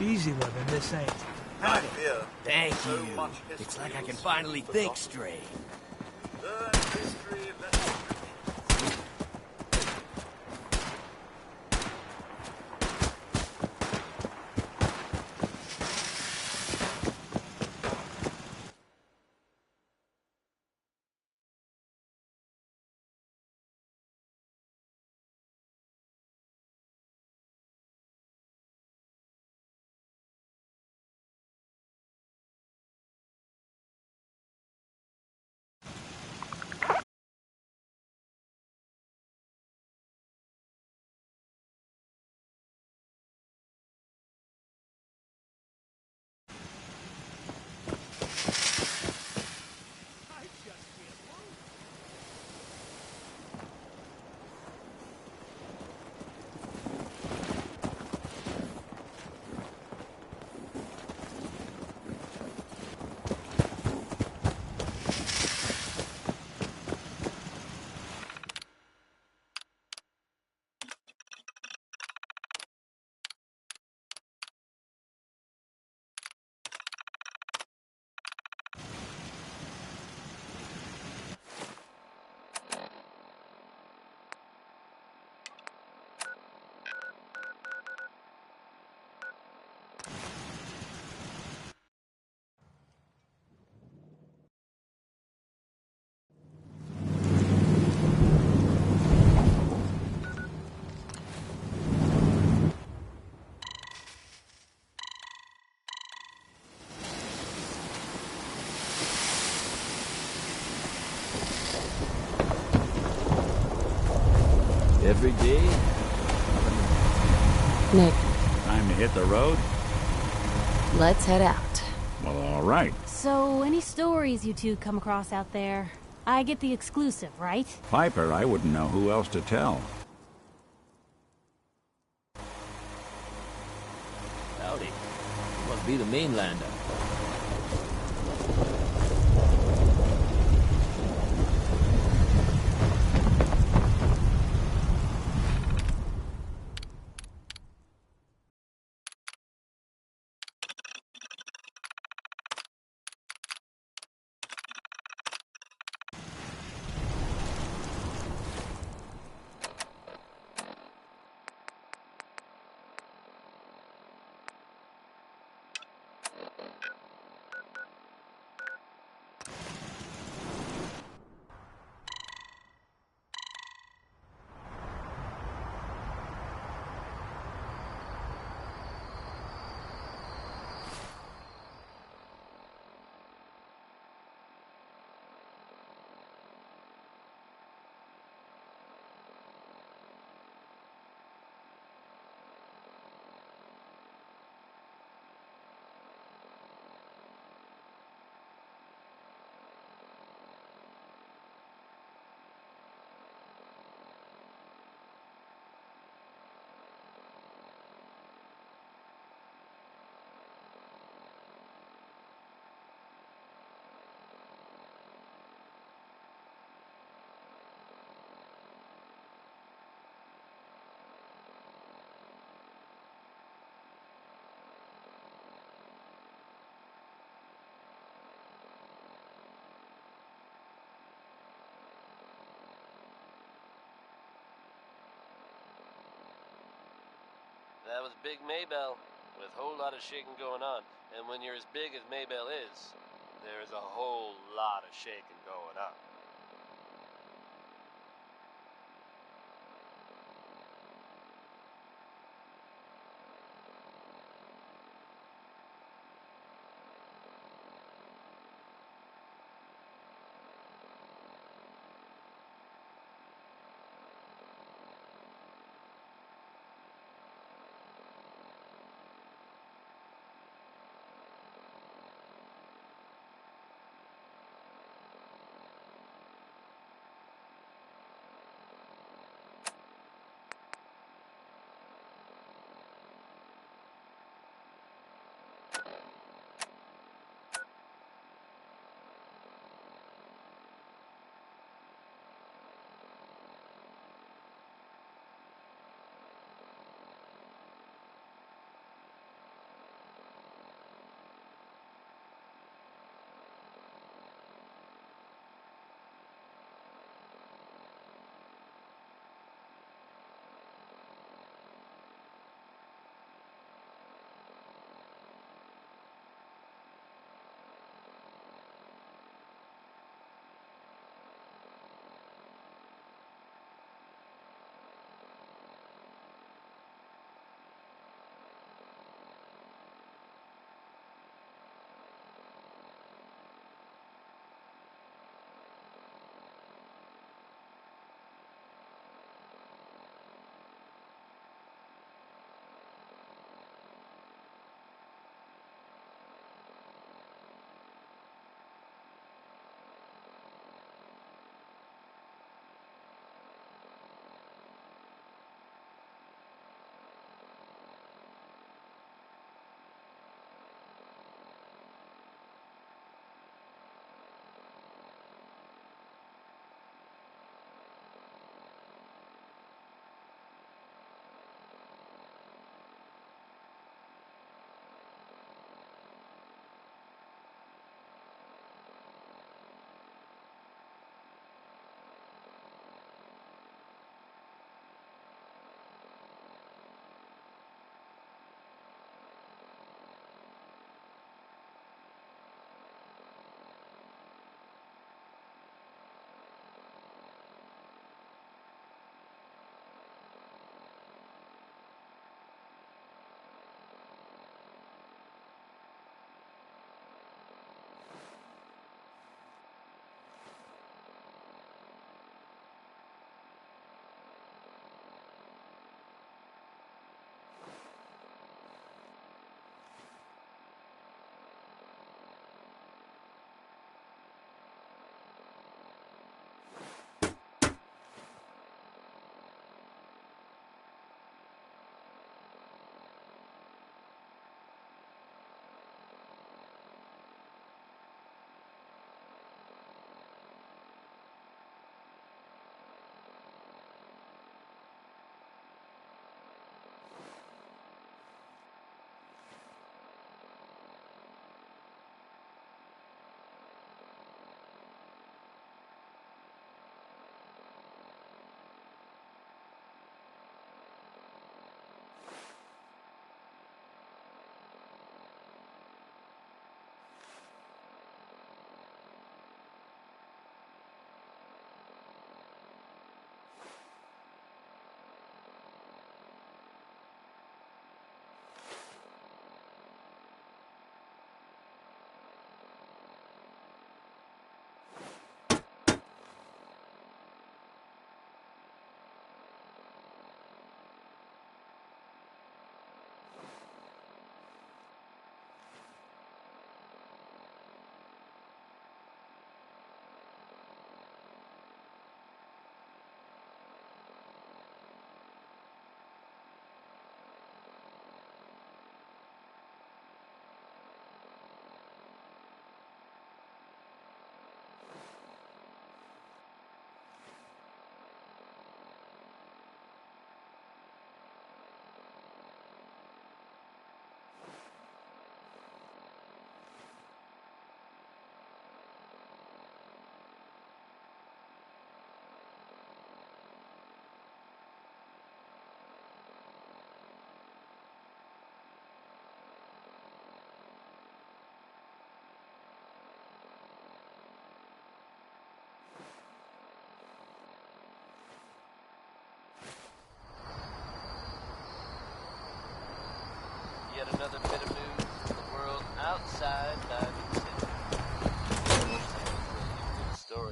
Easy living, this ain't. I fear Thank so you. much It's history like I can is finally think forgotten. straight. Learn history, let it repeat. Every day? Nick, Time to hit the road? let's head out. Well, all right. So, any stories you two come across out there? I get the exclusive, right? Piper, I wouldn't know who else to tell. Howdy. Must be the mainlander. That was Big Maybell, with a whole lot of shaking going on. And when you're as big as Maybell is, there's a whole lot of shaking going on.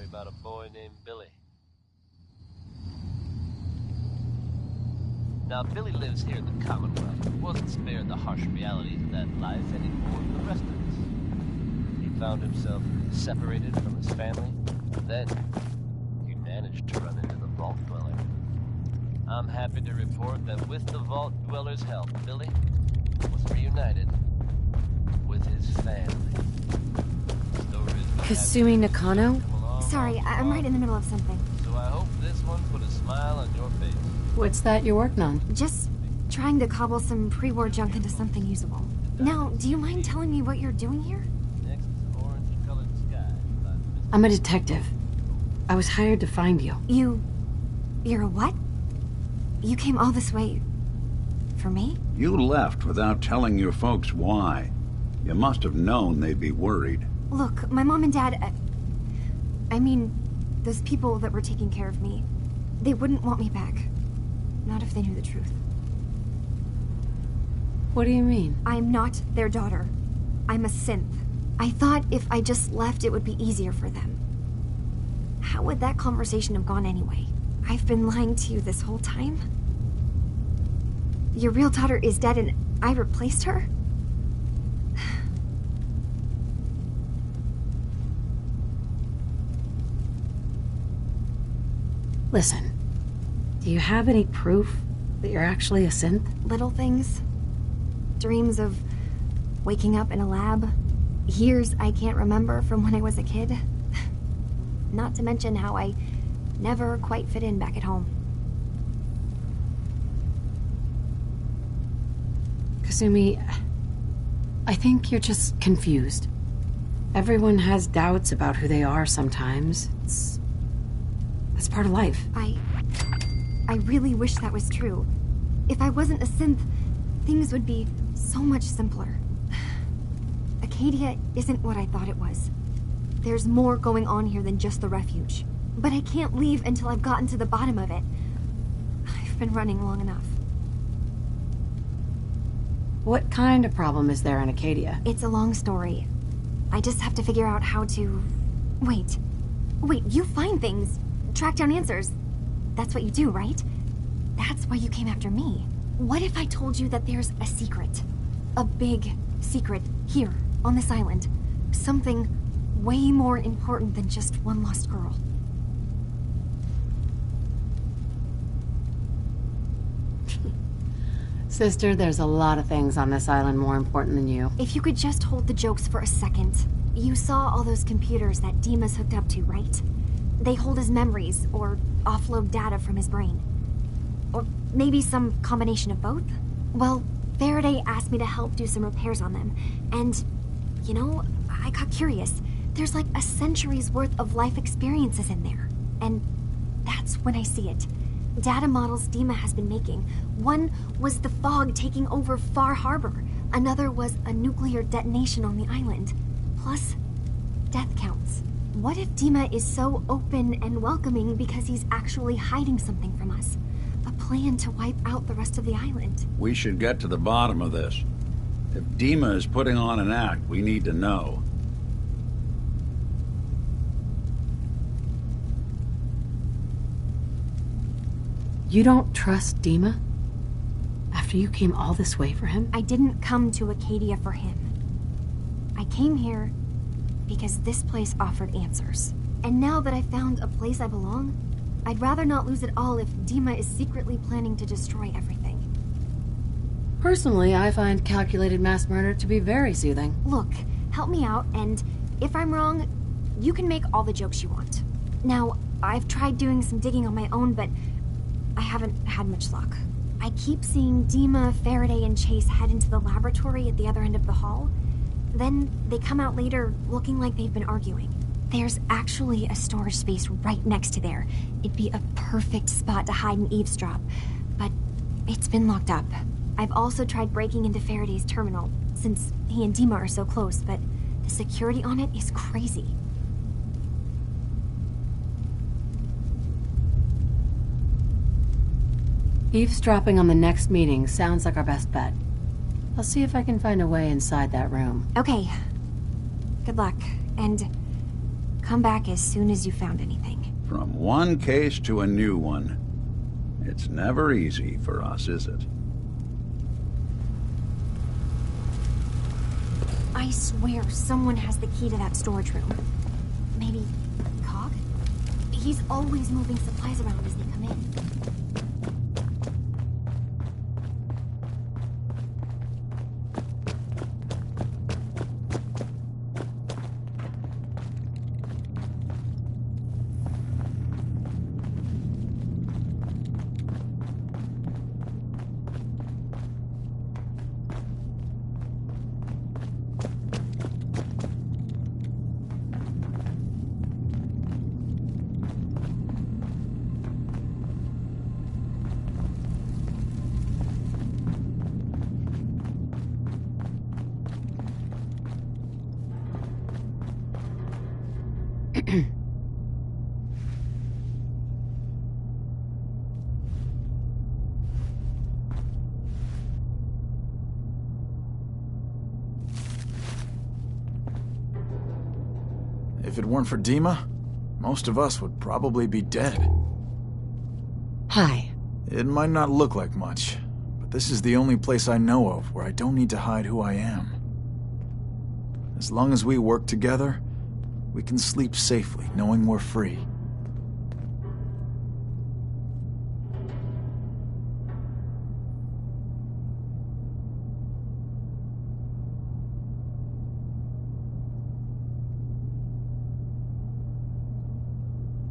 about a boy named Billy. Now, Billy lives here in the Commonwealth. He wasn't spared the harsh realities of that life any more than the rest of us. He found himself separated from his family, and then he managed to run into the Vault Dweller. I'm happy to report that with the Vault Dweller's help, Billy was reunited with his family. Kasumi Nakano? Sorry, I'm right in the middle of something. So I hope this one put a smile on your face. What's that you're working on? Just trying to cobble some pre-war junk into something usable. Now, do you mind telling me what you're doing here? Next is orange-colored sky. I'm a detective. I was hired to find you. You're a what? You came all this way for me? You left without telling your folks why. You must have known they'd be worried. Look, my mom and dad... I mean, those people that were taking care of me, they wouldn't want me back. Not if they knew the truth. What do you mean? I'm not their daughter. I'm a synth. I thought if I just left, it would be easier for them. How would that conversation have gone anyway? I've been lying to you this whole time? Your real daughter is dead and I replaced her? Listen, do you have any proof that you're actually a synth? Little things. Dreams of waking up in a lab. Years I can't remember from when I was a kid. Not to mention how I never quite fit in back at home. Kasumi, I think you're just confused. Everyone has doubts about who they are sometimes. It's part of life. I really wish that was true. If I wasn't a synth, things would be so much simpler. Acadia isn't what I thought it was. There's more going on here than just the refuge. But I can't leave until I've gotten to the bottom of it. I've been running long enough. What kind of problem is there in Acadia? It's a long story. I just have to figure out how to... Wait, you find things, track down answers. That's what you do, right? That's why you came after me. What if I told you that there's a secret? A big secret here, on this island. Something way more important than just one lost girl. Sister, there's a lot of things on this island more important than you. If you could just hold the jokes for a second. You saw all those computers that Dima's hooked up to, right? They hold his memories, or offload data from his brain. Or maybe some combination of both? Well, Faraday asked me to help do some repairs on them. And, you know, I got curious. There's like a century's worth of life experiences in there. And that's when I see it. Data models Dima has been making. One was the fog taking over Far Harbor. Another was a nuclear detonation on the island. Plus, death counts. What if Dima is so open and welcoming because he's actually hiding something from us? A plan to wipe out the rest of the island. We should get to the bottom of this. If Dima is putting on an act, we need to know. You don't trust Dima? After you came all this way for him? I didn't come to Acadia for him. I came here because this place offered answers. And now that I found a place I belong, I'd rather not lose it all if Dima is secretly planning to destroy everything. Personally, I find calculated mass murder to be very soothing. Look, help me out, and if I'm wrong, you can make all the jokes you want. Now, I've tried doing some digging on my own, but I haven't had much luck. I keep seeing Dima, Faraday, and Chase head into the laboratory at the other end of the hall. Then they come out later looking like they've been arguing. There's actually a storage space right next to there. It'd be a perfect spot to hide and eavesdrop, but it's been locked up. I've also tried breaking into Faraday's terminal, since he and Dima are so close, but the security on it is crazy. Eavesdropping on the next meeting sounds like our best bet. I'll see if I can find a way inside that room. Okay. Good luck, and Come back as soon as you found anything. From one case to a new one. It's never easy for us, is it? I swear someone has the key to that storage room. Maybe Cog? He's always moving supplies around as they come in. If it weren't for Dima, most of us would probably be dead. Hi. It might not look like much, but this is the only place I know of where I don't need to hide who I am. As long as we work together, we can sleep safely, knowing we're free.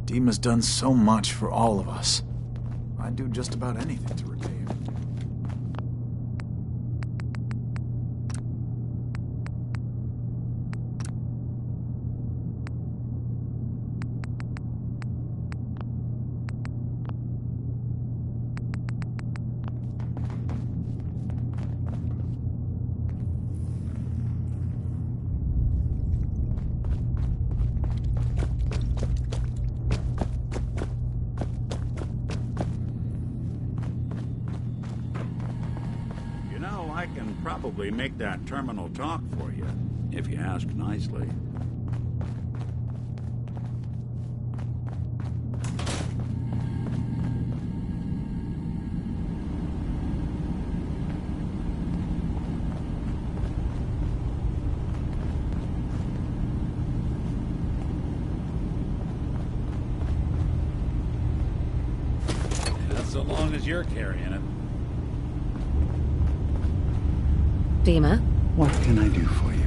Dima's done so much for all of us. I'd do just about anything to repay him. I can probably make that terminal talk for you, if you ask nicely. That's so long as you're carrying it. Dima? What can I do for you?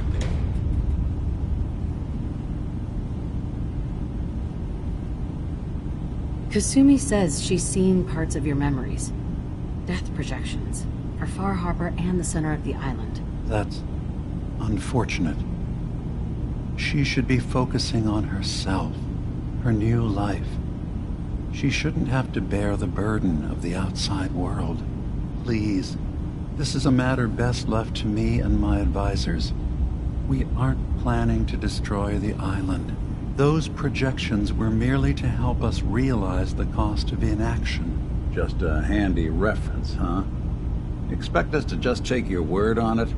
Kasumi says she's seen parts of your memories. Death projections. For Far Harbor and the center of the island. That's unfortunate. She should be focusing on herself, her new life. She shouldn't have to bear the burden of the outside world. Please. This is a matter best left to me and my advisors. We aren't planning to destroy the island. Those projections were merely to help us realize the cost of inaction. Just a handy reference, huh? Expect us to just take your word on it?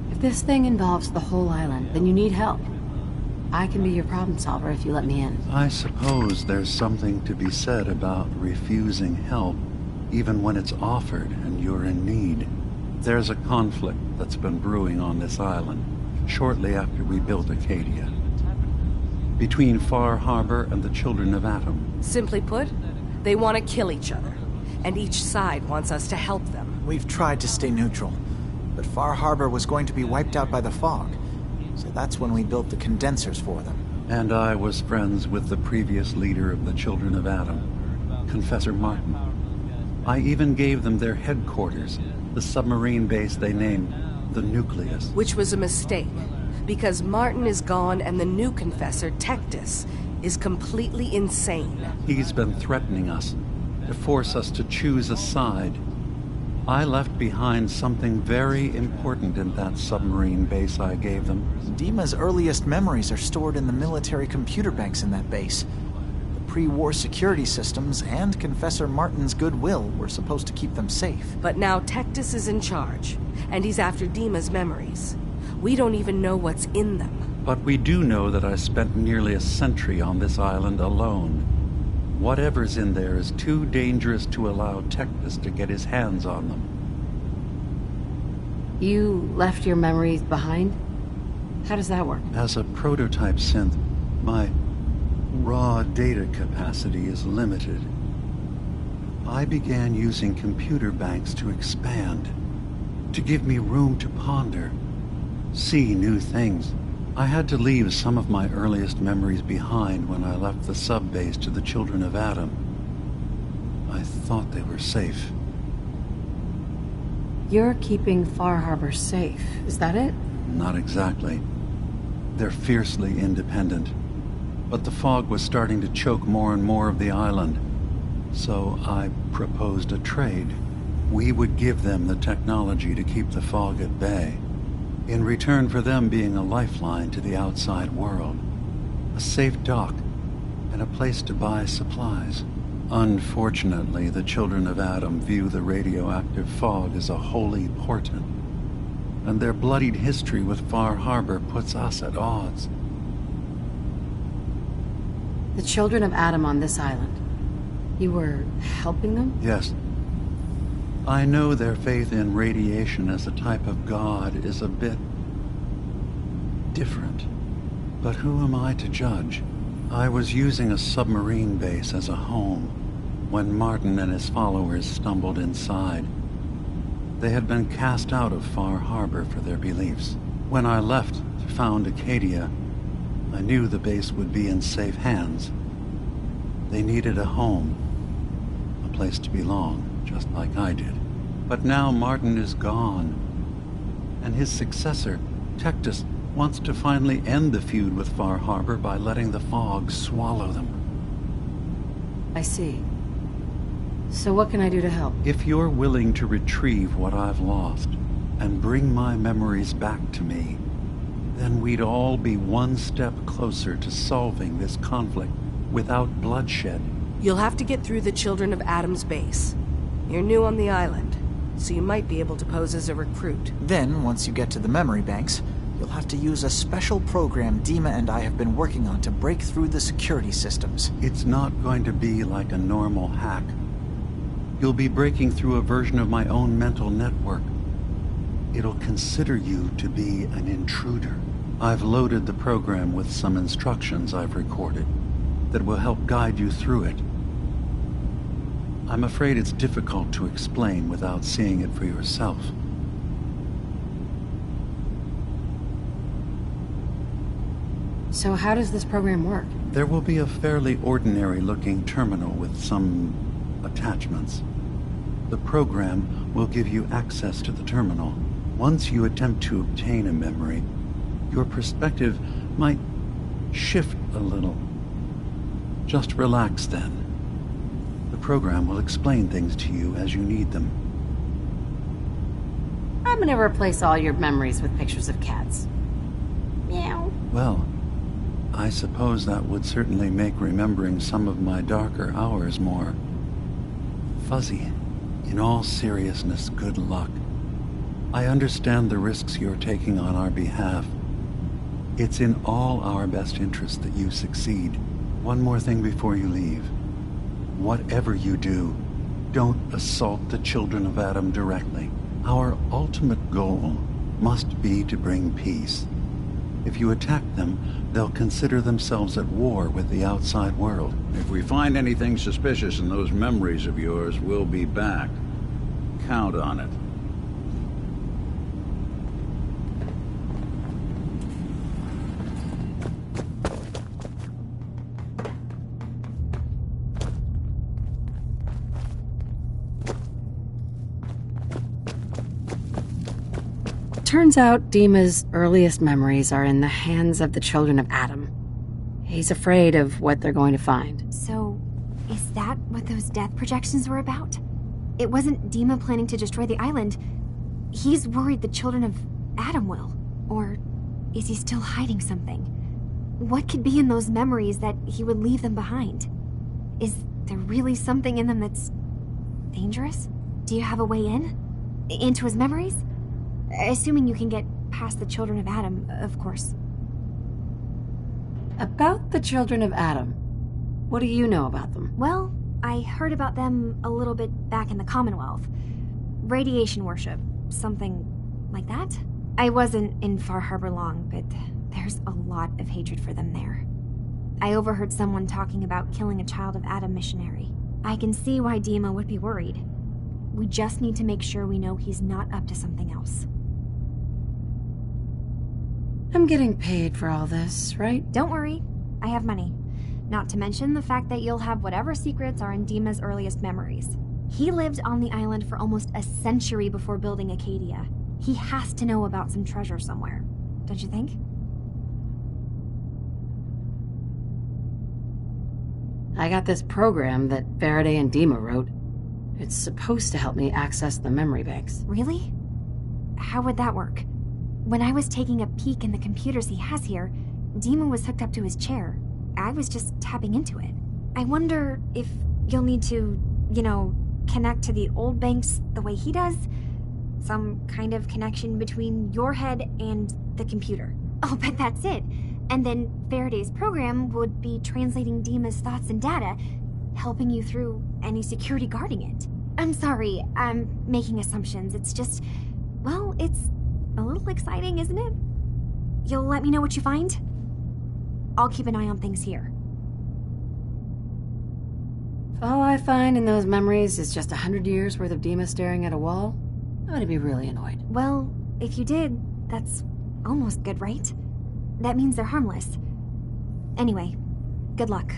If this thing involves the whole island, then you need help. I can be your problem solver if you let me in. I suppose there's something to be said about refusing help, even when it's offered and you're in need. There's a conflict that's been brewing on this island, shortly after we built Acadia. Between Far Harbor and the Children of Atom. Simply put, they want to kill each other, and each side wants us to help them. We've tried to stay neutral, but Far Harbor was going to be wiped out by the fog, so that's when we built the condensers for them. And I was friends with the previous leader of the Children of Atom, Confessor Martin. I even gave them their headquarters, the submarine base they named the Nucleus. Which was a mistake, because Martin is gone and the new Confessor, Tectus, is completely insane. He's been threatening us, to force us to choose a side. I left behind something very important in that submarine base I gave them. Dima's earliest memories are stored in the military computer banks in that base. The pre-war security systems and Confessor Martin's goodwill were supposed to keep them safe. But now Tectus is in charge, and he's after Dima's memories. We don't even know what's in them. But we do know that I spent nearly a century on this island alone. Whatever's in there is too dangerous to allow Tectus to get his hands on them. You left your memories behind? How does that work? As a prototype synth, my raw data capacity is limited. I began using computer banks to expand, to give me room to ponder, see new things. I had to leave some of my earliest memories behind when I left the sub-base to the Children of Adam. I thought they were safe. You're keeping Far Harbor safe, is that it? Not exactly. They're fiercely independent. But the fog was starting to choke more and more of the island. So I proposed a trade. We would give them the technology to keep the fog at bay, in return for them being a lifeline to the outside world, a safe dock, and a place to buy supplies. Unfortunately, the Children of Adam view the radioactive fog as a holy portent, and their bloodied history with Far Harbor puts us at odds. The Children of Adam on this island. You were helping them? Yes. I know their faith in radiation as a type of god is a bit different. But who am I to judge? I was using a submarine base as a home when Martin and his followers stumbled inside. They had been cast out of Far Harbor for their beliefs. When I left to found Acadia, I knew the base would be in safe hands. They needed a home, a place to belong, just like I did. But now Martin is gone, and his successor, Tectus, wants to finally end the feud with Far Harbor by letting the fog swallow them. I see. So what can I do to help? If you're willing to retrieve what I've lost and bring my memories back to me, then we'd all be one step closer to solving this conflict without bloodshed. You'll have to get through the Children of Adam's base. You're new on the island, so you might be able to pose as a recruit. Then, once you get to the memory banks, you'll have to use a special program Dima and I have been working on to break through the security systems. It's not going to be like a normal hack. You'll be breaking through a version of my own mental network. It'll consider you to be an intruder. I've loaded the program with some instructions I've recorded that will help guide you through it. I'm afraid it's difficult to explain without seeing it for yourself. So how does this program work? There will be a fairly ordinary-looking terminal with some attachments. The program will give you access to the terminal. Once you attempt to obtain a memory, your perspective might shift a little. Just relax then. The program will explain things to you as you need them. I'm gonna replace all your memories with pictures of cats. Meow. Well, I suppose that would certainly make remembering some of my darker hours more fuzzy. In all seriousness, good luck. I understand the risks you're taking on our behalf. It's in all our best interest that you succeed. One more thing before you leave. Whatever you do, don't assault the Children of Adam directly. Our ultimate goal must be to bring peace. If you attack them, they'll consider themselves at war with the outside world. If we find anything suspicious in those memories of yours, we'll be back. Count on it. Turns out Dima's earliest memories are in the hands of the Children of Adam. He's afraid of what they're going to find. So, is that what those death projections were about? It wasn't Dima planning to destroy the island. He's worried the children of Adam will. Or is he still hiding something? What could be in those memories that he would leave them behind? Is there really something in them that's dangerous? Do you have a way in? Into his memories? Assuming you can get past the children of Adam, of course. About the children of Adam, what do you know about them? Well, I heard about them a little bit back in the Commonwealth. Radiation worship, something like that. I wasn't in Far Harbor long, but there's a lot of hatred for them there. I overheard someone talking about killing a child of Adam missionary. I can see why Dima would be worried. We just need to make sure we know he's not up to something else. I'm getting paid for all this, right? Don't worry, I have money. Not to mention the fact that you'll have whatever secrets are in Dima's earliest memories. He lived on the island for almost a century before building Acadia. He has to know about some treasure somewhere, don't you think? I got this program that Faraday and Dima wrote. It's supposed to help me access the memory banks. Really? How would that work? When I was taking a peek in the computers he has here, Dima was hooked up to his chair. I was just tapping into it. I wonder if you'll need to, connect to the old banks the way he does? Some kind of connection between your head and the computer. I'll bet that's it. And then Faraday's program would be translating Dima's thoughts and data, helping you through any security guarding it. I'm sorry, I'm making assumptions. It's just, well, it's a little exciting, isn't it? You'll let me know what you find? I'll keep an eye on things here. If all I find in those memories is just 100 years worth of Dima staring at a wall, I'm gonna be really annoyed. Well, if you did, that's almost good, right? That means they're harmless. Anyway, good luck.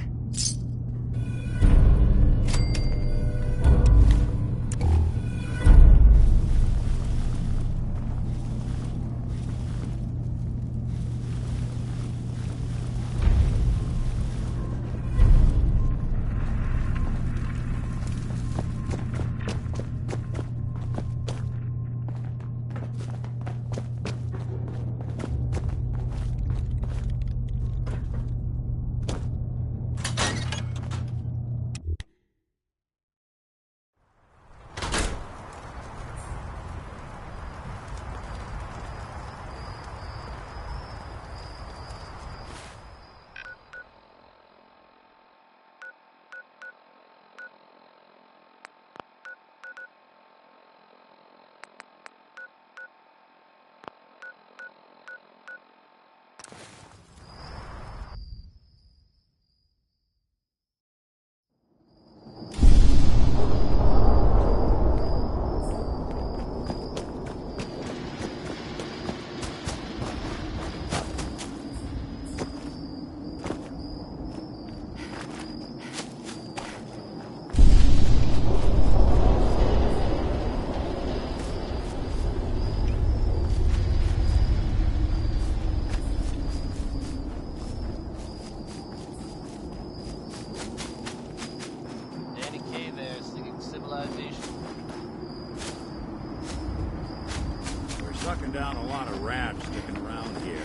Sucking down a lot of rats sticking around here.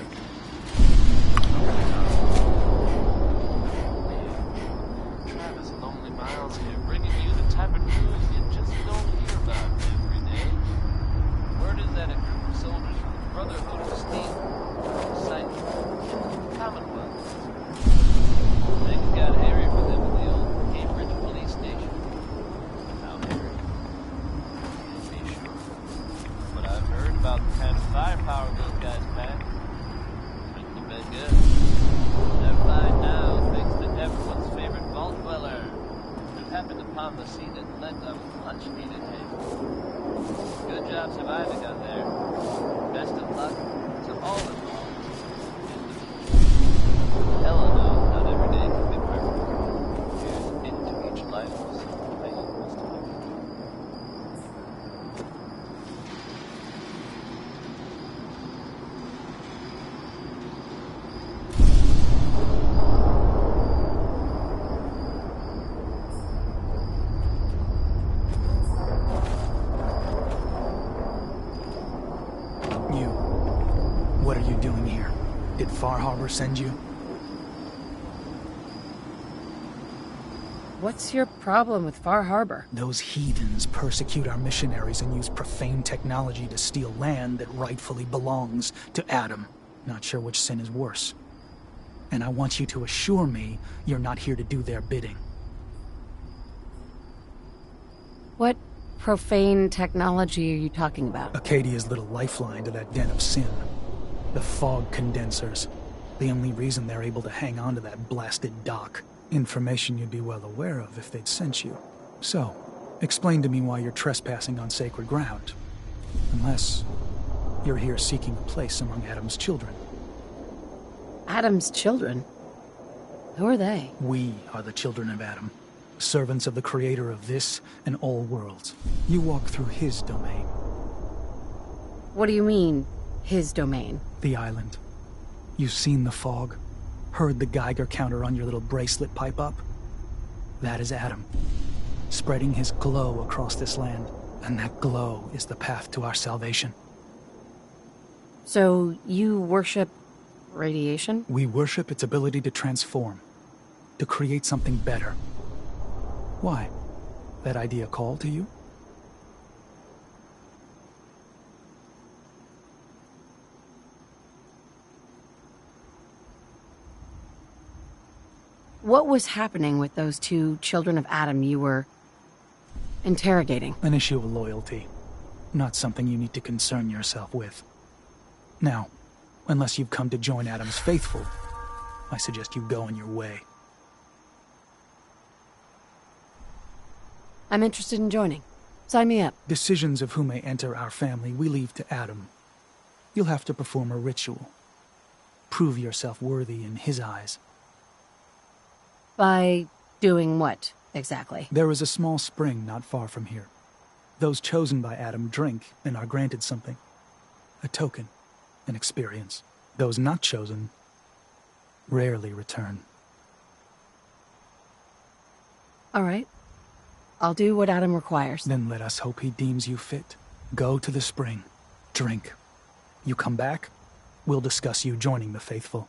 Travis Lonely Miles here, bringing you the type of news you just don't hear about every day. Word is that a group of soldiers from the Brotherhood of Steel are sighted in the Commonwealth. Things got hairy for them in the old Cambridge police station. How hairy? Can't be sure. But I've heard about the kind of firepower those guys pack. Pretty been good. They're fine now, thanks to everyone's favorite vault dweller, who happened upon the scene and lent a much-needed hand. Good job surviving out there. Best of luck to all involved. Hell no, not every day can be perfect. Here's into each life was something you must have. What are you doing here? Did Far Harbor send you? What's your problem with Far Harbor? Those heathens persecute our missionaries and use profane technology to steal land that rightfully belongs to Adam. Not sure which sin is worse. And I want you to assure me you're not here to do their bidding. What profane technology are you talking about? Acadia's little lifeline to that den of sin. The fog condensers. The only reason they're able to hang on to that blasted dock. Information you'd be well aware of if they'd sent you. So, explain to me why you're trespassing on sacred ground. Unless you're here seeking a place among Adam's children. Adam's children? Who are they? We are the children of Adam. Servants of the creator of this and all worlds. You walk through his domain. What do you mean, his domain? The island. You've seen the fog? Heard the Geiger counter on your little bracelet pipe up? That is Adam, spreading his glow across this land, and that glow is the path to our salvation. So, you worship radiation? We worship its ability to transform, to create something better. Why? That idea call to you? What was happening with those two children of Adam you were interrogating? An issue of loyalty. Not something you need to concern yourself with. Now, unless you've come to join Adam's faithful, I suggest you go on your way. I'm interested in joining. Sign me up. Decisions of who may enter our family we leave to Adam. You'll have to perform a ritual. Prove yourself worthy in his eyes. By doing what, exactly? There is a small spring not far from here. Those chosen by Adam drink and are granted something. A token, an experience. Those not chosen rarely return. All right. I'll do what Adam requires. Then let us hope he deems you fit. Go to the spring. Drink. You come back, we'll discuss you joining the faithful.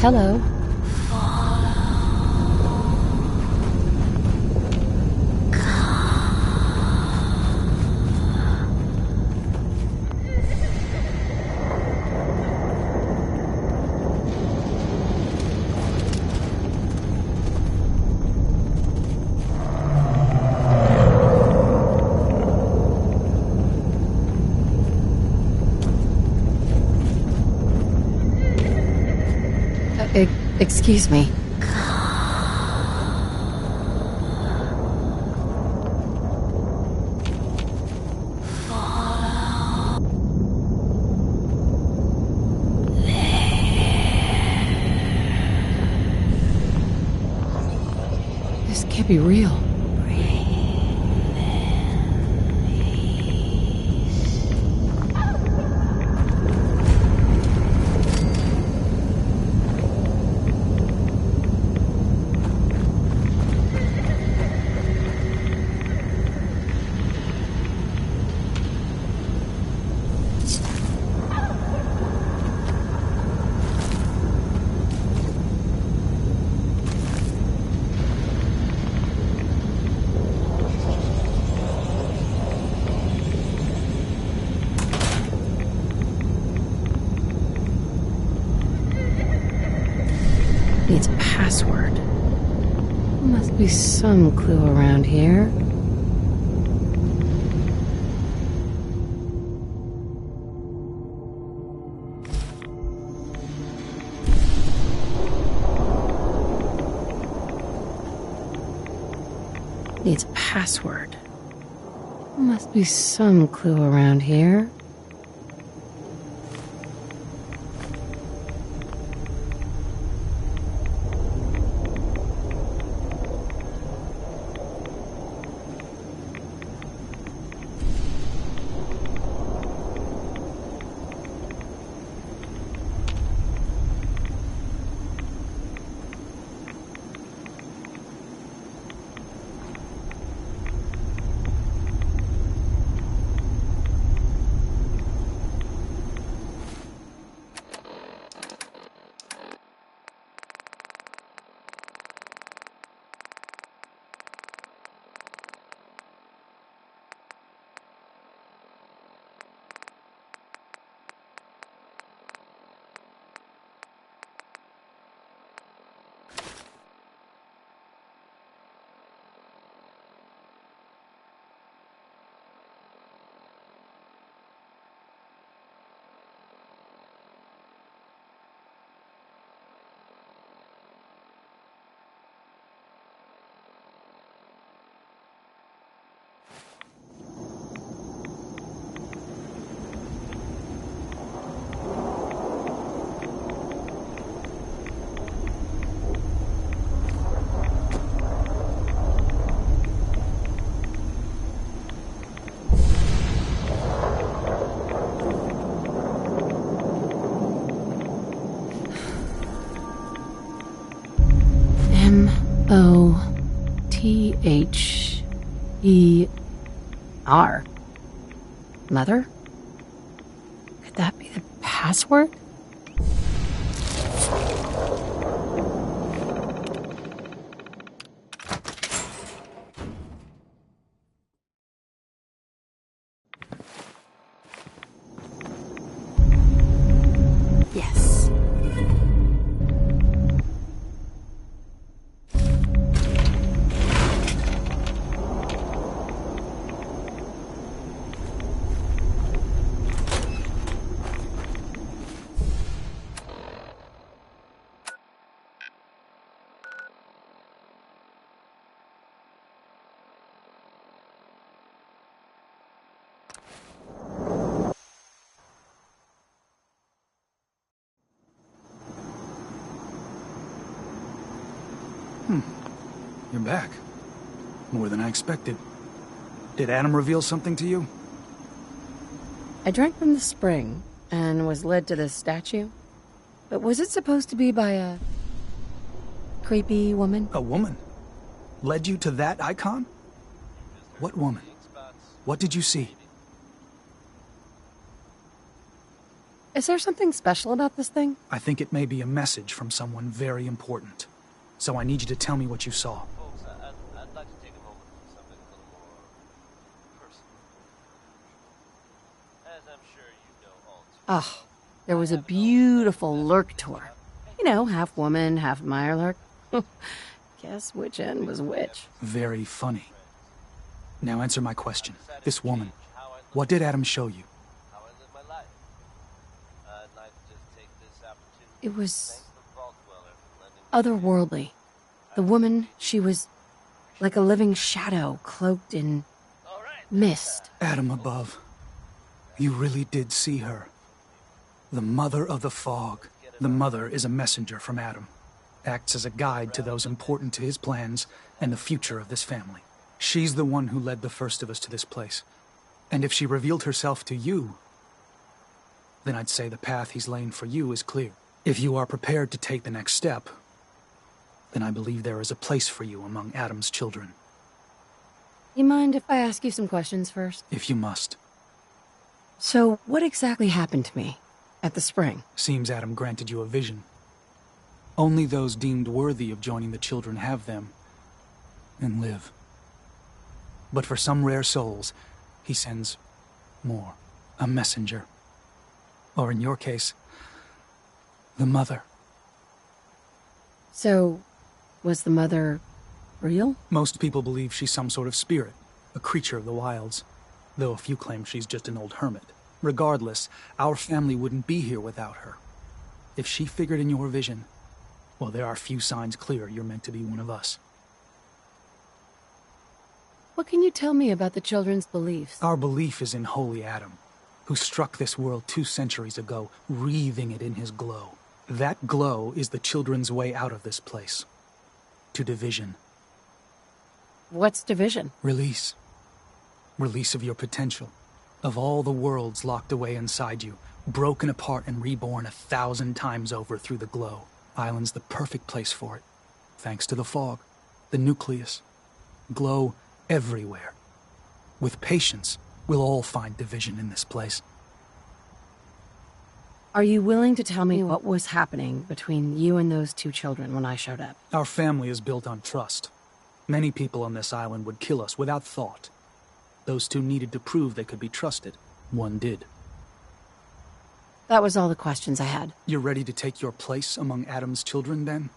Hello. Excuse me. This can't be real. Its password. Must be some clue around here. Its password. Must be some clue around here. Mother? Mother? Could that be the password? Yes. You're back. More than I expected. Did Adam reveal something to you? I drank from the spring and was led to this statue. But was it supposed to be by a creepy woman? A woman? Led you to that icon? What woman? What did you see? Is there something special about this thing? I think it may be a message from someone very important. So I need you to tell me what you saw. Folks, I'd like to take a moment for something a little more personal. As I'm sure you know all too well. Ah, there was a beautiful lurk tour. You know, half woman, half Mirelurk. Guess which end was which. Very funny. Now answer my question. This woman, what did Adam show you? How I live my life. I'd like to just take this opportunity It was to thank the Vault Dweller for lending me otherworldly. The woman, she was like a living shadow cloaked in mist. Adam above. You really did see her. The Mother of the Fog. The Mother is a messenger from Adam. Acts as a guide to those important to his plans and the future of this family. She's the one who led the first of us to this place. And if she revealed herself to you, then I'd say the path he's laying for you is clear. If you are prepared to take the next step, then I believe there is a place for you among Adam's children. You mind if I ask you some questions first? If you must. So, what exactly happened to me at the spring? Seems Adam granted you a vision. Only those deemed worthy of joining the children have them and live. But for some rare souls, he sends more, a messenger. Or in your case, the Mother. So, was the mother real? Most people believe she's some sort of spirit, a creature of the wilds, though a few claim she's just an old hermit. Regardless, our family wouldn't be here without her. If she figured in your vision, well, there are few signs clear you're meant to be one of us. What can you tell me about the children's beliefs? Our belief is in Holy Adam, who struck this world 2 centuries ago, wreathing it in his glow. That glow is the children's way out of this place. To division. What's division? Release. Release of your potential. Of all the worlds locked away inside you, broken apart and reborn 1,000 times over through the glow. Island's the perfect place for it. Thanks to the fog, the nucleus. Glow everywhere. With patience, we'll all find division in this place. Are you willing to tell me what was happening between you and those 2 children when I showed up? Our family is built on trust. Many people on this island would kill us without thought. Those 2 needed to prove they could be trusted. One did. That was all the questions I had. You're ready to take your place among Adam's children, then?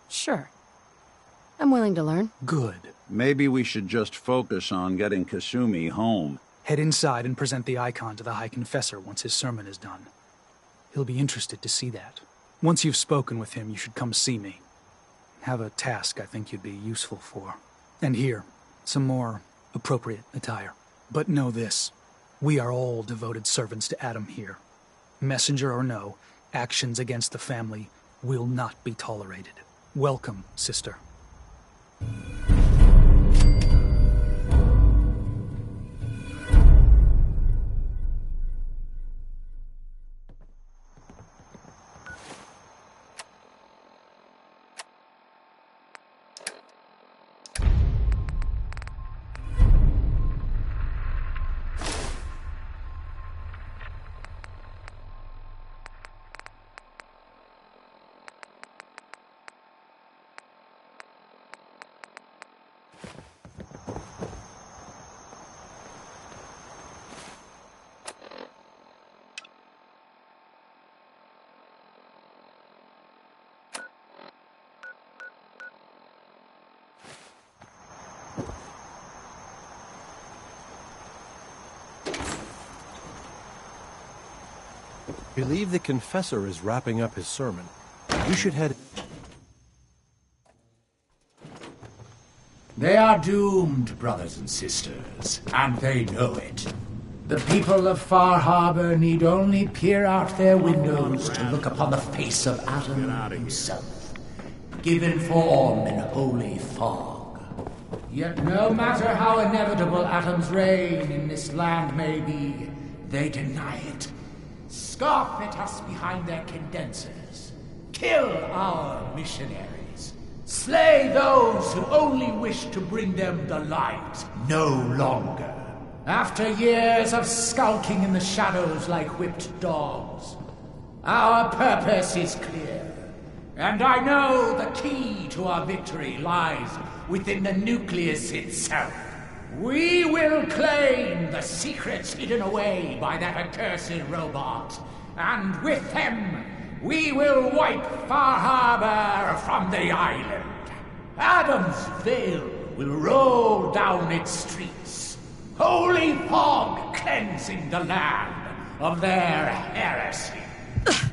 Sure. I'm willing to learn. Good. Maybe we should just focus on getting Kasumi home. Head inside and present the icon to the High Confessor once his sermon is done. He'll be interested to see that. Once you've spoken with him, you should come see me. Have a task I think you'd be useful for. And here, some more appropriate attire. But know this, we are all devoted servants to Adam here. Messenger or no, actions against the family will not be tolerated. Welcome, sister. I believe the confessor is wrapping up his sermon. You should head... They are doomed, brothers and sisters, and they know it. The people of Far Harbor need only peer out their windows to look upon the face of Adam himself, given form in holy fog. Yet no matter how inevitable Adam's reign in this land may be, they deny it. Scoff at us behind their condensers. Kill our missionaries. Slay those who only wish to bring them the light no longer. After years of skulking in the shadows like whipped dogs, our purpose is clear. And I know the key to our victory lies within the nucleus itself. We will claim the secrets hidden away by that accursed robot, and with them, we will wipe Far Harbor from the island. Adam's veil will roll down its streets, holy fog cleansing the land of their heresy.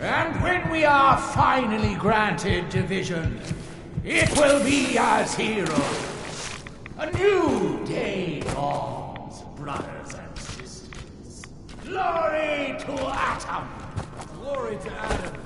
And when we are finally granted division, it will be as heroes. A new day dawns, brothers and sisters. Glory to Adam! Glory to Adam!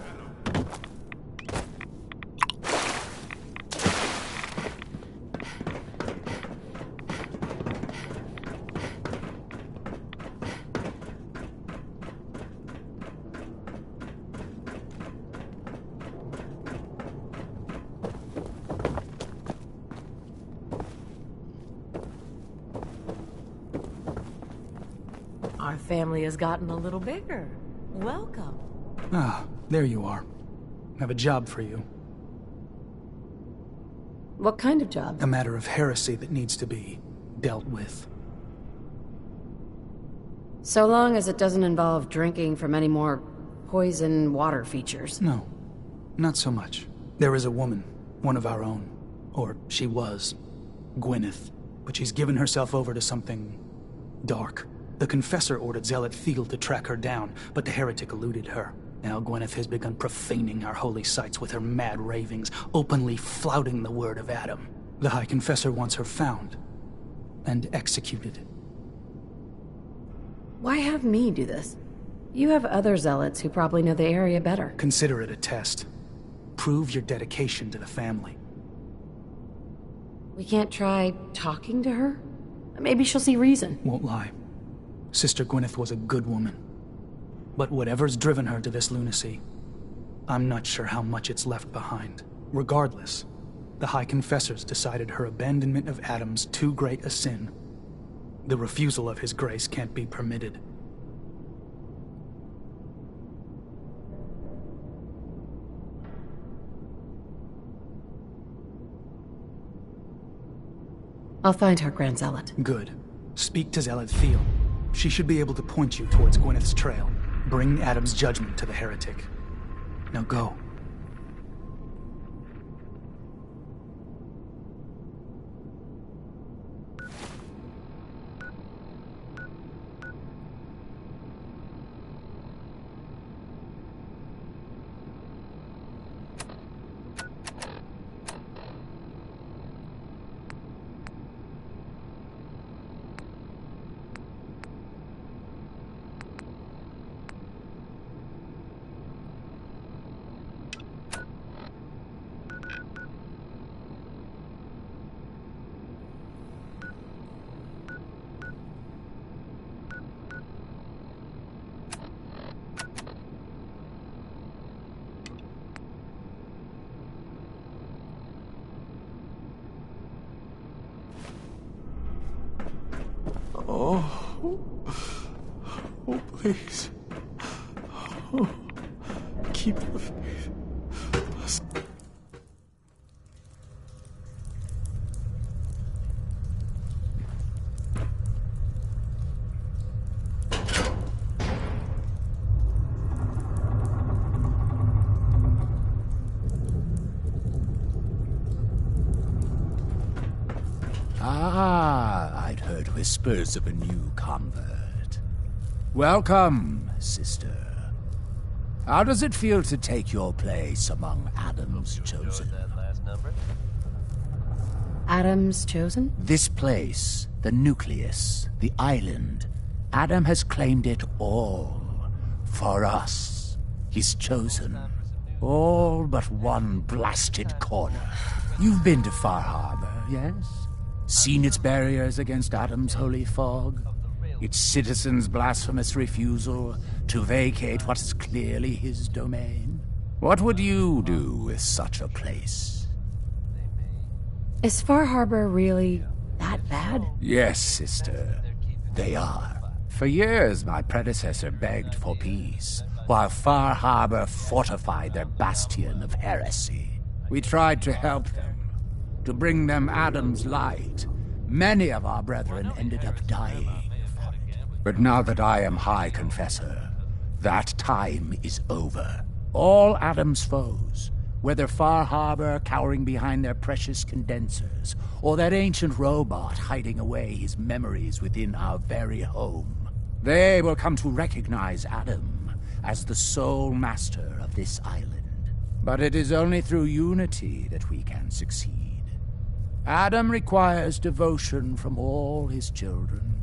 Our family has gotten a little bigger. Welcome. Ah, there you are. Have a job for you. What kind of job? A matter of heresy that needs to be dealt with. So long as it doesn't involve drinking from any more poison water features. No, not so much. There is a woman, one of our own. Or she was. Gwyneth. But she's given herself over to something dark. The Confessor ordered Zealot Thiel to track her down, but the heretic eluded her. Now Gwyneth has begun profaning our holy sites with her mad ravings, openly flouting the word of Adam. The High Confessor wants her found and executed. Why have me do this? You have other zealots who probably know the area better. Consider it a test. Prove your dedication to the family. We can't try talking to her? Maybe she'll see reason. Won't lie. Sister Gwyneth was a good woman. But whatever's driven her to this lunacy, I'm not sure how much it's left behind. Regardless, the High Confessors decided her abandonment of Adam's too great a sin. The refusal of his grace can't be permitted. I'll find her, Grand Zealot. Good. Speak to Zealot Thiel. She should be able to point you towards Gwyneth's trail. Bring Adam's judgment to the heretic. Now go. Oh, please. Oh, keep the faith. I'd heard whispers of a new convert. Welcome, sister. How does it feel to take your place among Adam's chosen? Adam's chosen? This place, the nucleus, the island, Adam has claimed it all. For us, he's chosen. All but one blasted corner. You've been to Far Harbor, yes? Seen its barriers against Adam's holy fog? Its citizens' blasphemous refusal to vacate what is clearly his domain? What would you do with such a place? Is Far Harbor really that bad? Yes, sister. They are. For years, my predecessor begged for peace, while Far Harbor fortified their bastion of heresy. We tried to help them, to bring them Adam's light. Many of our brethren ended up dying. But now that I am High Confessor, that time is over. All Adam's foes, whether Far Harbor cowering behind their precious condensers, or that ancient robot hiding away his memories within our very home, they will come to recognize Adam as the sole master of this island. But it is only through unity that we can succeed. Adam requires devotion from all his children.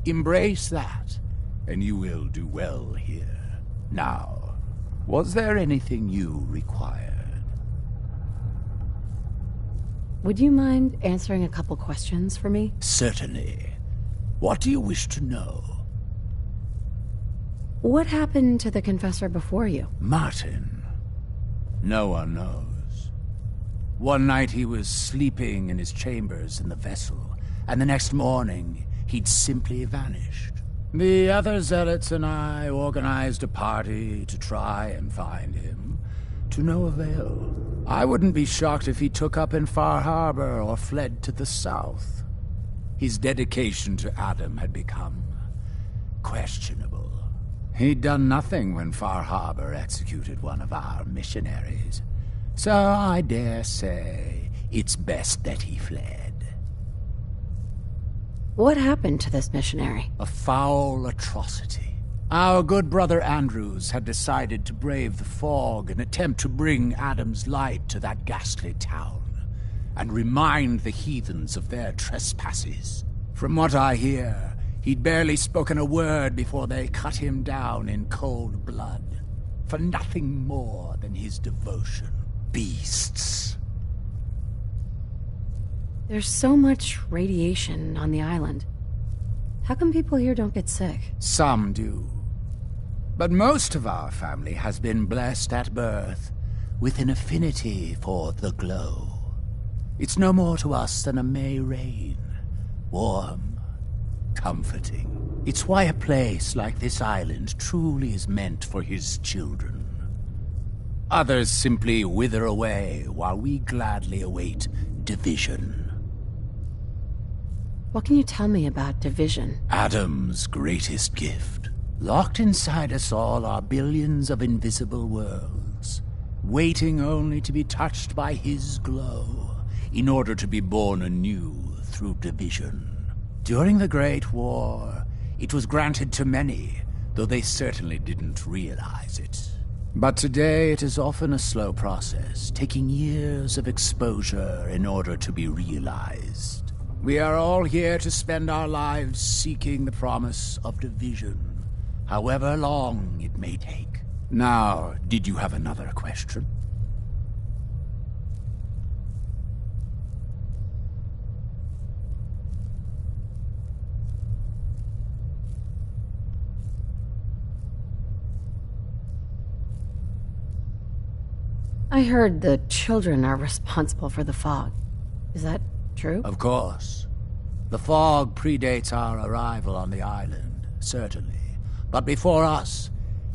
Embrace that, and you will do well here. Now, was there anything you required? Would you mind answering a couple questions for me? Certainly. What do you wish to know? What happened to the Confessor before you? Martin. No one knows. One night he was sleeping in his chambers in the vessel, and the next morning he'd simply vanished. The other zealots and I organized a party to try and find him, to no avail. I wouldn't be shocked if he took up in Far Harbor or fled to the south. His dedication to Adam had become questionable. He'd done nothing when Far Harbor executed one of our missionaries. So I dare say it's best that he fled. What happened to this missionary? A foul atrocity. Our good brother Andrews had decided to brave the fog and attempt to bring Adam's light to that ghastly town, and remind the heathens of their trespasses. From what I hear, he'd barely spoken a word before they cut him down in cold blood, for nothing more than his devotion. Beasts. There's so much radiation on the island. How come people here don't get sick? Some do. But most of our family has been blessed at birth with an affinity for the glow. It's no more to us than a May rain. Warm, comforting. It's why a place like this island truly is meant for his children. Others simply wither away while we gladly await division. What can you tell me about division? Adam's greatest gift. Locked inside us all are billions of invisible worlds, waiting only to be touched by his glow, in order to be born anew through division. During the Great War, it was granted to many, though they certainly didn't realize it. But today it is often a slow process, taking years of exposure in order to be realized. We are all here to spend our lives seeking the promise of division, however long it may take. Now, did you have another question? I heard the children are responsible for the fog. Is that true? Of course. The fog predates our arrival on the island, certainly. But before us,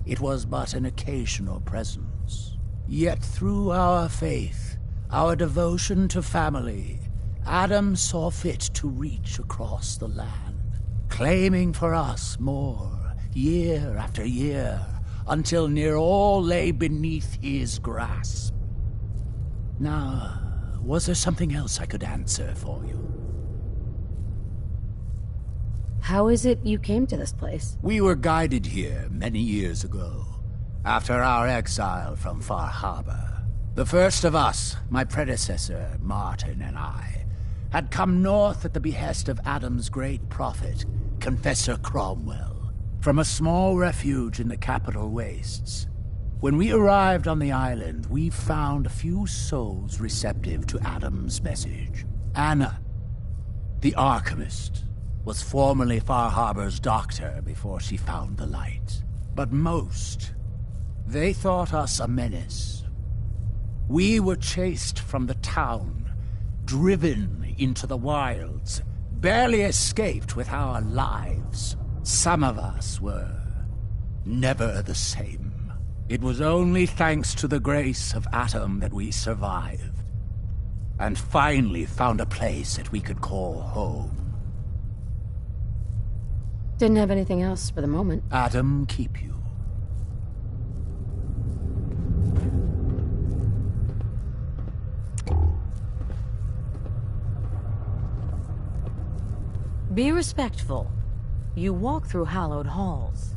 it was but an occasional presence. Yet through our faith, our devotion to family, Adam saw fit to reach across the land, claiming for us more, year after year, until near all lay beneath his grasp. Now, was there something else I could answer for you? How is it you came to this place? We were guided here many years ago, after our exile from Far Harbor. The first of us, my predecessor, Martin, and I, had come north at the behest of Adam's great prophet, Confessor Cromwell, from a small refuge in the capital wastes. When we arrived on the island, we found a few souls receptive to Adam's message. Anna, the Archimist, was formerly Far Harbor's doctor before she found the light. But most, they thought us a menace. We were chased from the town, driven into the wilds, barely escaped with our lives. Some of us were never the same. It was only thanks to the grace of Adam that we survived, and finally found a place that we could call home. Didn't have anything else for the moment. Adam keep you. Be respectful. You walk through hallowed halls.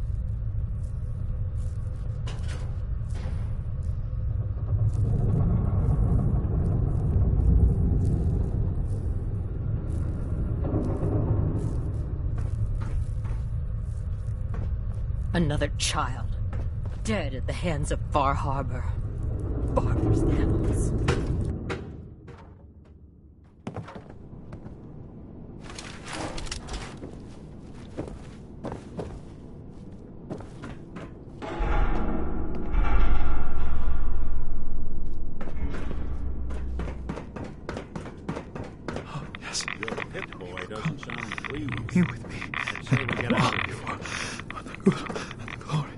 Another child, dead at the hands of Far Harbor. Barbarous animals. Here with me. Let's see if we get out of here. For the good and the glory.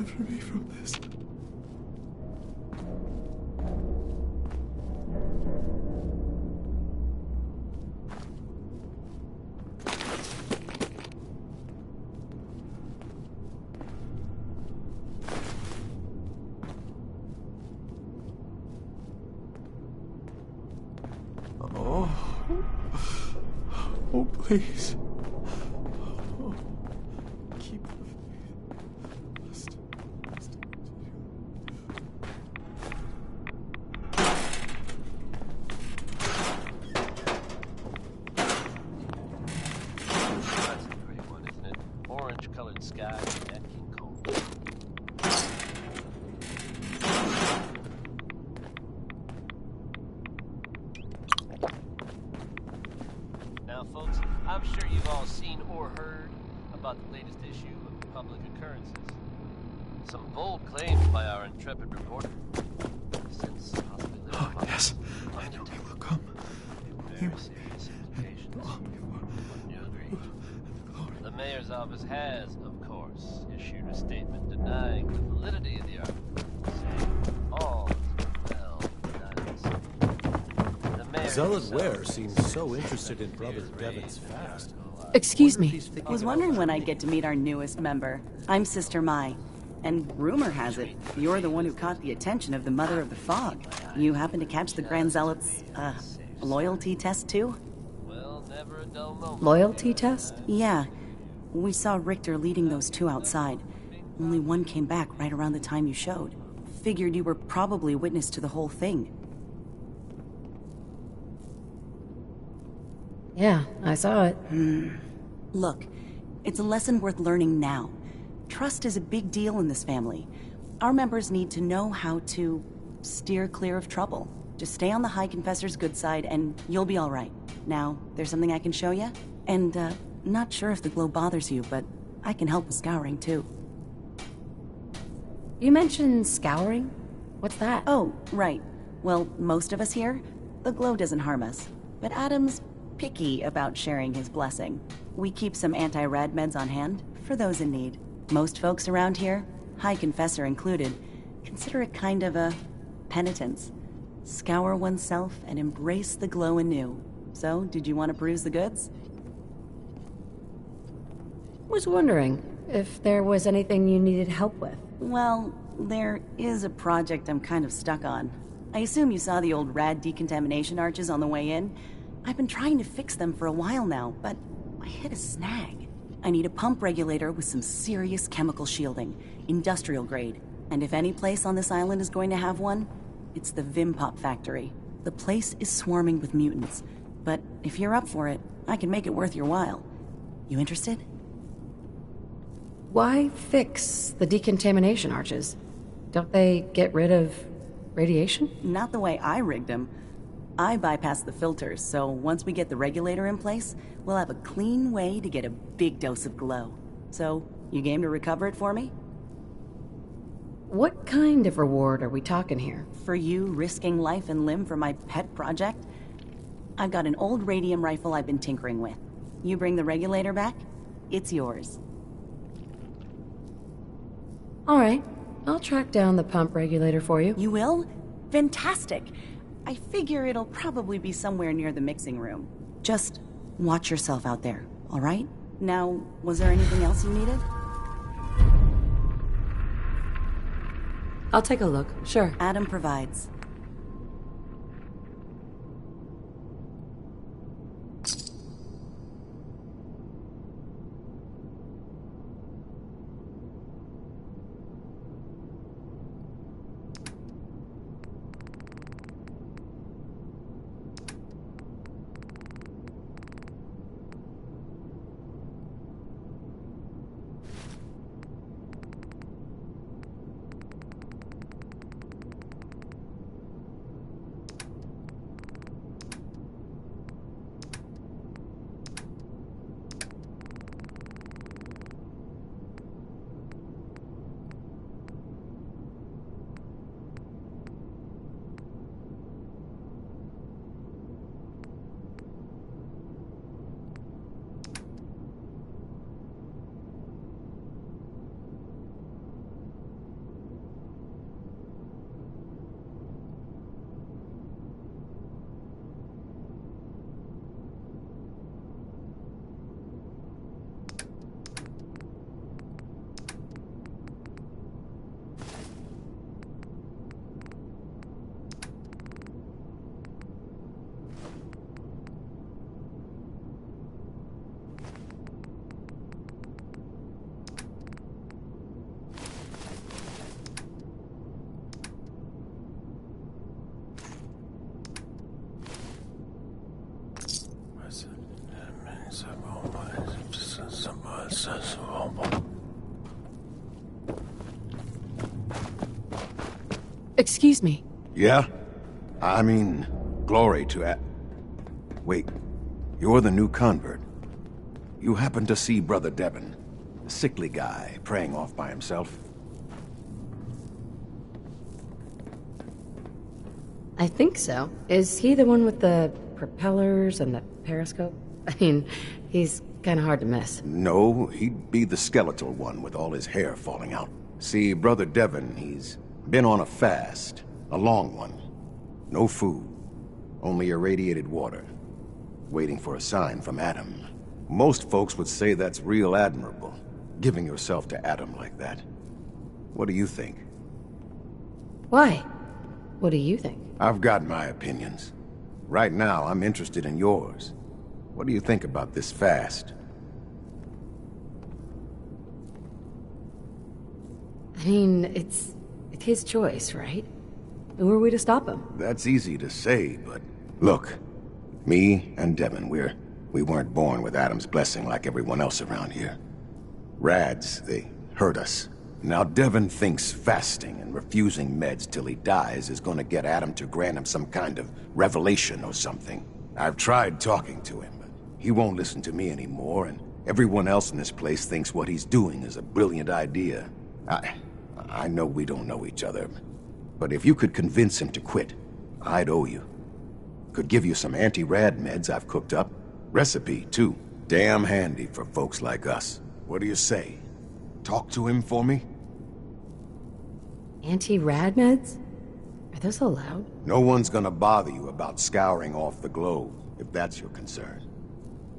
deliver me from this. Oh, please. Oh, keep the faith. Must. That's a pretty one, isn't it? Orange-colored sky and Nat King Cole. Now, folks, I'm sure you've all seen or heard about the latest issue of Public Occurrences. Some bold claims by our intrepid reporter. Since possibly Oh, yes. I know he will come. He will. serious implications. Wouldn't you agree? The mayor's office has, of course, issued a statement denying the validity of the article, saying all is well done. The mayor Zealot himself Ware seems so interested in Brother Devon's fast. Excuse me. I was wondering when I'd get to meet our newest member. I'm Sister Mai. And rumor has it, you're the one who caught the attention of the Mother of the Fog. You happen to catch the Grand Zealot's, loyalty test too? Well, never a dull moment. Loyalty test? Yeah. We saw Richter leading those two outside. Only one came back right around the time you showed. Figured you were probably witness to the whole thing. Yeah, I saw it. Look, it's a lesson worth learning now. Trust is a big deal in this family. Our members need to know how to steer clear of trouble. Just stay on the High Confessor's good side and you'll be all right. Now, there's something I can show you? And, not sure if the glow bothers you, but I can help with scouring too. You mentioned scouring? What's that? Oh, right. Well, most of us here, the glow doesn't harm us. But Adam's picky about sharing his blessing. We keep some anti-rad meds on hand for those in need. Most folks around here, High Confessor included, consider it kind of a penitence. Scour oneself and embrace the glow anew. So, did you want to bruise the goods? Was wondering if there was anything you needed help with. Well, there is a project I'm kind of stuck on. I assume you saw the old rad decontamination arches on the way in. I've been trying to fix them for a while now, but I hit a snag. I need a pump regulator with some serious chemical shielding, industrial grade. And if any place on this island is going to have one, it's the Vimpop factory. The place is swarming with mutants, but if you're up for it, I can make it worth your while. You interested? Why fix the decontamination arches? Don't they get rid of radiation? Not the way I rigged them. I bypassed the filters, so once we get the regulator in place, we'll have a clean way to get a big dose of glow. So, you game to recover it for me? What kind of reward are we talking here? For you risking life and limb for my pet project? I've got an old radium rifle I've been tinkering with. You bring the regulator back, it's yours. Alright, I'll track down the pump regulator for you. You will? Fantastic! I figure it'll probably be somewhere near the mixing room. Just watch yourself out there, alright? Now, was there anything else you needed? I'll take a look, sure. Adam provides. Excuse me. Yeah? I mean, glory to Wait, you're the new convert. You happen to see Brother Devon, the sickly guy praying off by himself? I think so. Is he the one with the propellers and the periscope? I mean, he's kind of hard to miss. No, he'd be the skeletal one with all his hair falling out. See, Brother Devon, he's been on a fast. A long one. No food. Only irradiated water. Waiting for a sign from Adam. Most folks would say that's real admirable. Giving yourself to Adam like that. What do you think? Why? What do you think? I've got my opinions. Right now, I'm interested in yours. What do you think about this fast? I mean, it's his choice, right? Who are we to stop him? That's easy to say, but... Look, me and Devon, we weren't born with Adam's blessing like everyone else around here. Rads, they hurt us. Now Devon thinks fasting and refusing meds till he dies is gonna get Adam to grant him some kind of revelation or something. I've tried talking to him, but he won't listen to me anymore, and everyone else in this place thinks what he's doing is a brilliant idea. I know we don't know each other, but if you could convince him to quit, I'd owe you. Could give you some anti-rad meds I've cooked up. Recipe, too. Damn handy for folks like us. What do you say? Talk to him for me? Anti-rad meds? Are those allowed? No one's gonna bother you about scouring off the globe, if that's your concern.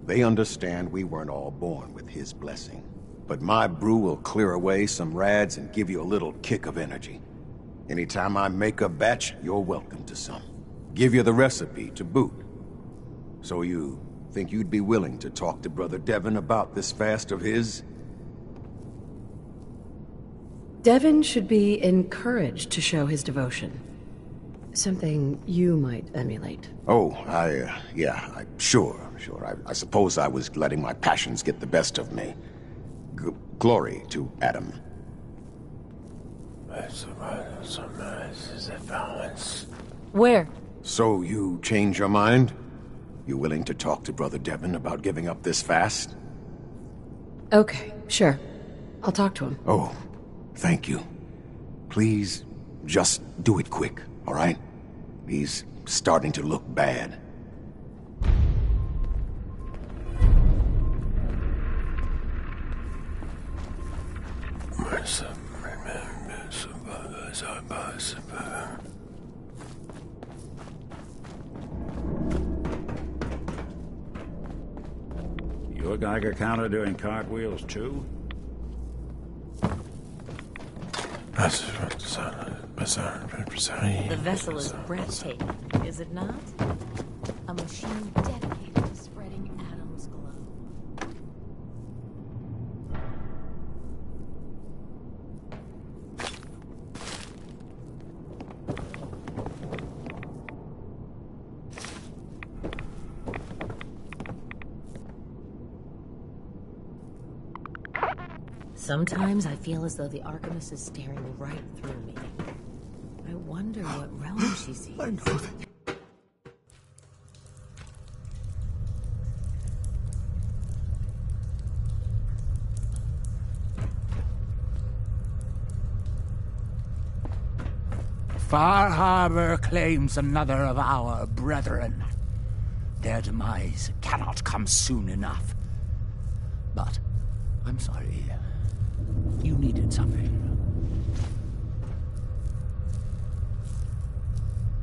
They understand we weren't all born with his blessing. But my brew will clear away some rads and give you a little kick of energy. Anytime I make a batch, you're welcome to some. Give you the recipe to boot. So you think you'd be willing to talk to Brother Devon about this fast of his? Devon should be encouraged to show his devotion. Something you might emulate. Oh, sure. I suppose I was letting my passions get the best of me. Glory to Adam. Where? So you change your mind? You willing to talk to Brother Devon about giving up this fast? Okay, sure. I'll talk to him. Oh, thank you. Please, just do it quick, all right? He's starting to look bad. Your Geiger counter doing cartwheels too? The vessel is breathtaking, is it not? A machine dedicated to spreading Adam's glow. Sometimes I feel as though the Archimist is staring right through me. I wonder what realm she sees. I know that. Far Harbor claims another of our brethren. Their demise cannot come soon enough. But I'm sorry. You needed something.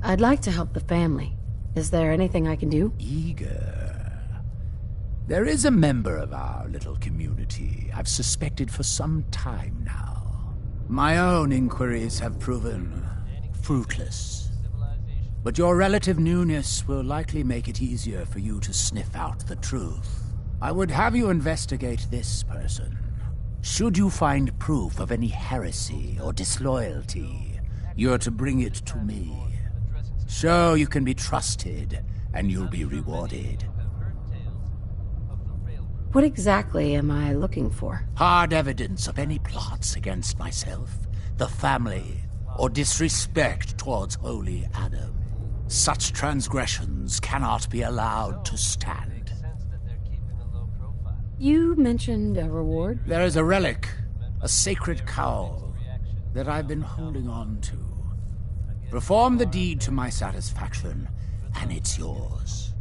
I'd like to help the family. Is there anything I can do? Eager. There is a member of our little community I've suspected for some time now. My own inquiries have proven fruitless. But your relative newness will likely make it easier for you to sniff out the truth. I would have you investigate this person. Should you find proof of any heresy or disloyalty, you're to bring it to me. Show you can be trusted, and you'll be rewarded. What exactly am I looking for? Hard evidence of any plots against myself, the family, or disrespect towards holy Adam. Such transgressions cannot be allowed to stand. You mentioned a reward? There is a relic, a sacred cowl, that I've been holding on to. Perform the deed to my satisfaction, and it's yours.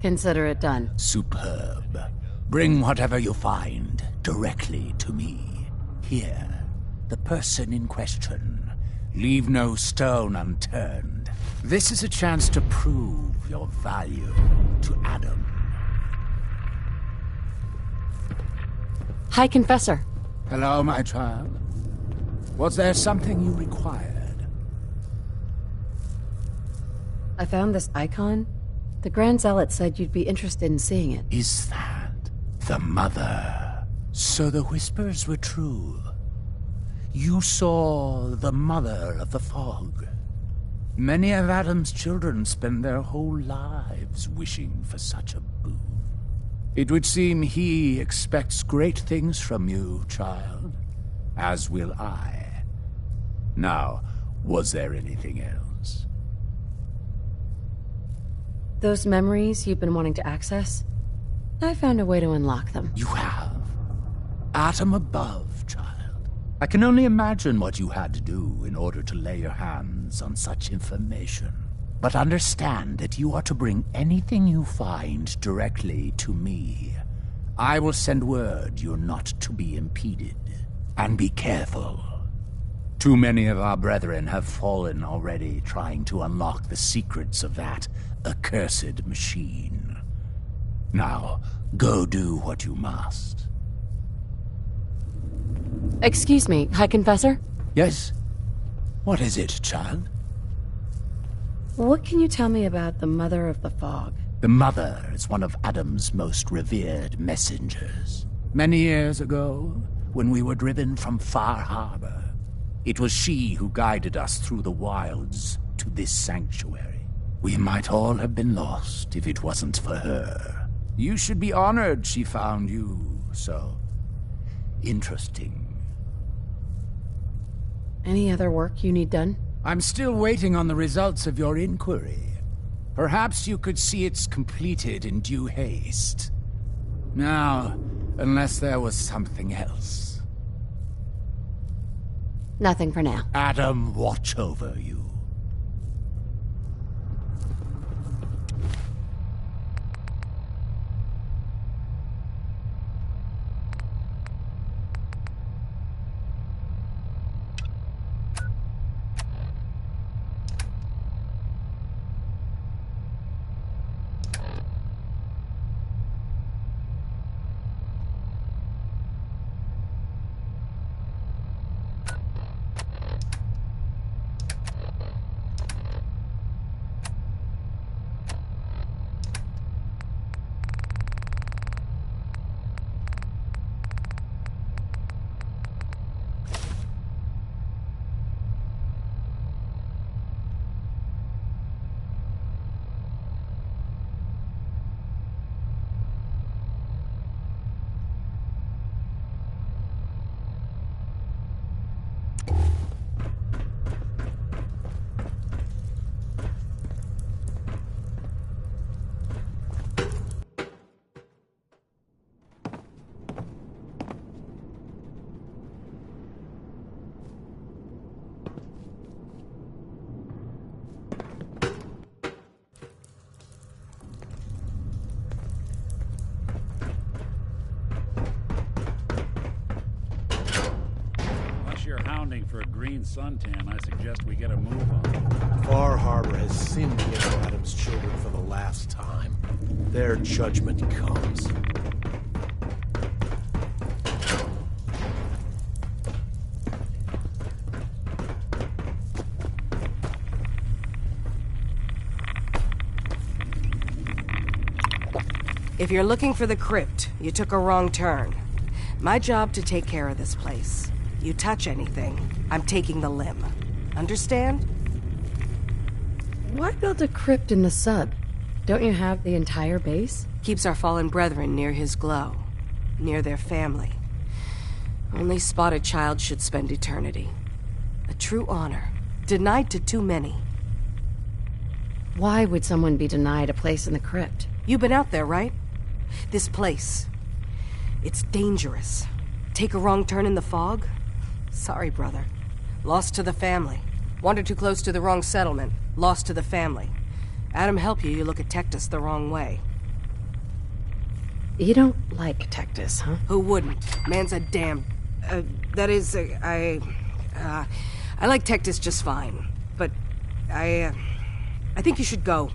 Consider it done. Superb. Bring whatever you find directly to me. Here, the person in question. Leave no stone unturned. This is a chance to prove your value to Adam. High Confessor. Hello, my child. Was there something you required? I found this icon. The Grand Zealot said you'd be interested in seeing it. Is that the mother? So the whispers were true. You saw the mother of the fog. Many of Adam's children spend their whole lives wishing for such a boon. It would seem he expects great things from you, child. As will I. Now, was there anything else? Those memories you've been wanting to access? I found a way to unlock them. You have? Atom above, child. I can only imagine what you had to do in order to lay your hands on such information. But understand that you are to bring anything you find directly to me. I will send word you're not to be impeded. And be careful. Too many of our brethren have fallen already trying to unlock the secrets of that accursed machine. Now, go do what you must. Excuse me, High Confessor? Yes? What is it, child? What can you tell me about the Mother of the Fog? The Mother is one of Adam's most revered messengers. Many years ago, when we were driven from Far Harbor, it was she who guided us through the wilds to this sanctuary. We might all have been lost if it wasn't for her. You should be honored she found you so interesting. Any other work you need done? I'm still waiting on the results of your inquiry. Perhaps you could see it's completed in due haste. Now, unless there was something else. Nothing for now. Adam, watch over you. For a green suntan, I suggest we get a move on. Far Harbor has sinned against Adam's children for the last time. Their judgment comes. If you're looking for the crypt, you took a wrong turn. My job to take care of this place. You touch anything, I'm taking the limb. Understand? Why build a crypt in the sub? Don't you have the entire base? Keeps our fallen brethren near his glow, near their family. Only spotted child should spend eternity. A true honor, denied to too many. Why would someone be denied a place in the crypt? You've been out there, right? This place. It's dangerous. Take a wrong turn in the fog? Sorry, brother. Lost to the family. Wandered too close to the wrong settlement. Lost to the family. Adam help you, you look at Tectus the wrong way. You don't like Tectus, huh? Who wouldn't? Man's a damn... that is, I like Tectus just fine. But, I think you should go.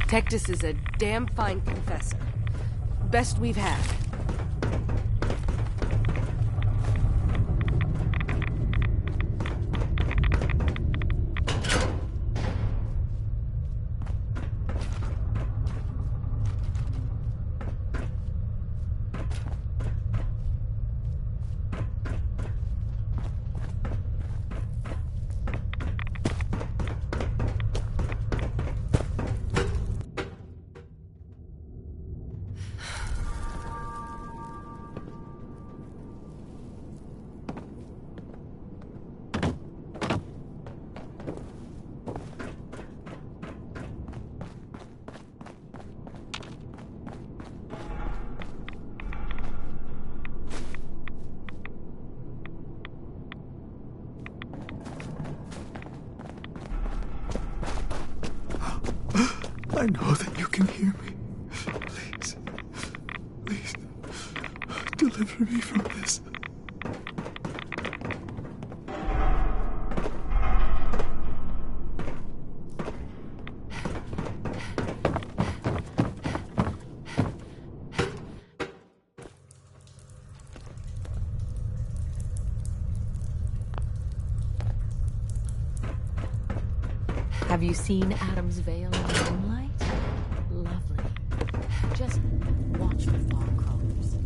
Tectus is a damn fine confessor. Best we've had. I know that you can hear me. Please, please, deliver me from this. Have you seen Adam's Veil in the moonlight? Lovely. Just watch the fog crawlers.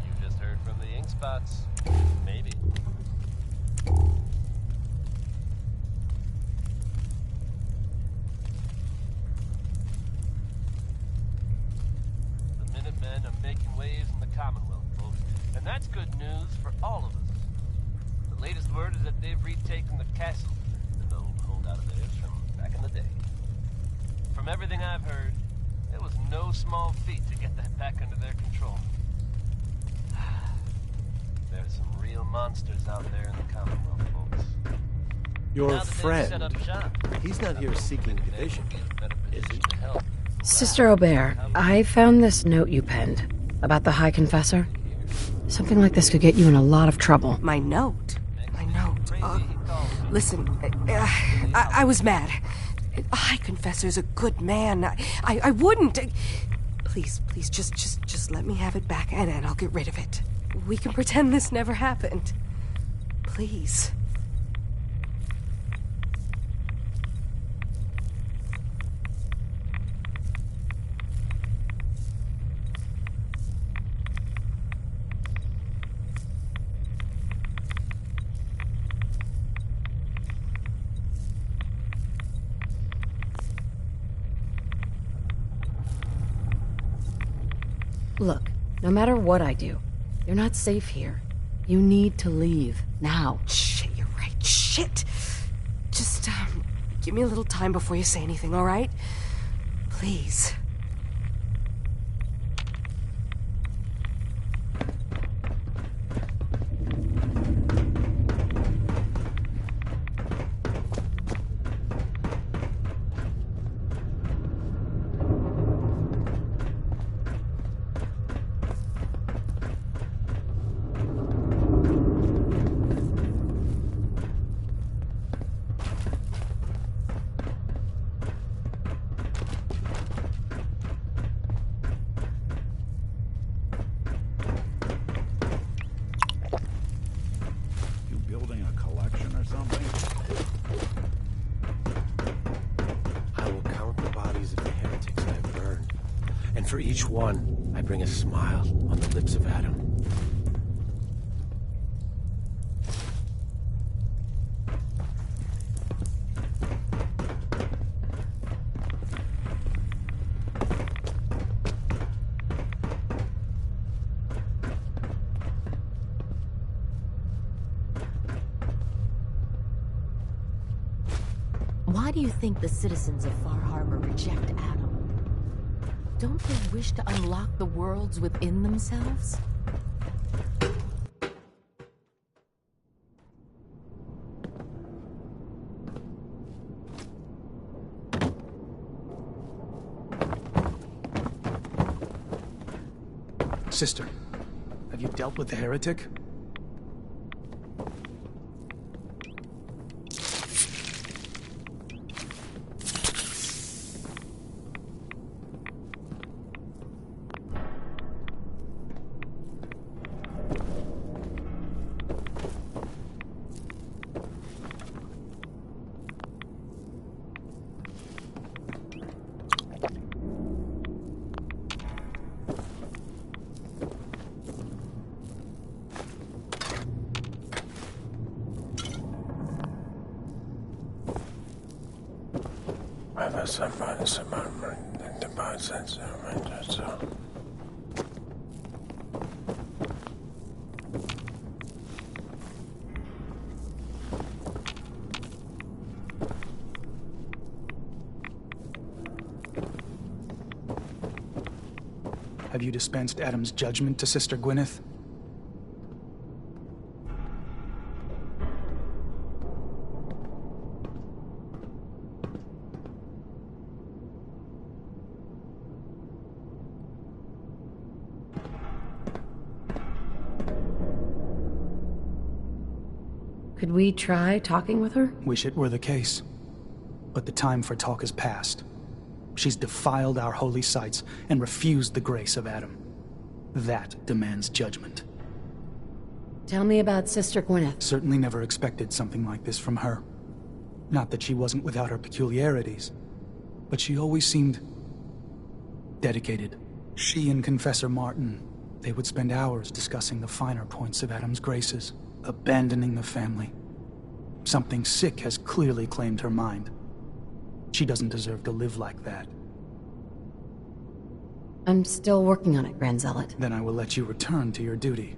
You just heard from the ink spots. Maybe. Men are making waves in the Commonwealth, folks. And that's good news for all of us. The latest word is that they've retaken the castle, an old holdout of theirs from back in the day. From everything I've heard, it was no small feat to get that back under their control. There's some real monsters out there in the Commonwealth, folks. Your friend, he's not here seeking division, is he? Sister Aubert, I found this note you penned about the High Confessor. Something like this could get you in a lot of trouble. My note? My note. Listen, I was mad. A high confessor's a good man. I wouldn't. Please, just let me have it back and I'll get rid of it. We can pretend this never happened. Please. Look, no matter what I do, you're not safe here. You need to leave, now. Shit, you're right. Shit! Just, give me a little time before you say anything, all right? Please. For each one, I bring a smile on the lips of Adam. Why do you think the citizens of Far Harbor reject Adam? Don't they wish to unlock the worlds within themselves? Sister, have you dealt with the heretic? Have you dispensed Adam's judgment to Sister Gwyneth? Could we try talking with her? Wish it were the case. But the time for talk is past. She's defiled our holy sites and refused the grace of Adam. That demands judgment. Tell me about Sister Gwyneth. Certainly never expected something like this from her. Not that she wasn't without her peculiarities, but she always seemed dedicated. She and Confessor Martin, they would spend hours discussing the finer points of Adam's graces, abandoning the family. Something sick has clearly claimed her mind. She doesn't deserve to live like that. I'm still working on it, Grand Zealot. Then I will let you return to your duty.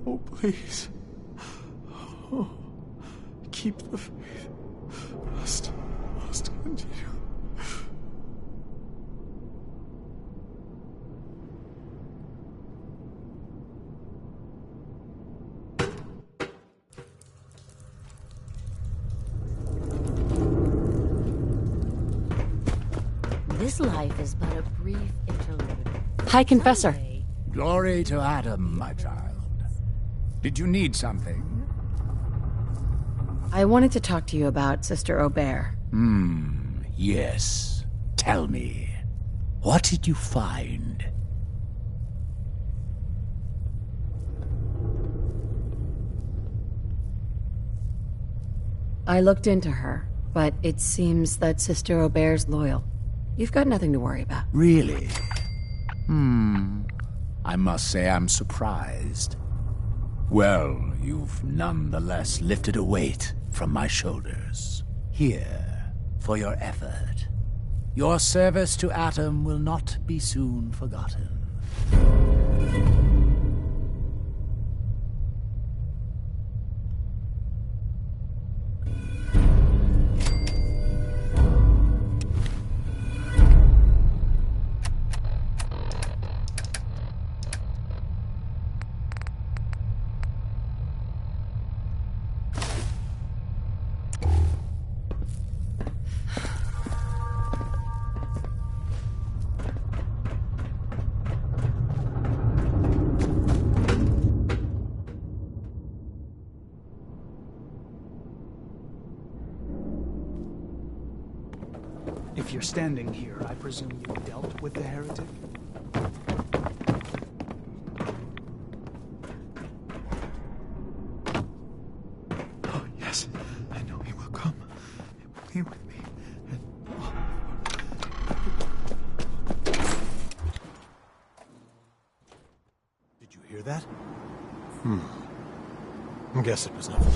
Oh, please. Oh, keep the faith. Must continue. This life is but a brief interlude. Hi, Confessor. Glory to Adam, my child. Did you need something? I wanted to talk to you about Sister Aubert. Yes. Tell me. What did you find? I looked into her, but it seems that Sister Aubert's loyal. You've got nothing to worry about. Really? I must say I'm surprised. Well, you've nonetheless lifted a weight from my shoulders. Here, for your effort. Your service to Atom will not be soon forgotten. If you're standing here, I presume you dealt with the heretic? Oh, yes. I know he will come. He will be with me. Did you hear that? I guess it was nothing.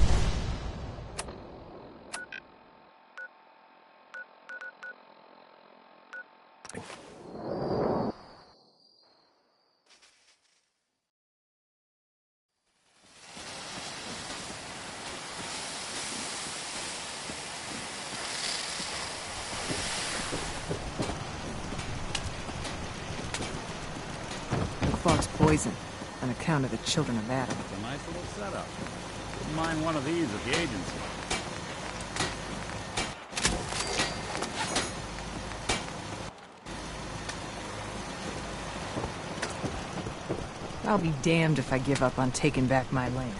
Fog's poison, on account of the children of Adam. It's a nice little setup. Wouldn't mind one of these at the agency. I'll be damned if I give up on taking back my land.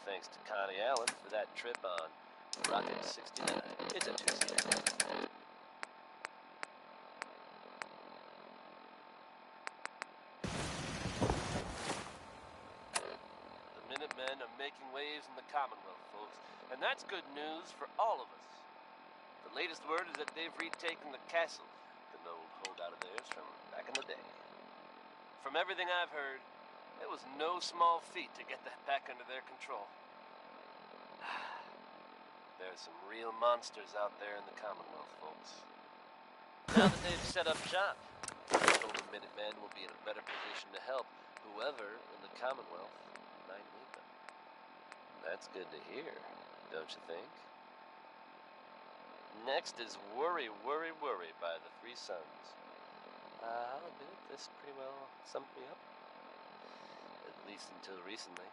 Thanks to Connie Allen for that trip on Rocket 69. It's a two-seater. The Minutemen are making waves in the Commonwealth, folks, and that's good news for all of us. The latest word is that they've retaken the castle, an old holdout of theirs from back in the day. From everything I've heard, it was no small feat to get that back under their control. There's some real monsters out there in the Commonwealth, folks. Now that they've set up shop, I told the Minutemen will be in a better position to help whoever in the Commonwealth might need them. That's good to hear, don't you think? Next is Worry, Worry, Worry by the Three Sons. I'll admit this pretty well summed me up. At least until recently.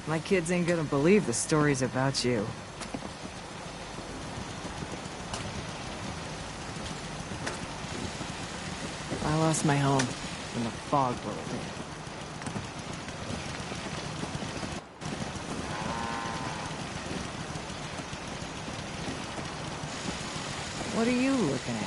My kids ain't gonna believe the stories about you. I lost my home when the fog rolled in. What are you looking at?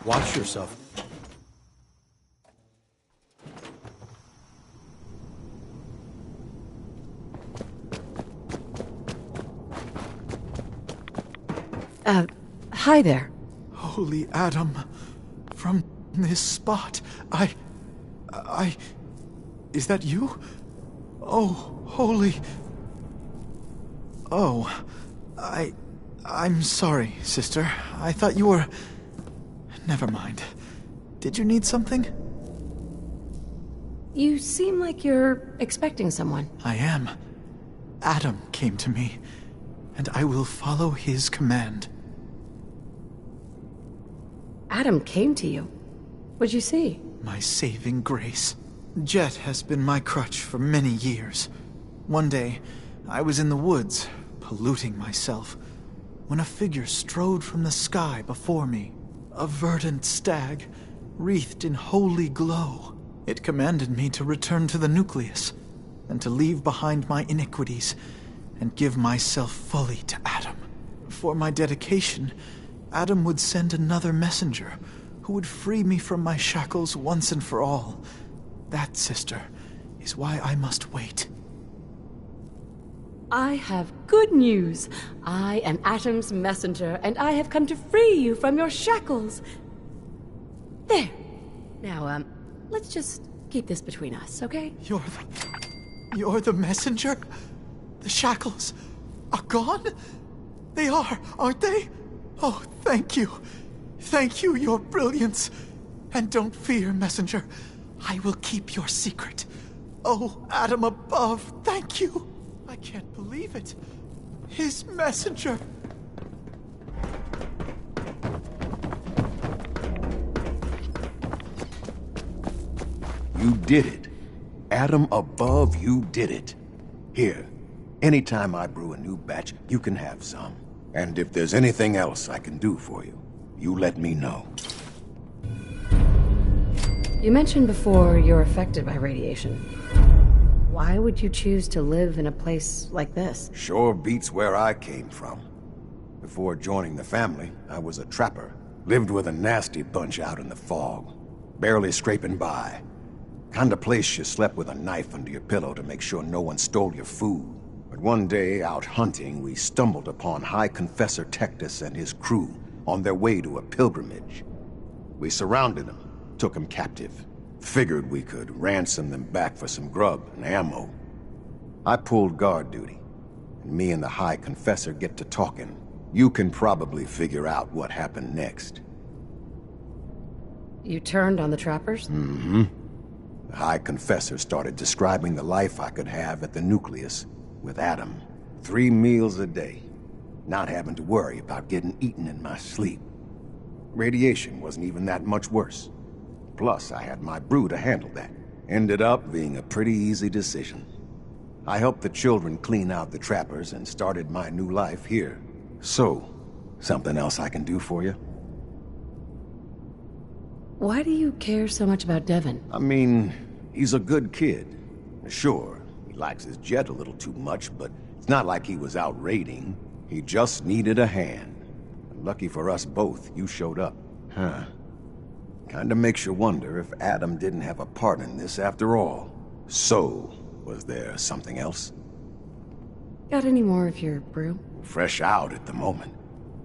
Watch yourself. Hi there. Holy Adam, from this spot, Is that you? Oh, holy... Oh, I'm sorry, sister. I thought you were... Never mind. Did you need something? You seem like you're expecting someone. I am. Adam came to me, and I will follow his command. Adam came to you. What'd you see? My saving grace. Jet has been my crutch for many years. One day, I was in the woods, polluting myself, when a figure strode from the sky before me. A verdant stag, wreathed in holy glow. It commanded me to return to the nucleus, and to leave behind my iniquities, and give myself fully to Adam. For my dedication, Adam would send another messenger, who would free me from my shackles once and for all. That, sister, is why I must wait. I have good news. I am Adam's messenger, and I have come to free you from your shackles. There. Now, let's just keep this between us, okay? You're the messenger? The shackles are gone? They are, aren't they? Oh, thank you. Thank you, your brilliance. And don't fear, messenger. I will keep your secret. Oh, Adam above, thank you. I can't believe it. His messenger. You did it. Adam above, you did it. Here, anytime I brew a new batch, you can have some. And if there's anything else I can do for you, you let me know. You mentioned before you're affected by radiation. Why would you choose to live in a place like this? Sure beats where I came from. Before joining the family, I was a trapper. Lived with a nasty bunch out in the fog. Barely scraping by. Kind of place you slept with a knife under your pillow to make sure no one stole your food. But one day, out hunting, we stumbled upon High Confessor Tectus and his crew on their way to a pilgrimage. We surrounded them, took them captive. Figured we could ransom them back for some grub and ammo. I pulled guard duty, and me and the High Confessor get to talking. You can probably figure out what happened next. You turned on the trappers? Mm-hmm. The High Confessor started describing the life I could have at the nucleus with Adam. 3 meals a day, not having to worry about getting eaten in my sleep. Radiation wasn't even that much worse. Plus, I had my brew to handle that. Ended up being a pretty easy decision. I helped the children clean out the trappers and started my new life here. So, something else I can do for you? Why do you care so much about Devon? I mean, he's a good kid. Sure, he likes his jet a little too much, but it's not like he was out raiding. He just needed a hand. And lucky for us both, you showed up. Huh. Kinda makes you wonder if Adam didn't have a part in this after all. So, Was there something else? Got any more of your brew? Fresh out at the moment.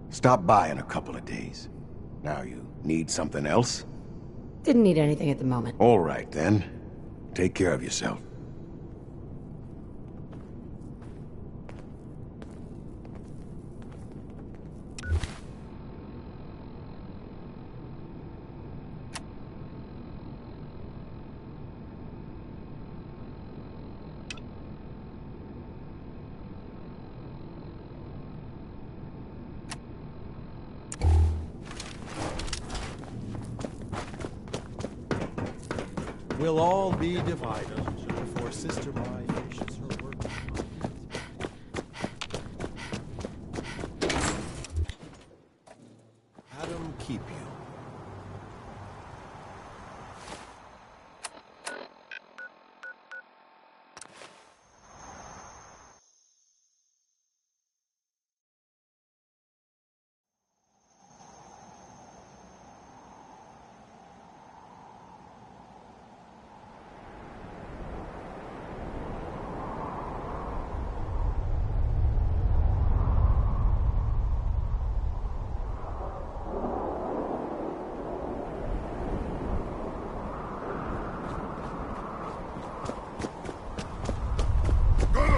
Stop by in a couple of days. Now you need something else? Didn't need anything at the moment. All right, then. Take care of yourself. We'll all be divided before Sister Mai finishes her work. Adam, keep you.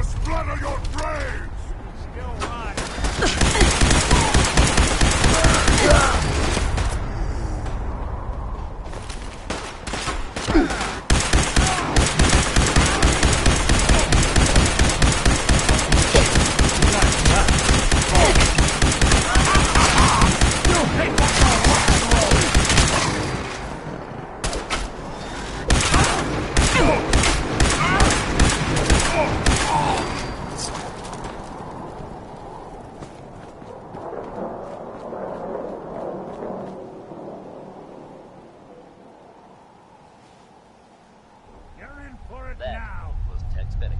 Splatter your brains! Still right. That was Tex Beneke.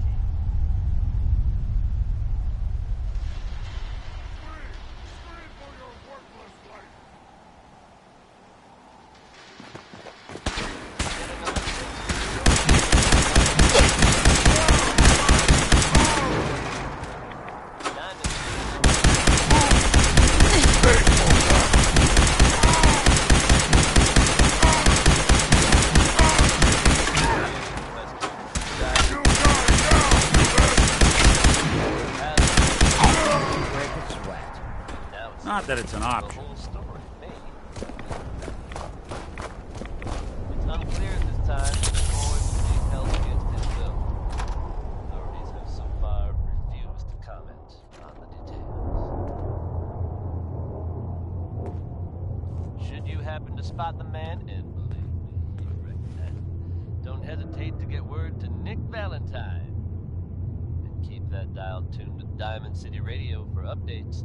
Not that it's an option. It's unclear at this time if the boys will be held against his will. Authorities have so far refused to comment on the details. Should you happen to spot the man, and believe me, you reckon that, don't hesitate to get word to Nick Valentine. And keep that dial tuned to Diamond City Radio for updates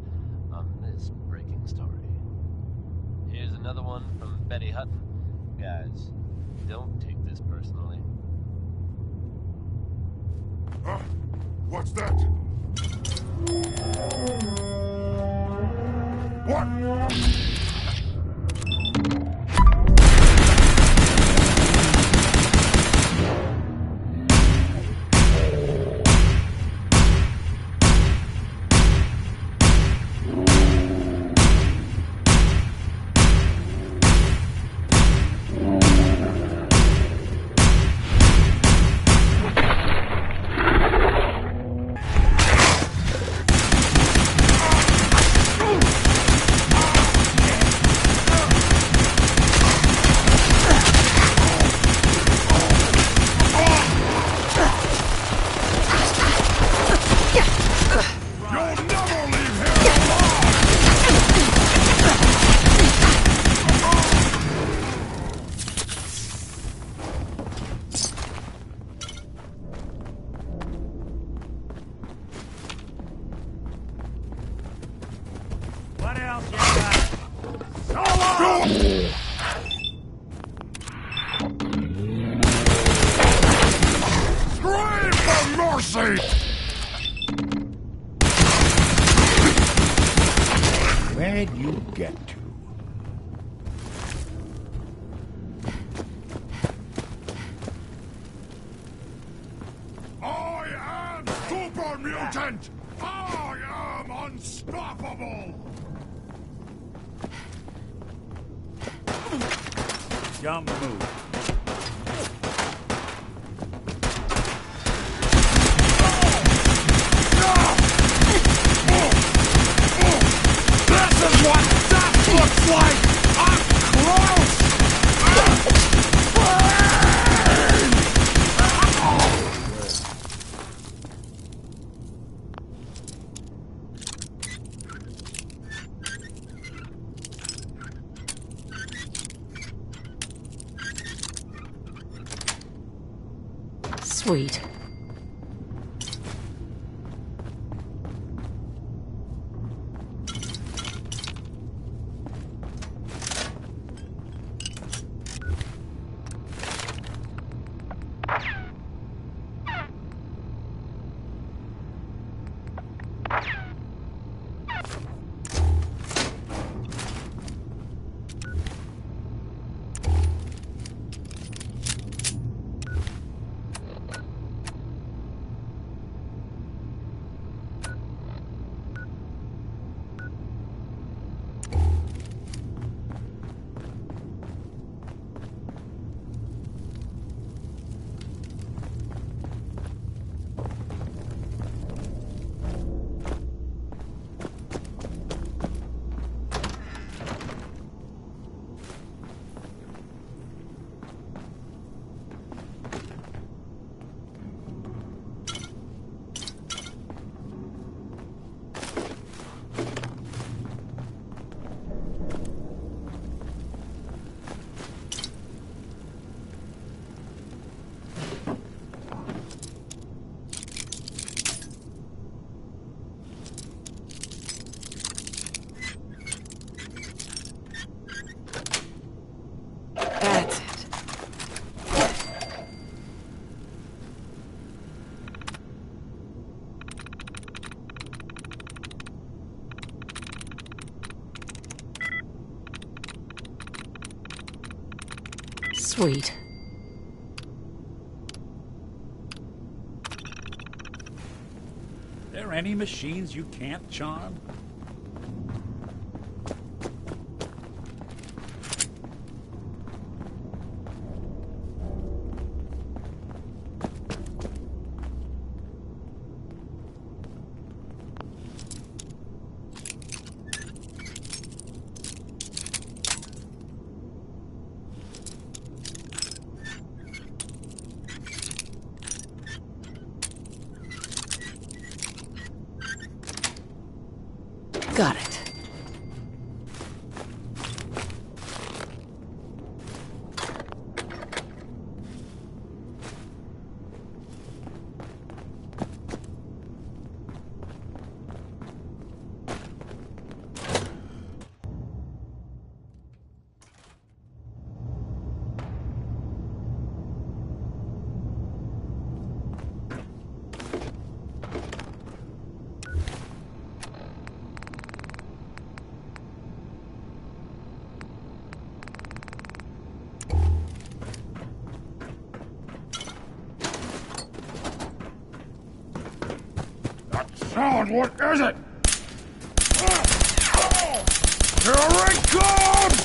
on this breaking story. Here's another one from Betty Hutton. Guys, don't take this personally. What's that? What? What else you got? Scream for mercy! Where'd you get to? mutant! I am unstoppable! Dumb move. This is what that looks like! I'm close! Sweet. That's it. Sweet. There any machines you can't charm? Got it. Sound, what is it? Here it comes!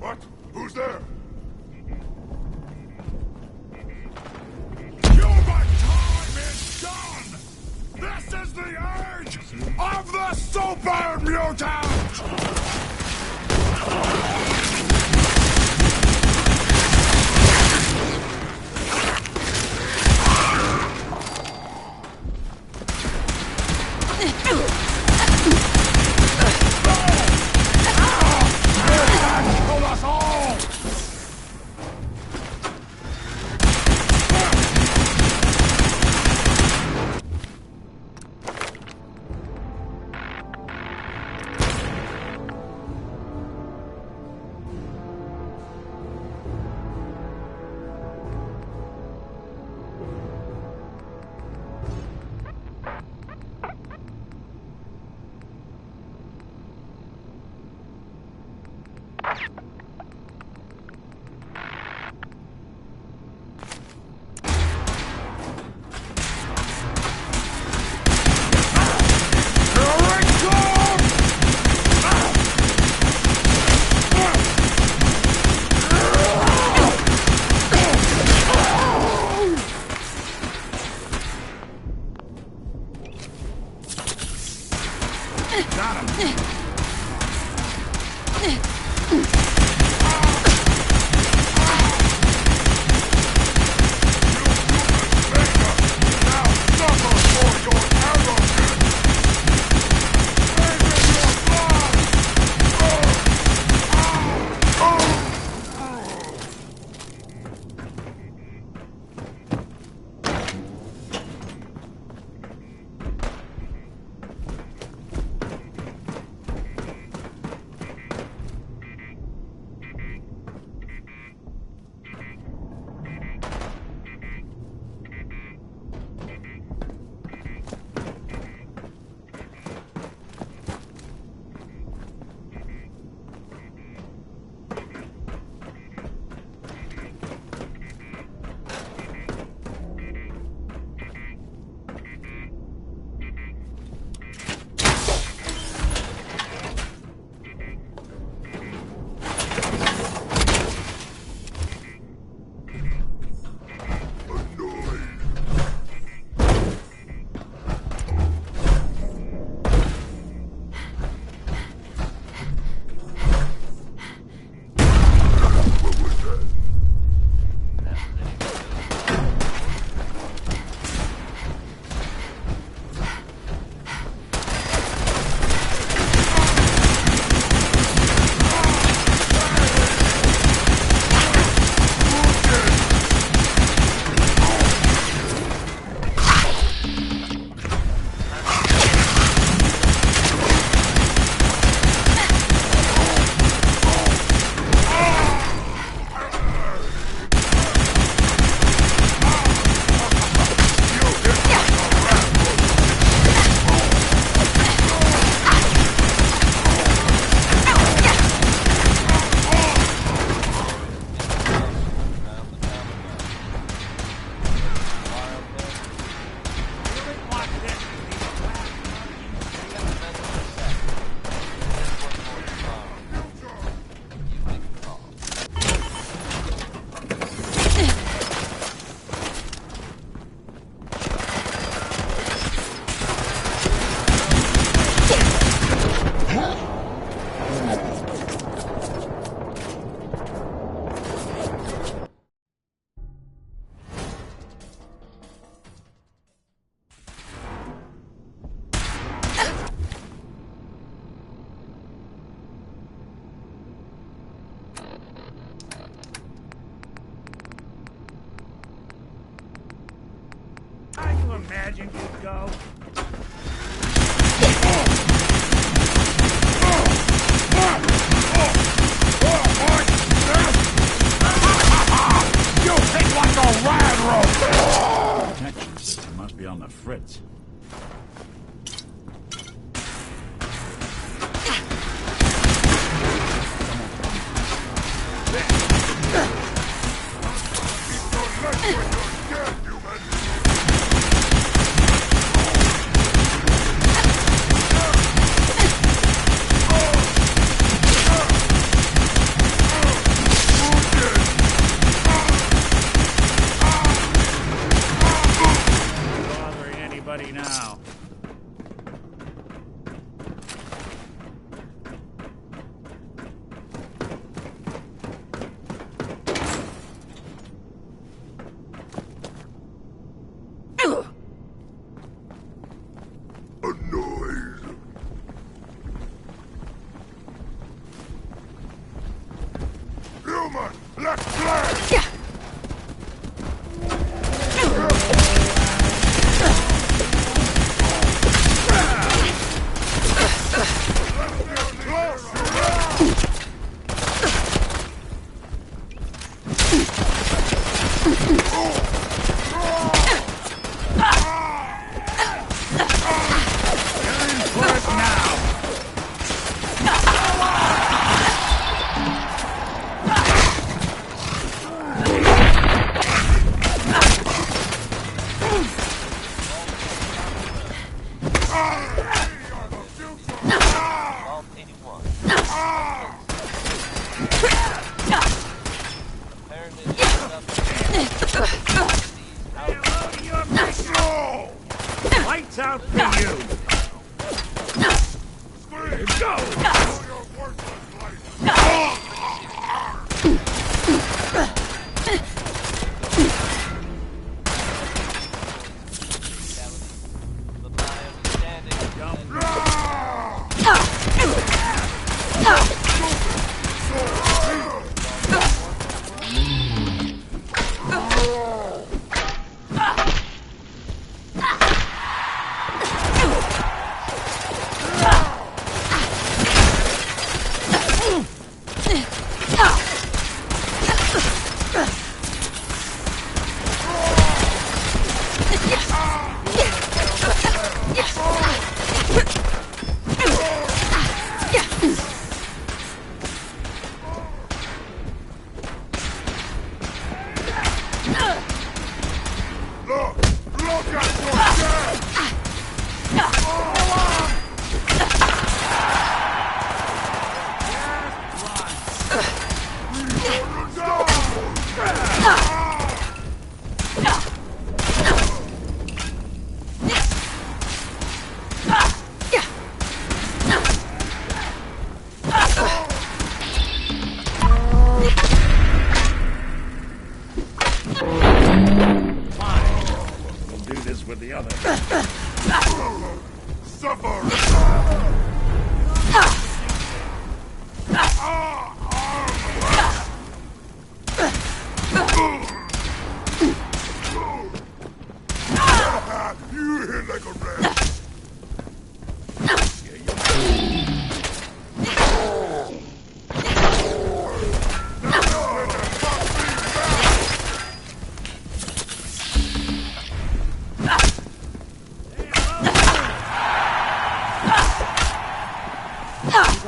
What? Who's there? Human time is done! This is the age of the super mutant! Kill us all! Imagine you'd go. You hit like a rad rope! Protection system must be on the fritz.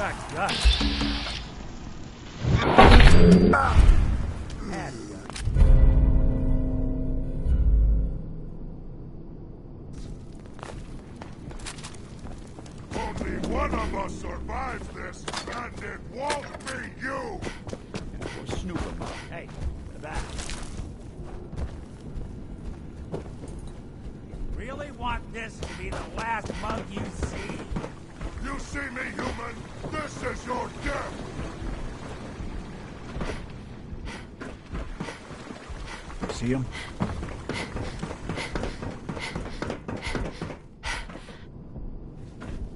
got guts. Only one of us survives this, and it won't be you! We'll snoop him up. Hey, that. You really want this to be the last mug you see? You see me, human? This is your death! See him?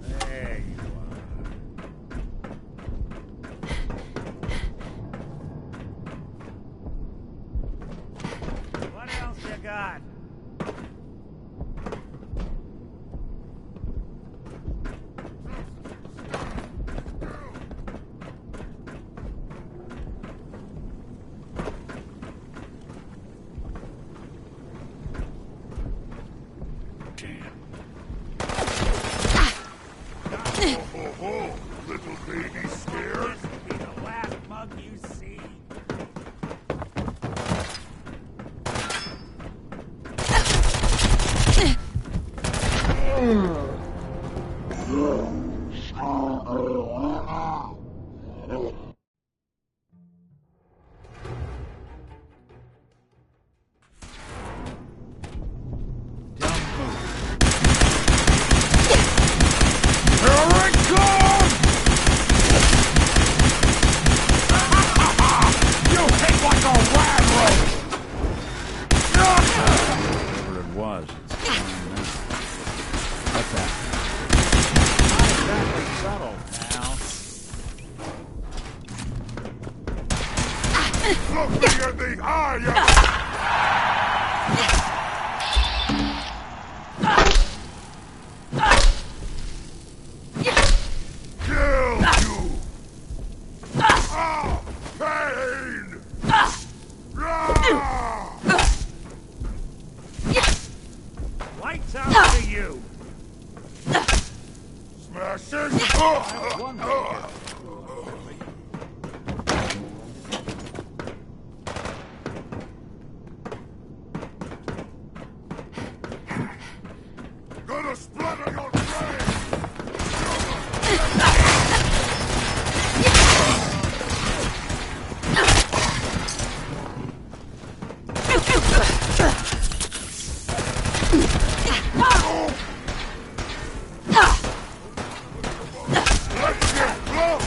There you are. What else you got? Little baby scared? This will be the last mug you see. Whatever it was, it's gone now. What's that? Not exactly subtle, pal. Look me in the eye, you... Kill you! Ah! Pain! Ah! Lights out to you. Smashing! One way. Gonna splatter your brain! Let's get close!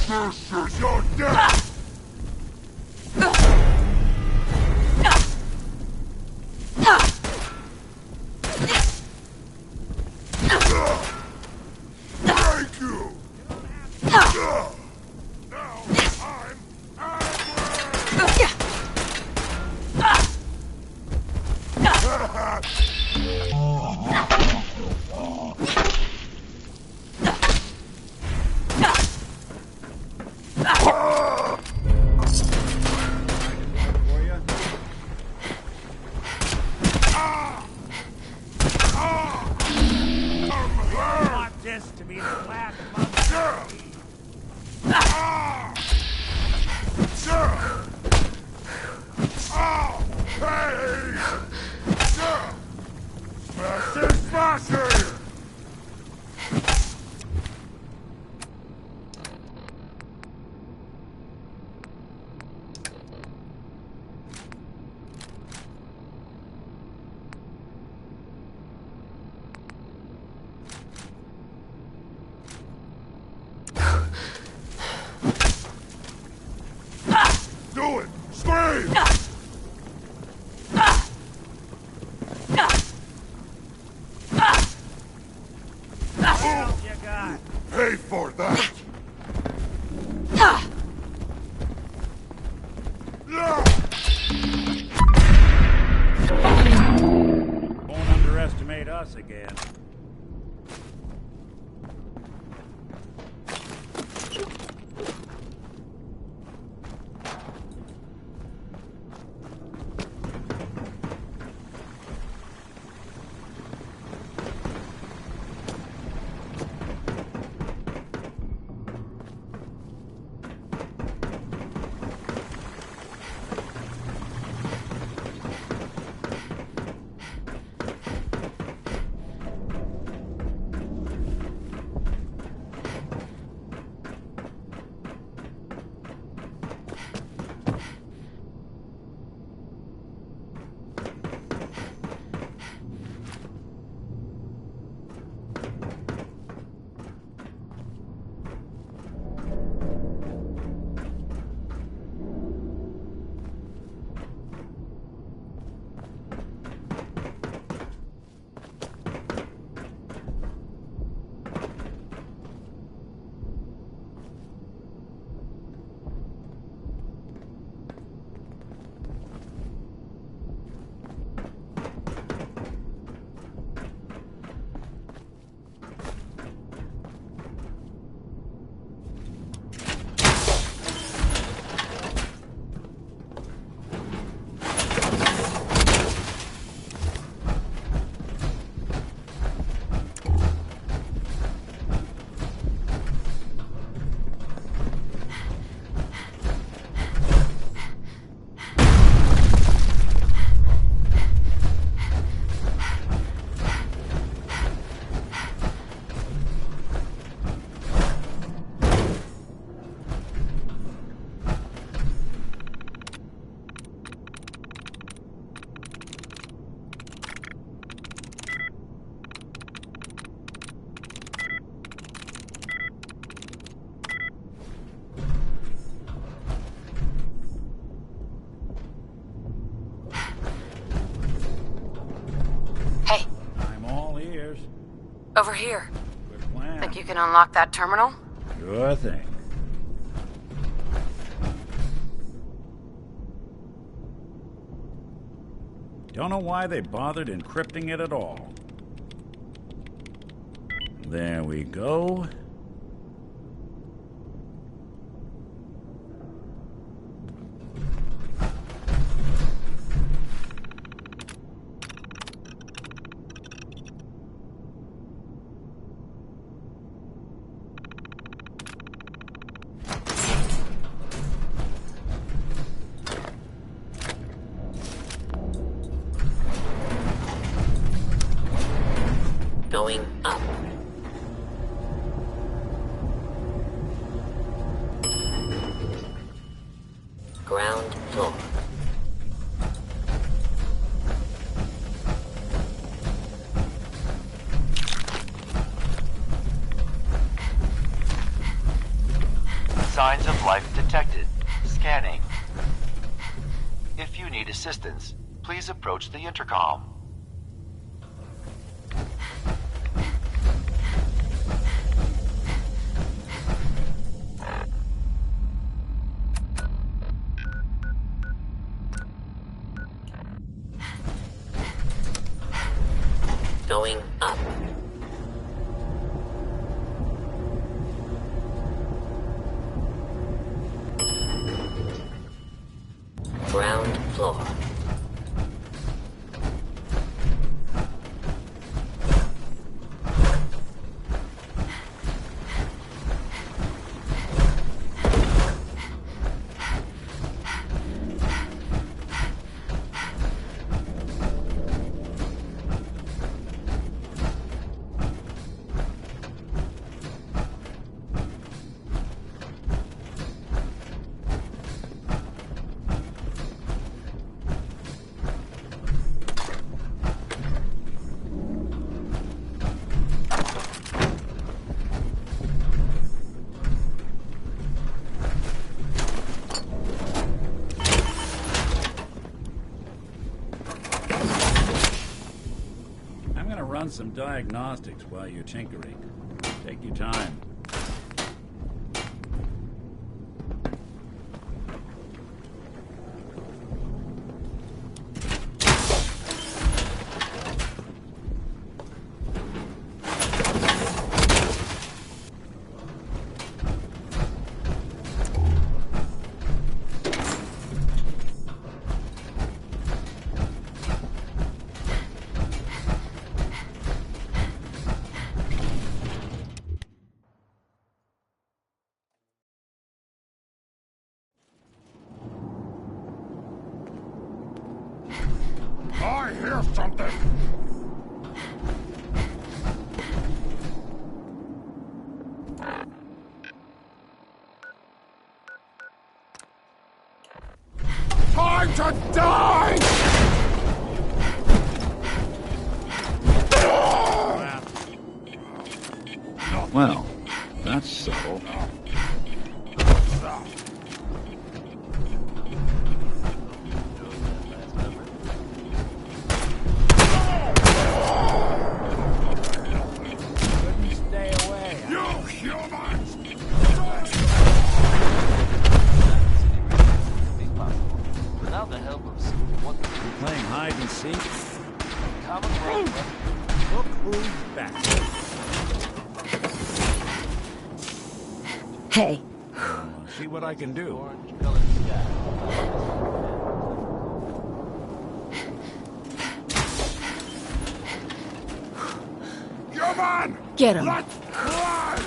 This is your death! Thank you! Now I want this to be the last month. Do it! Scream! You got. Pay for that! Won't underestimate us again. Over here. Good plan. Think you can unlock that terminal? Sure thing. Don't know why they bothered encrypting it at all. There we go. Going up. Signs of life detected. Scanning. If you need assistance, please approach the intercom. Going up. Ground floor. Run some diagnostics while you're tinkering. Take your time. I hear something! Time to die! Well, that's subtle. Playing hide and seek. Look who's back. Hey. See what I can do. Come on! Get him. Let's fly!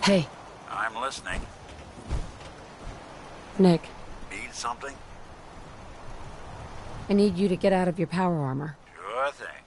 Hey. I'm listening. Nick, Need something? I need you to get out of your power armor. Sure thing.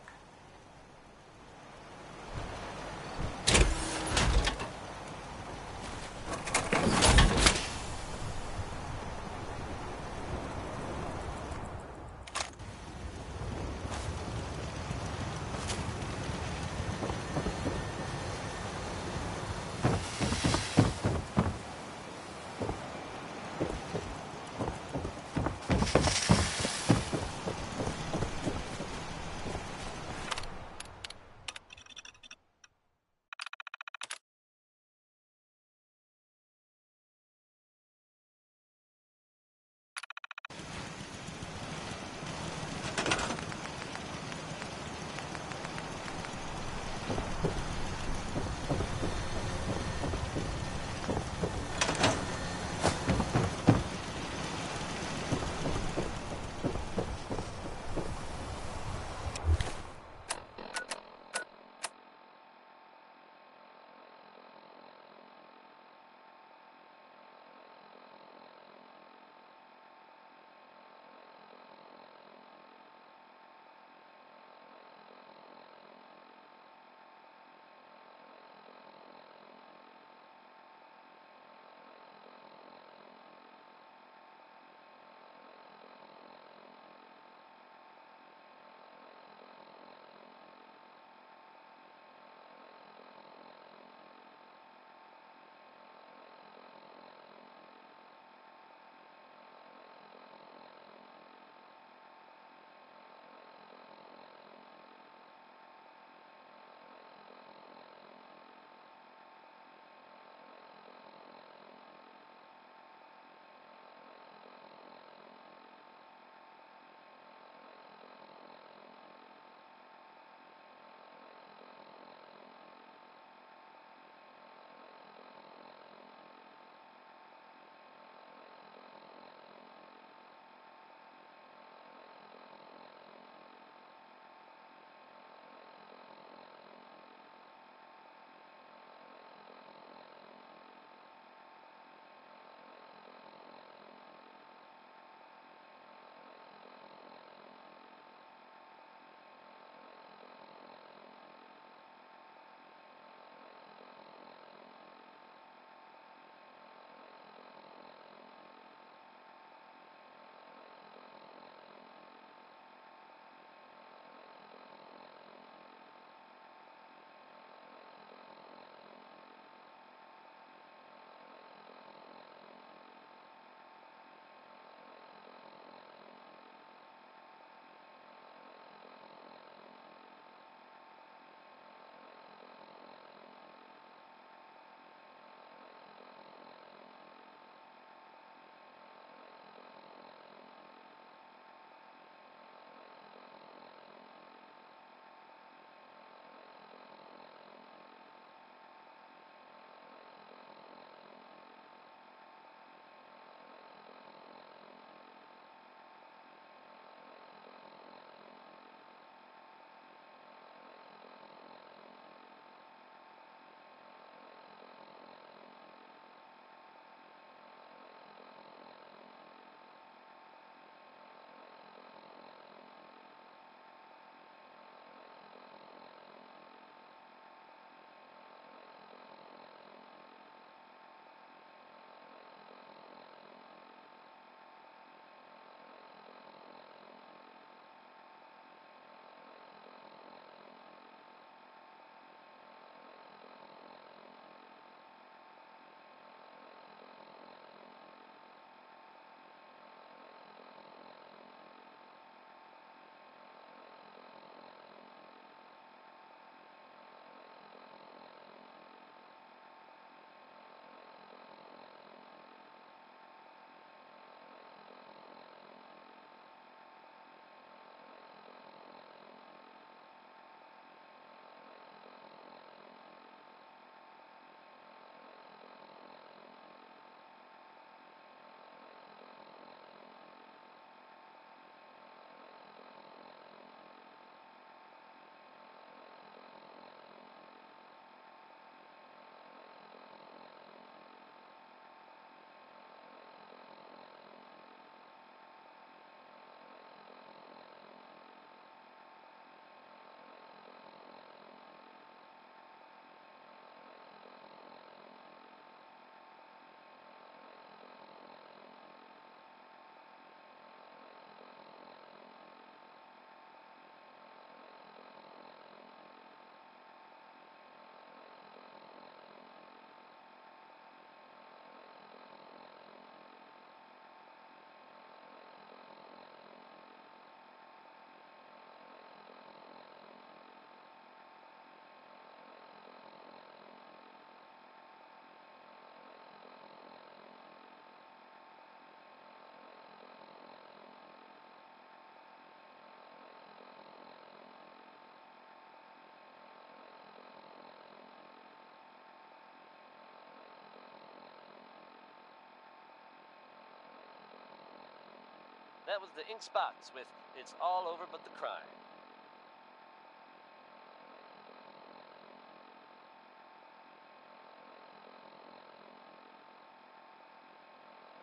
That was the ink spots with "It's all over but the crime."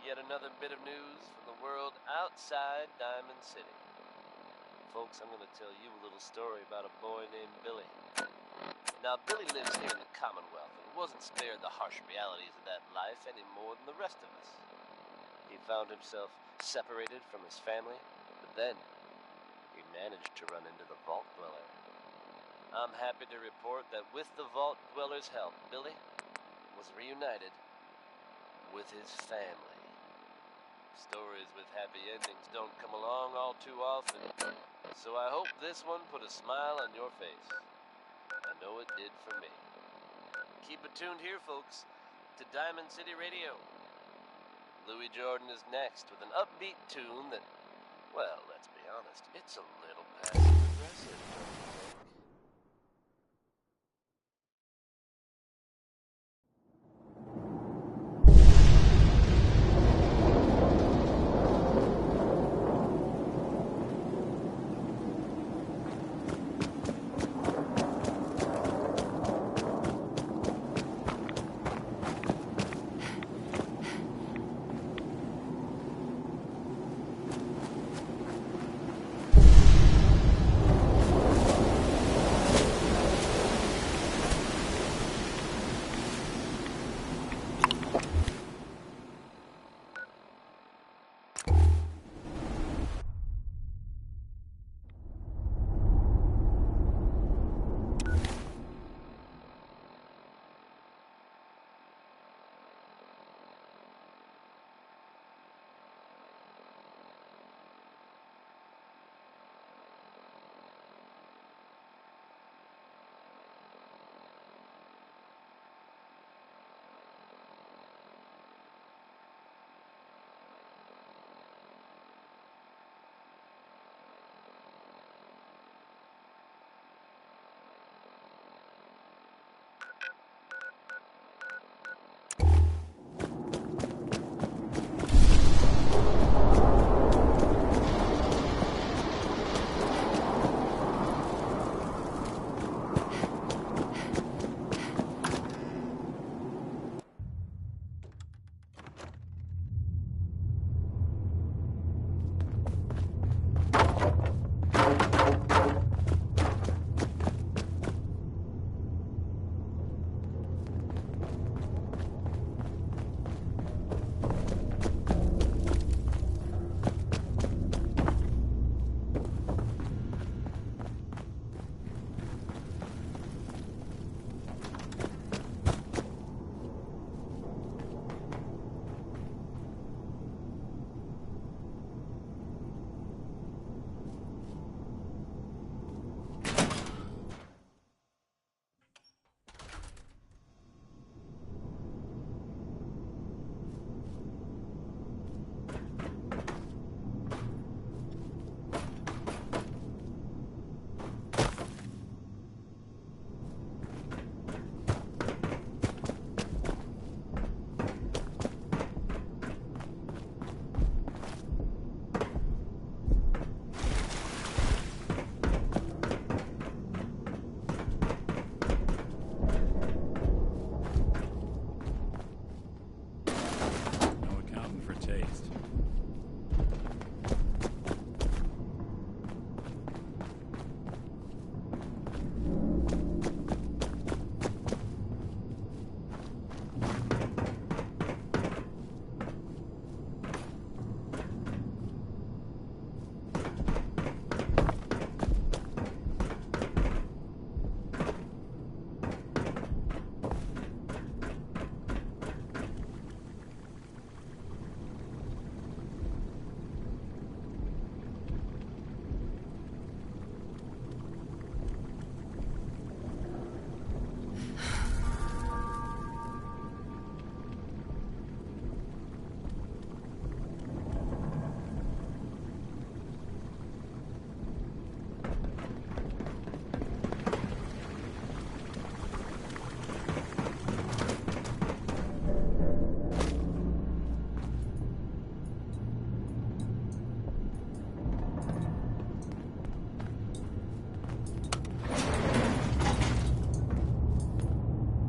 Yet another bit of news from the world outside Diamond City. Folks, I'm going to tell you a little story about a boy named Billy. Now, Billy lives here in the Commonwealth and wasn't spared the harsh realities of that life any more than the rest of us. He found himself separated from his family, but then he managed to run into the Vault Dweller. I'm happy to report that with the Vault Dweller's help, Billy was reunited with his family. Stories with happy endings don't come along all too often, so I hope this one put a smile on your face. I know it did for me. Keep it tuned here, folks, to Diamond City Radio. Louis Jordan is next with an upbeat tune that, well, let's be honest, it's a little passive-aggressive, don't you think?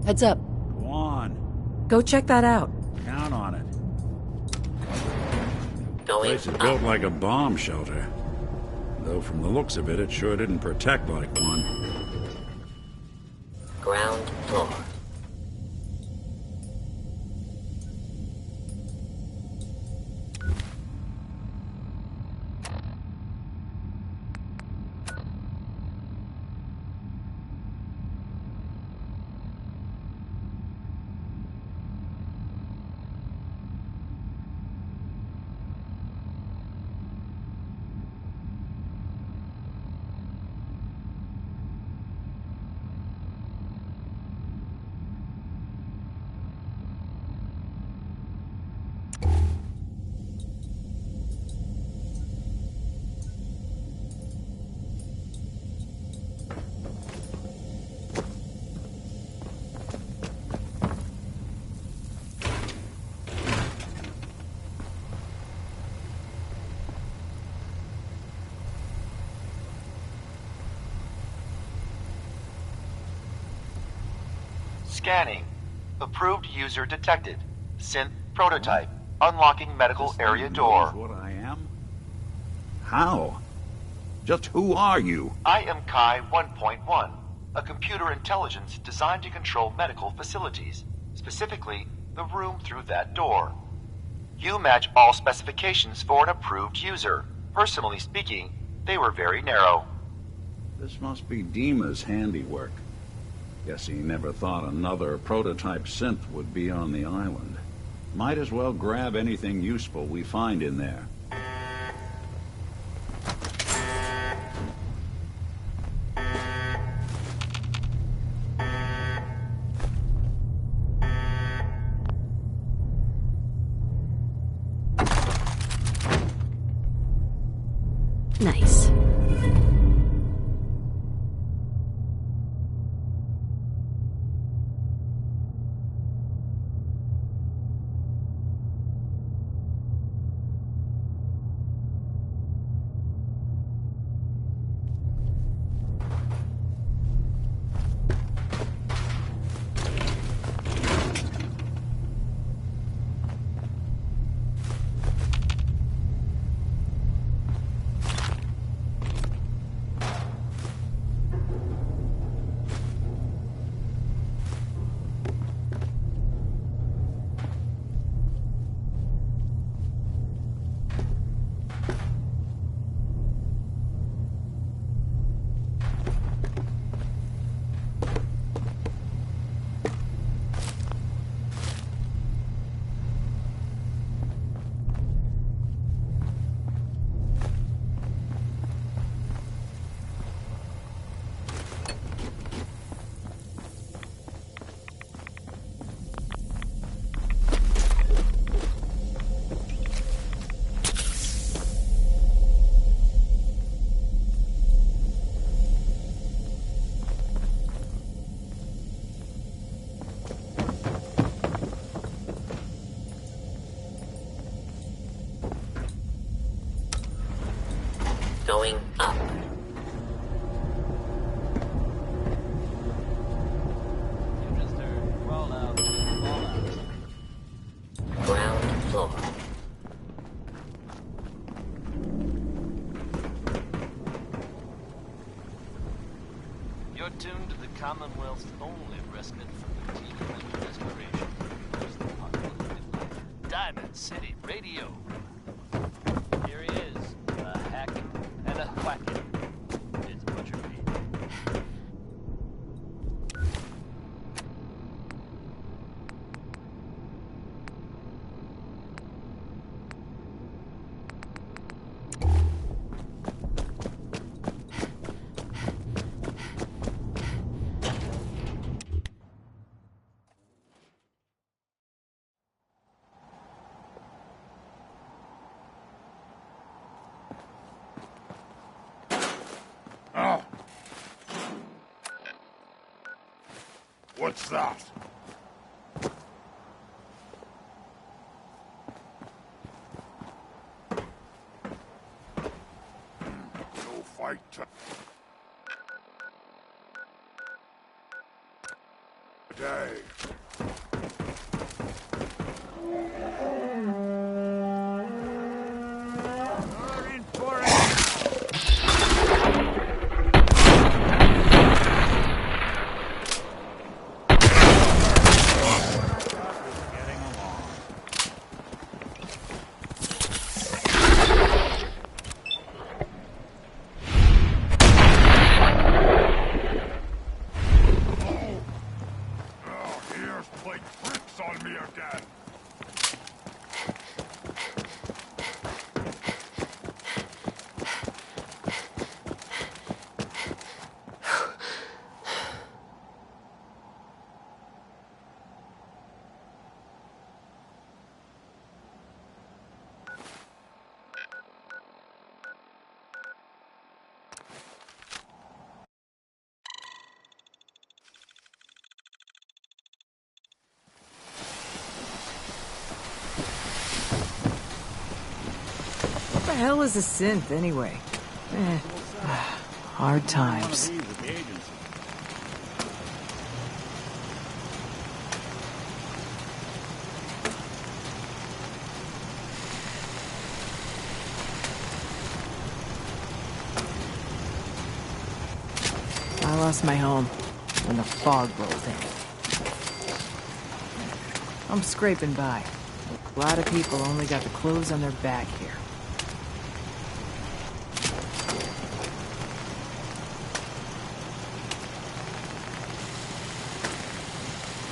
Heads up. Go on. Go check that out. Count on it. The Going place is built like a bomb shelter. Though from the looks of it, it sure didn't protect like one. ground floor. Scanning. Approved user detected. Synth prototype. Unlocking medical area door. What I am? How? Just who are you? I am Kai 1.1, a computer intelligence designed to control medical facilities, specifically the room through that door. You match all specifications for an approved user. Personally speaking, they were very narrow. This must be Dima's handiwork. Guess he never thought another prototype synth would be on the island. Might as well grab anything useful we find in there. Nice. Going up. Ground floor. You're tuned to the Commonwealth's only respite from fatigue and desperation. It's the Apocalyptic Diamond City Radio. Here he is, a hacking and a whacking. It's Butcher Pete. Oh. What's that? No fight. day. What the hell is a synth, anyway? Hard times. I lost my home when the fog rolled in. I'm scraping by. A lot of people only got the clothes on their back here.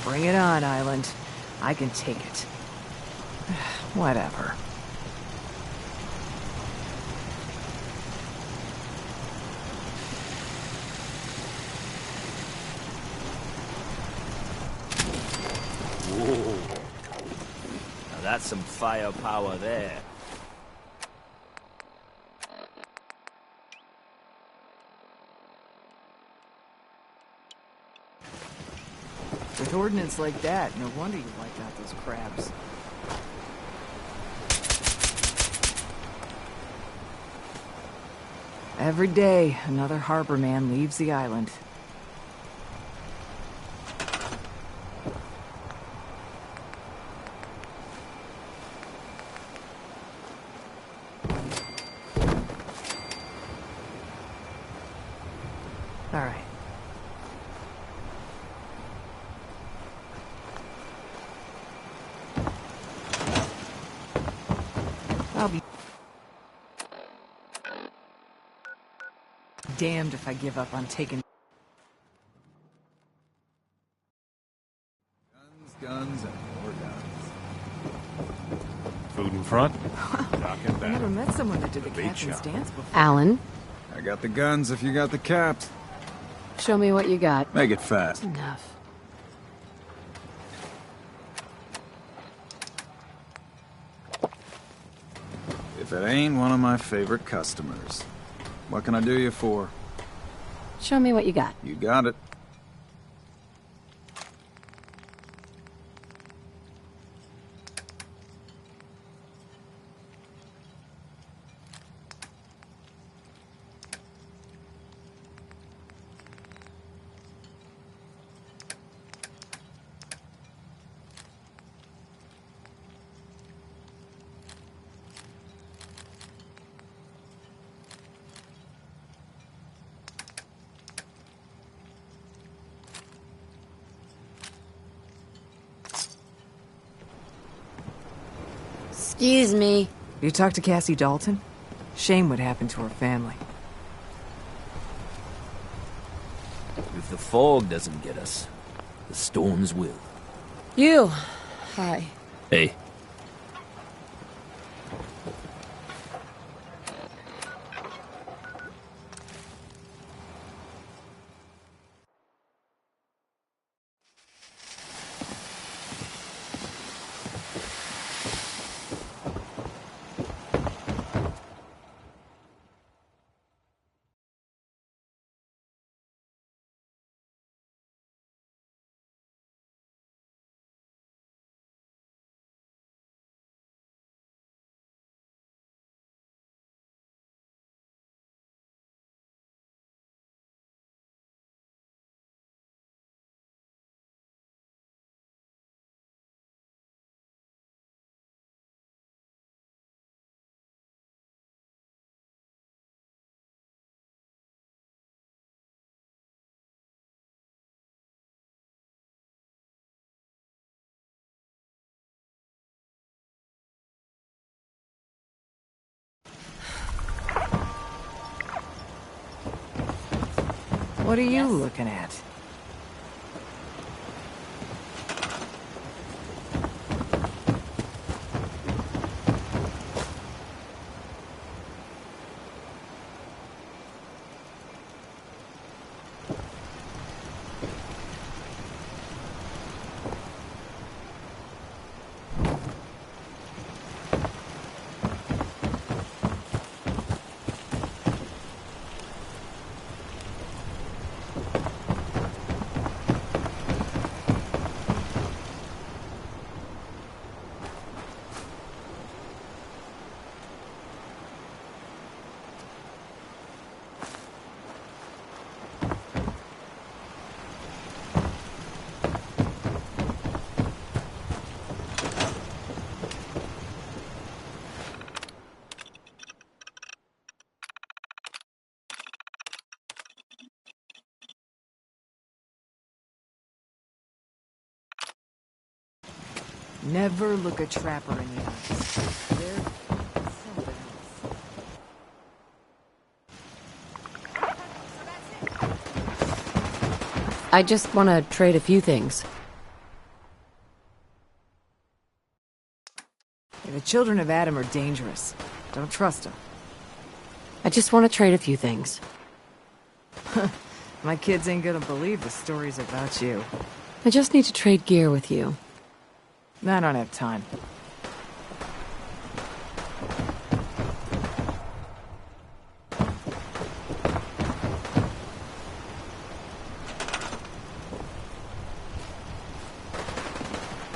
Bring it on, Island. I can take it. Whatever. Whoa. Now that's some firepower there. With ordnance like that, no wonder you wiped out those crabs. Every day, another harbor man leaves the island. All right. I'll be damned if I give up on taking... Guns and more guns. Food in front. I never met someone that did the captain's dance before. Alan, I got the guns if you got the caps. show me what you got. Make it fast. Enough. If it ain't one of my favorite customers. What can I do you for? Show me what you got. You got it. Excuse me. You talked to Cassie Dalton? Shame what happened to her family. If the fog doesn't get us, the storms will. You. Hi. Hey. What are you looking at? Never look a trapper in the eyes. They're something else. I just want to trade a few things. The children of Adam are dangerous. Don't trust them. I just want to trade a few things. My kids ain't gonna believe the stories about you. I just need to trade gear with you. I don't have time.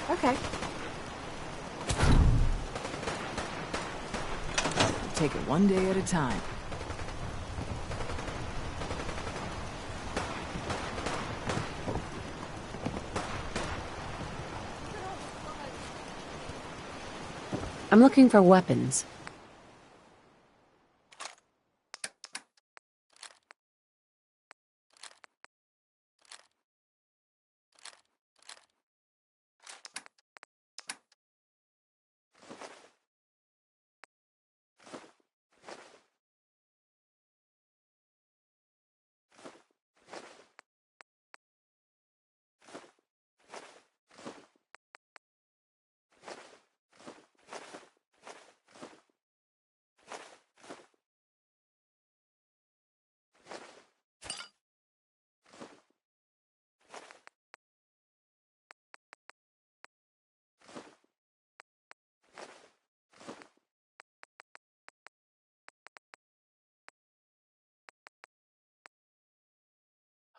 Okay. Take it one day at a time. I'm looking for weapons.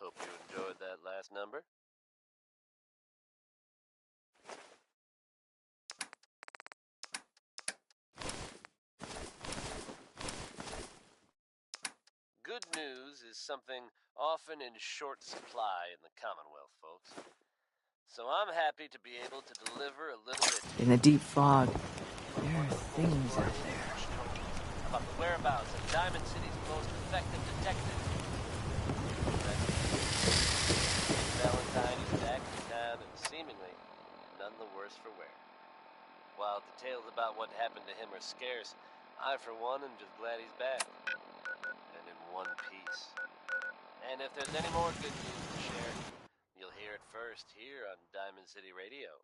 Hope you enjoyed that last number. Good news is something often in short supply in the Commonwealth, folks. So I'm happy to be able to deliver a little bit In the deep fog, there are things out there. about the whereabouts of Diamond City's most effective detective. Valentine is back in town and seemingly none the worse for wear. While details about what happened to him are scarce, I for one am just glad he's back. And in one piece. And if there's any more good news to share, you'll hear it first here on Diamond City Radio.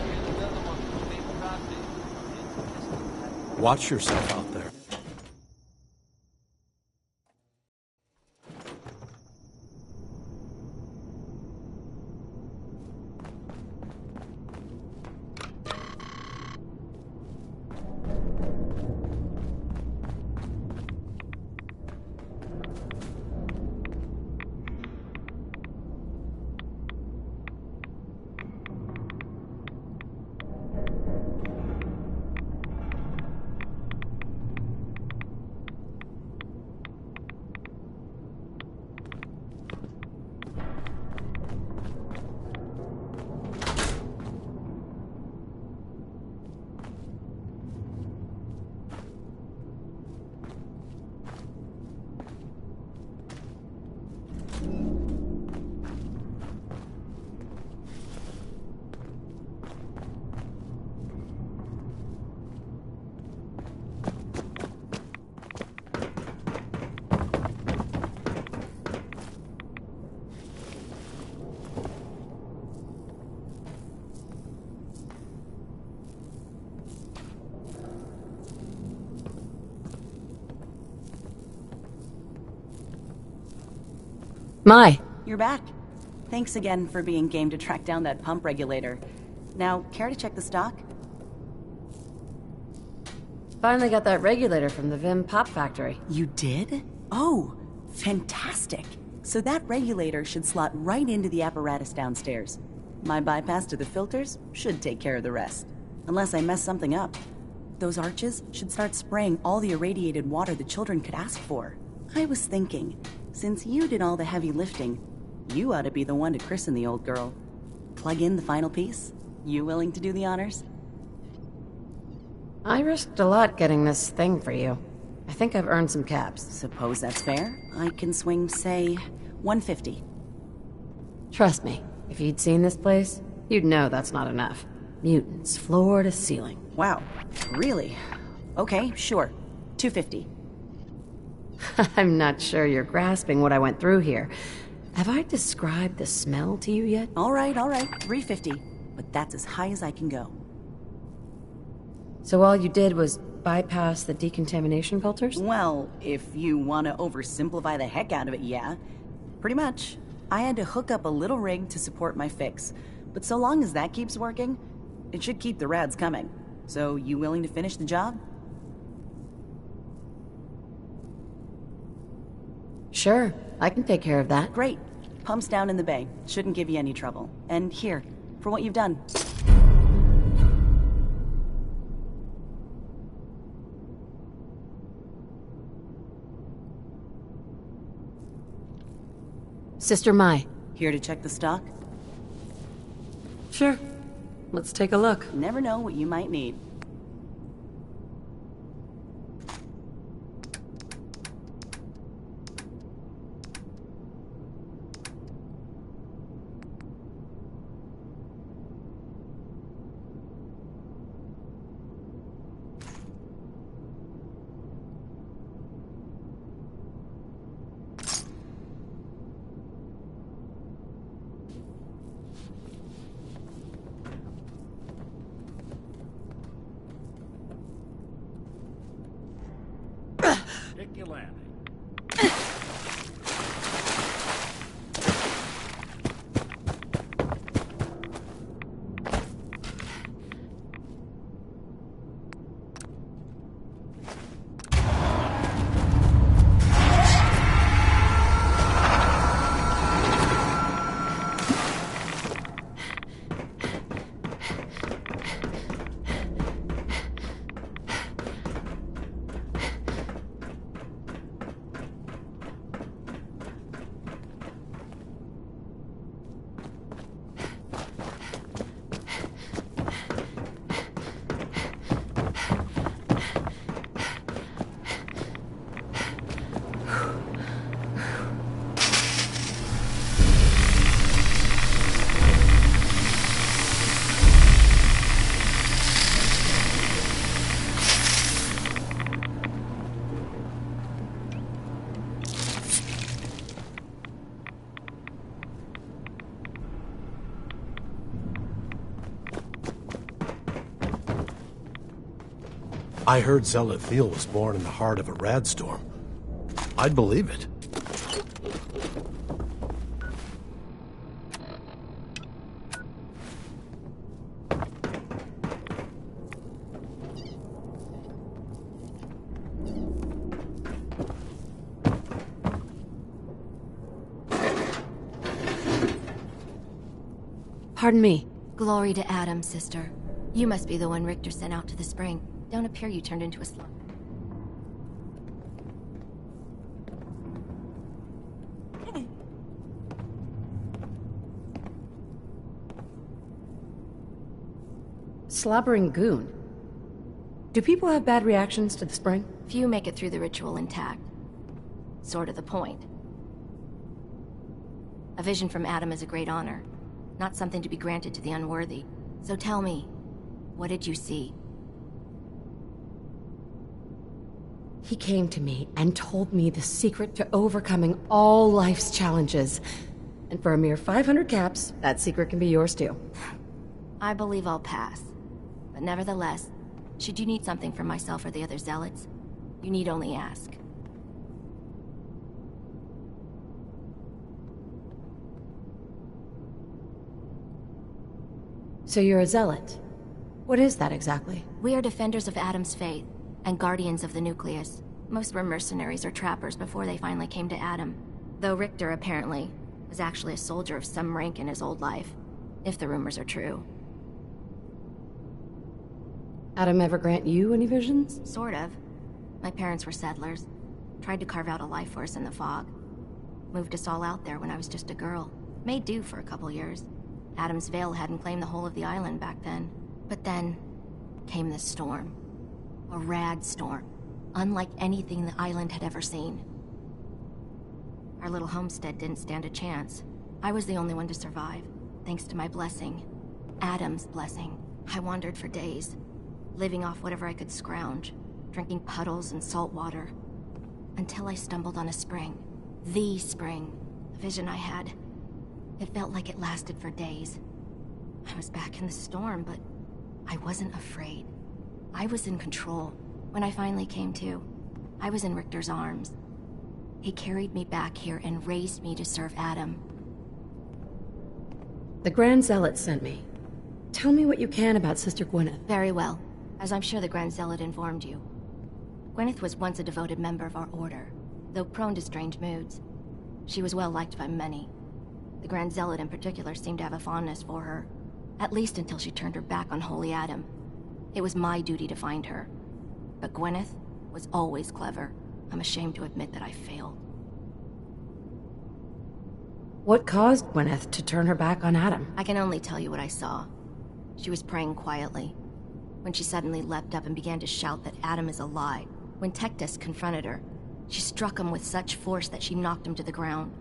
Here's another one from Big Crosby. Watch yourself out there. Mai. You're back. Thanks again for being game to track down that pump regulator. Now, care to check the stock? Finally got that regulator from the Vim Pop Factory. You did? Oh, fantastic. So that regulator should slot right into the apparatus downstairs. My bypass to the filters should take care of the rest. Unless I mess something up. Those arches should start spraying all the irradiated water the children could ask for. I was thinking, since you did all the heavy lifting, you ought to be the one to christen the old girl. Plug in the final piece? You willing to do the honors? I risked a lot getting this thing for you. I think I've earned some caps. Suppose that's fair. I can swing, say, 150. Trust me, if you'd seen this place, you'd know that's not enough. Mutants, floor to ceiling. Wow, really? Okay, sure. 250. I'm not sure you're grasping what I went through here. Have I described the smell to you yet? All right, 350. But that's as high as I can go. So all you did was bypass the decontamination filters? Well, if you want to oversimplify the heck out of it, yeah. Pretty much. I had to hook up a little rig to support my fix. But so long as that keeps working, it should keep the rads coming. So, you willing to finish the job? Sure, I can take care of that. Great. Pump's down in the bay. Shouldn't give you any trouble. And here, for what you've done. Sister Mai. Here to check the stock? Sure. Let's take a look. Never know what you might need. Stick your landing. I heard Zealot Thiel was born in the heart of a rad storm. I'd believe it. Pardon me. Glory to Adam, sister. You must be the one Richter sent out to the spring. Don't appear you turned into a slug. Slobbering goon. Do people have bad reactions to the spring? Few make it through the ritual intact. Sort of the point. A vision from Adam is a great honor, not something to be granted to the unworthy. So tell me, what did you see? He came to me and told me the secret to overcoming all life's challenges. And for a mere 500 caps, that secret can be yours too. I believe I'll pass. But nevertheless, should you need something from myself or the other zealots, you need only ask. So you're a zealot. What is that exactly? We are defenders of Adam's faith, and guardians of the nucleus. Most were mercenaries or trappers before they finally came to Adam. Though Richter, apparently, was actually a soldier of some rank in his old life, if the rumors are true. Adam ever grant you any visions? Sort of. My parents were settlers. Tried to carve out a life for us in the fog. Moved us all out there when I was just a girl. Made do for a couple years. Adam's Veil hadn't claimed the whole of the island back then. But then came this storm. A rad storm. Unlike anything the island had ever seen. Our little homestead didn't stand a chance. I was the only one to survive, thanks to my blessing. Adam's blessing. I wandered for days, living off whatever I could scrounge, drinking puddles and salt water, until I stumbled on a spring. The spring. A vision I had. It felt like it lasted for days. I was back in the storm, but I wasn't afraid. I was in control. When I finally came to, I was in Richter's arms. He carried me back here and raised me to serve Adam. The Grand Zealot sent me. Tell me what you can about Sister Gwyneth. Very well, as I'm sure the Grand Zealot informed you. Gwyneth was once a devoted member of our order, though prone to strange moods. She was well liked by many. The Grand Zealot in particular seemed to have a fondness for her, at least until she turned her back on Holy Adam. It was my duty to find her. But Gwyneth was always clever. I'm ashamed to admit that I failed. What caused Gwyneth to turn her back on Adam? I can only tell you what I saw. She was praying quietly, when she suddenly leapt up and began to shout that Adam is a lie. When Tectus confronted her, she struck him with such force that she knocked him to the ground.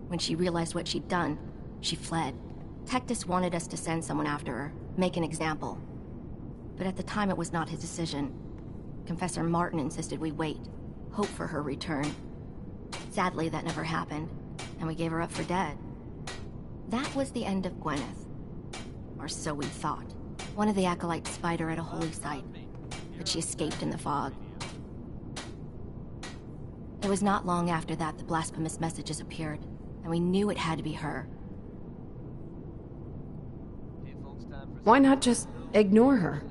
When she realized what she'd done, she fled. Tectus wanted us to send someone after her, make an example. But at the time it was not his decision. Confessor Martin insisted we wait, hope for her return. Sadly, that never happened, and we gave her up for dead. That was the end of Gwyneth. Or so we thought. One of the acolytes spied her at a holy site, but she escaped in the fog. It was not long after that the blasphemous messages appeared, and we knew it had to be her. Why not just ignore her?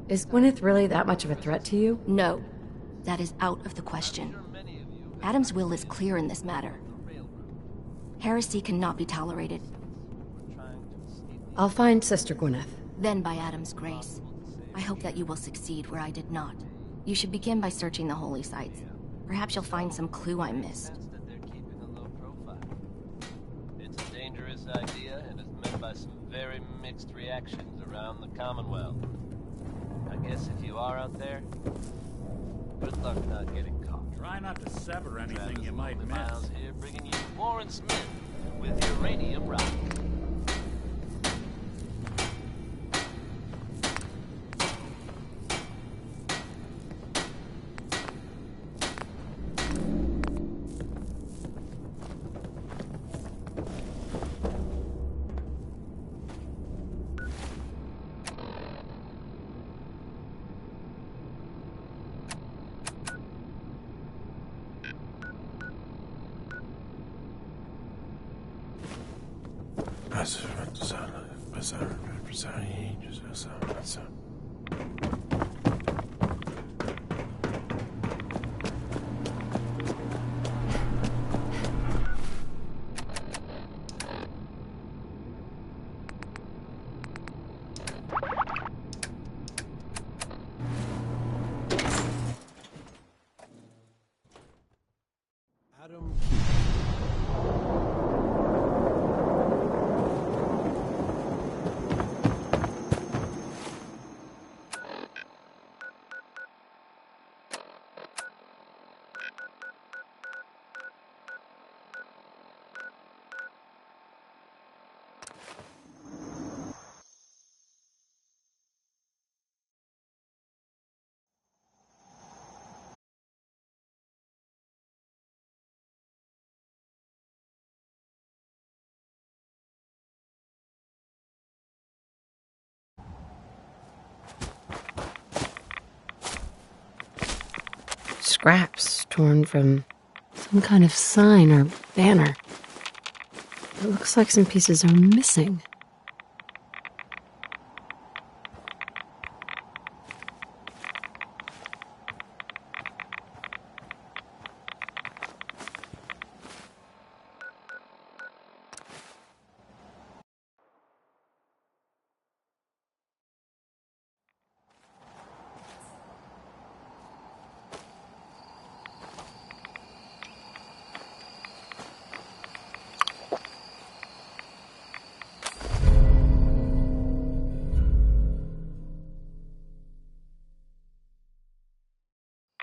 Is Gwyneth really that much of a threat to you? No. That is out of the question. Adam's will is clear in this matter. Heresy cannot be tolerated. I'll find Sister Gwyneth. Then by Adam's grace. I hope that you will succeed where I did not. You should begin by searching the holy sites. Perhaps you'll find some clue I missed. It's a dangerous idea and is met by some very mixed reactions around the Commonwealth. I guess if you are out there, good luck not getting caught. Try not to sever anything you might miss. Miles here, bringing you Warren Smith with Uranium Rock. Scraps torn from some kind of sign or banner. It looks like some pieces are missing.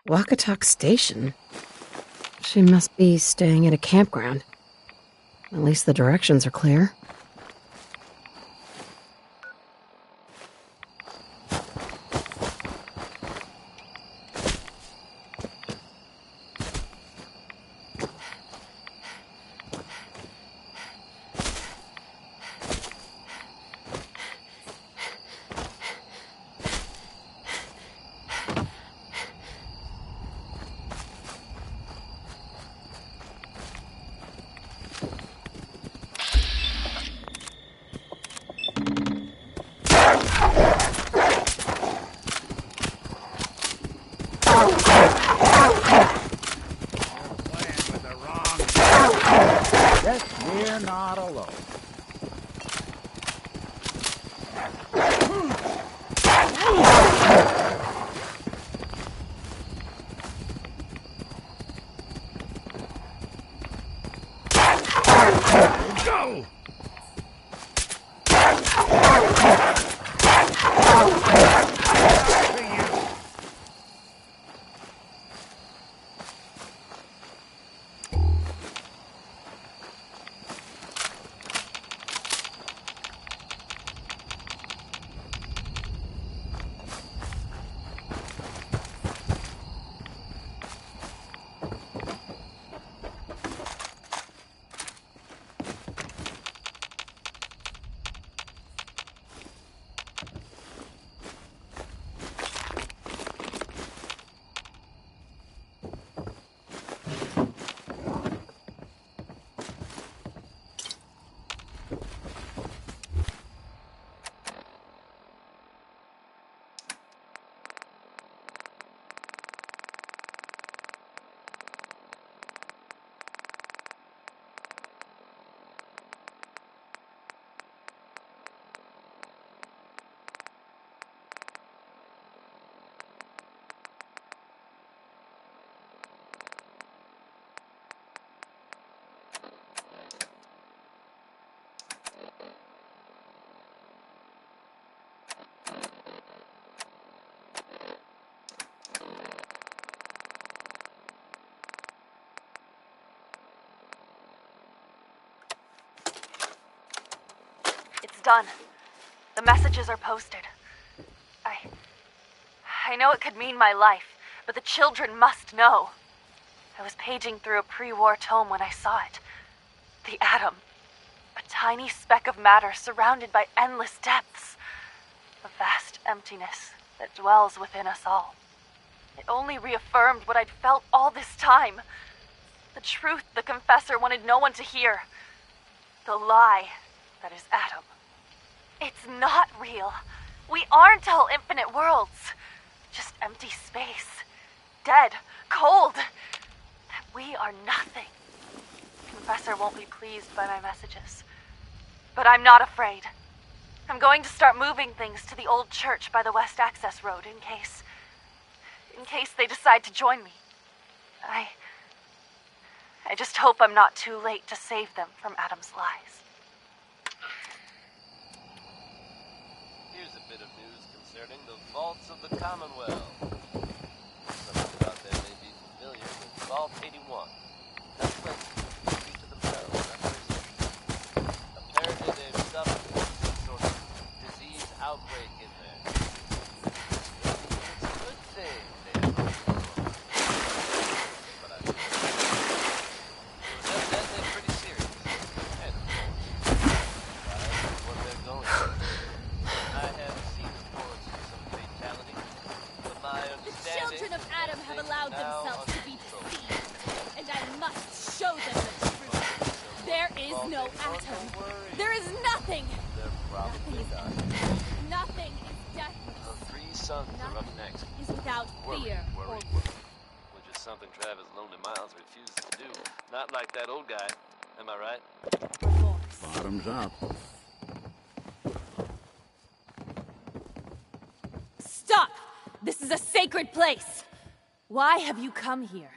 Wakatok Station? She must be staying at a campground. At least the directions are clear. We're not alone. Go! It's done. The messages are posted. I know it could mean my life, but the children must know. I was paging through a pre-war tome when I saw it. The atom. A tiny speck of matter surrounded by endless depths. A vast emptiness that dwells within us all. It only reaffirmed what I'd felt all this time. The truth the Confessor wanted no one to hear. The lie that is Atom. It's not real. We aren't all infinite worlds. Just empty space. Dead. Cold. We are nothing. Confessor won't be pleased by my messages. But I'm not afraid. I'm going to start moving things to the old church by the West Access Road in case they decide to join me. I just hope I'm not too late to save them from Adam's lies. Here's a bit of news concerning the vaults of the Commonwealth. Something about them may be familiar with Vault 81. That place is to themselves, not very social. Apparently they've suffered some sort of disease outbreak in there. It's a good thing they have no but it was evidently pretty serious. And of course, what they're going through. I have seen reports of some fatality, but my understanding... The children of Adam have allowed themselves to be deceived, and I must show them the truth. There is no Atom. There is nothing. They're probably done. Nothing is deathless. The three sons are up next. Is without fear or... Which is something Travis Lonely Miles refuses to do. Not like that old guy. Am I right? Bottoms up. Stop! This is a sacred place! Why have you come here?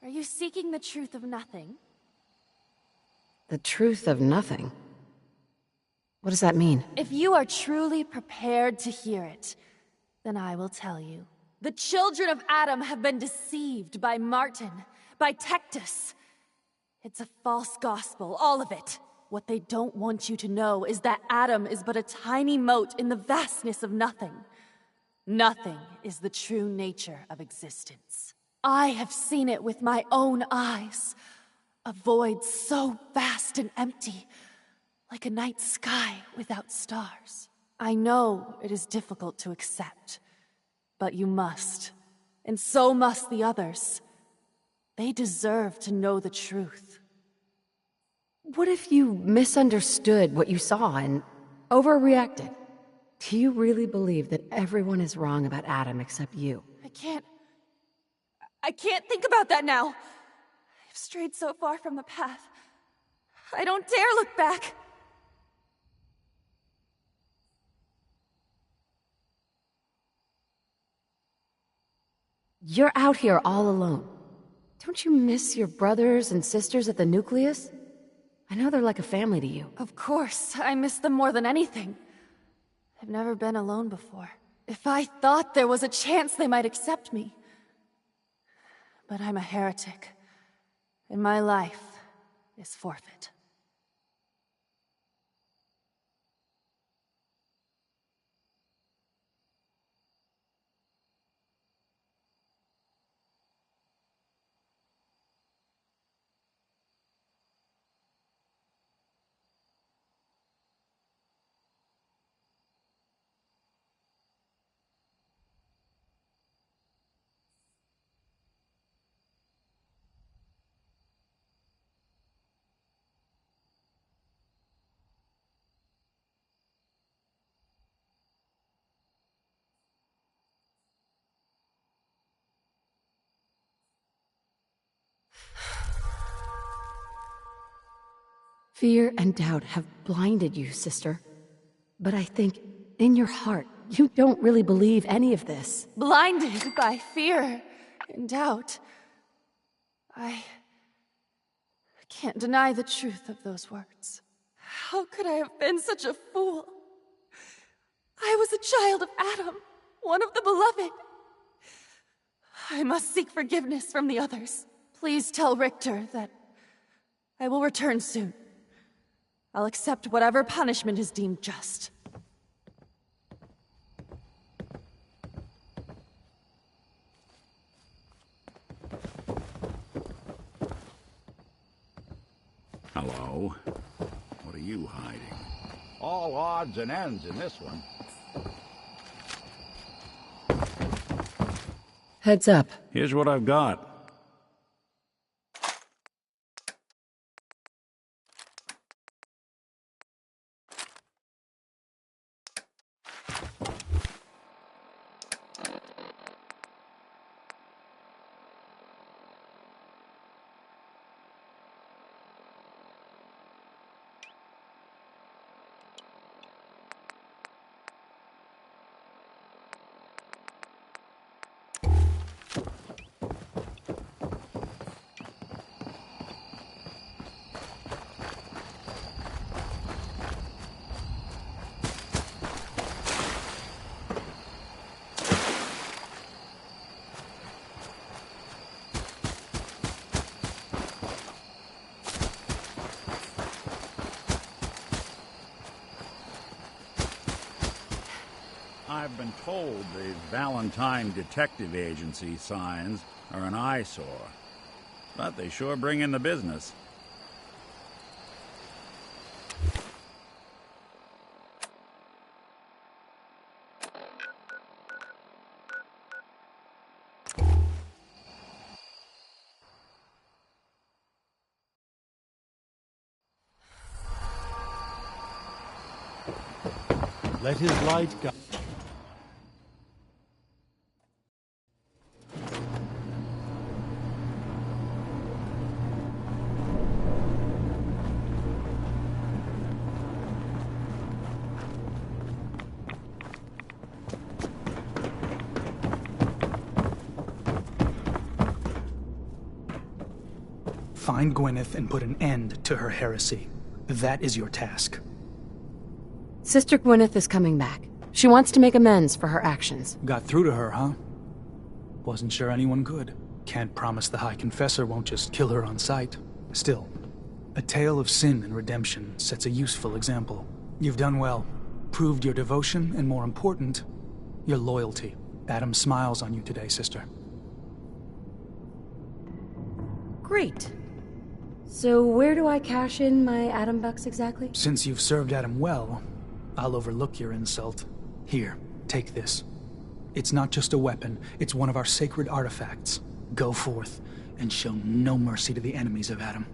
Are you seeking the truth of nothing? The truth of nothing? What does that mean? If you are truly prepared to hear it, then I will tell you The children of Adam have been deceived by Martin, by Tectus. It's a false gospel, all of it. What they don't want you to know is that Adam is but a tiny mote in the vastness of nothing. Nothing is the true nature of existence. I have seen it with my own eyes. A void so vast and empty, like a night sky without stars. I know it is difficult to accept, but you must, and so must the others. They deserve to know the truth. What if you misunderstood what you saw and overreacted? Do you really believe that everyone is wrong about Adam except you? I can't think about that now. I've strayed so far from the path. I don't dare look back. You're out here all alone. Don't you miss your brothers and sisters at the nucleus? I know they're like a family to you. Of course, I miss them more than anything. I've never been alone before. If I thought there was a chance they might accept me. But I'm a heretic, and my life is forfeit. Fear and doubt have blinded you, sister. But I think, in your heart, you don't really believe any of this. Blinded by fear and doubt. I can't deny the truth of those words. How could I have been such a fool? I was a child of Adam, one of the beloved. I must seek forgiveness from the others. Please tell Richter that I will return soon. I'll accept whatever punishment is deemed just. Hello? What are you hiding? All odds and ends in this one. Heads up. Here's what I've got. I've been told the Valentine Detective Agency signs are an eyesore, but they sure bring in the business. Let his light go. Find Gwyneth and put an end to her heresy. That is your task. Sister Gwyneth is coming back. She wants to make amends for her actions. Got through to her, huh? Wasn't sure anyone could. Can't promise the High Confessor won't just kill her on sight. Still, a tale of sin and redemption sets a useful example. You've done well. Proved your devotion, and more important, your loyalty. Adam smiles on you today, sister. Great. So where do I cash in my Adam bucks exactly? Since you've served Adam well, I'll overlook your insult. Here, take this. It's not just a weapon, it's one of our sacred artifacts. Go forth, and show no mercy to the enemies of Adam.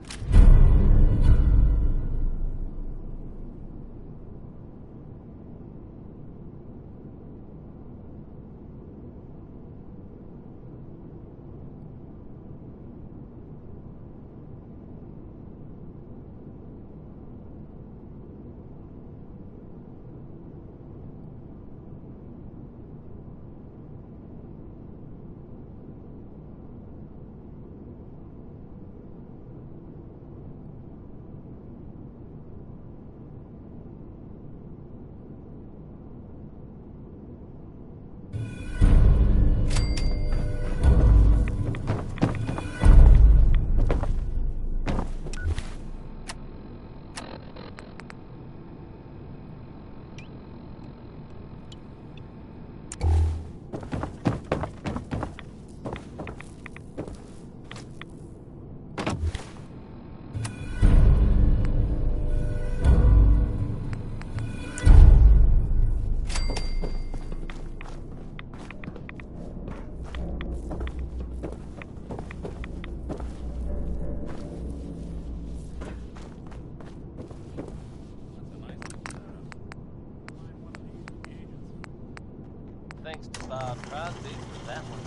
Thanks to Bob Crosby for that one.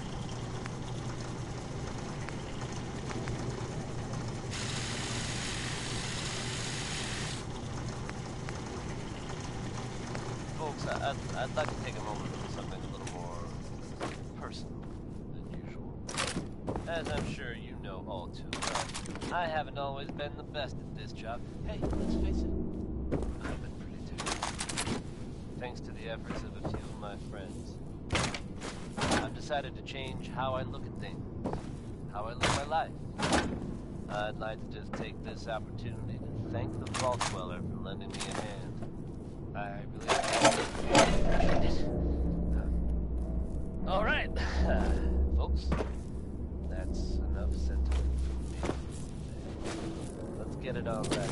Folks, I'd like to take a moment for something a little more personal than usual. As I'm sure you know all too well, I haven't always been the best at this job. Hey, let's face it, I've been pretty terrible. Thanks to the efforts of a few of my friends, I've decided to change how I look at things, how I live my life. I'd like to just take this opportunity to thank the Vault Dweller for lending me a hand. I really appreciate it. All right, folks, that's enough sentiment from me. Let's get it on back.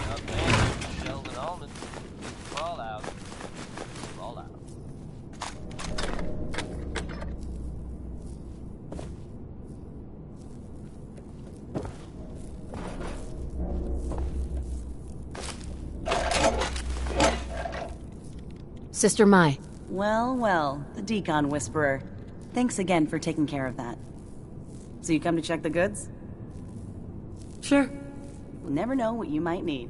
Out there, Sheldon Allman, fall out. Fall out. Sister Mai. Well, well, the Decon Whisperer. Thanks again for taking care of that. So you come to check the goods? Sure. We'll never know what you might need.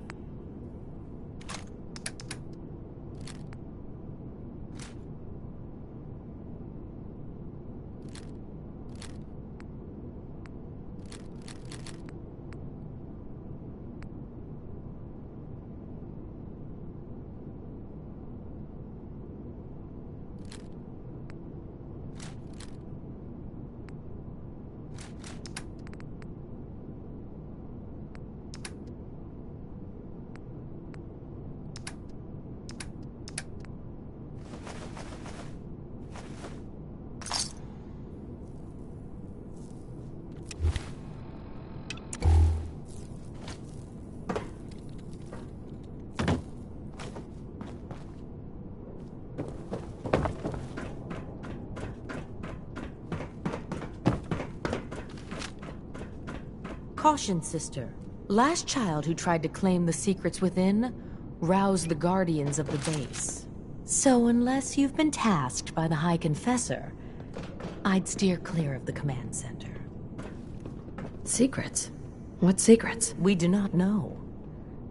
Caution, sister. Last child who tried to claim the secrets within roused the guardians of the base. So unless you've been tasked by the High Confessor, I'd steer clear of the command center. Secrets? What secrets? We do not know.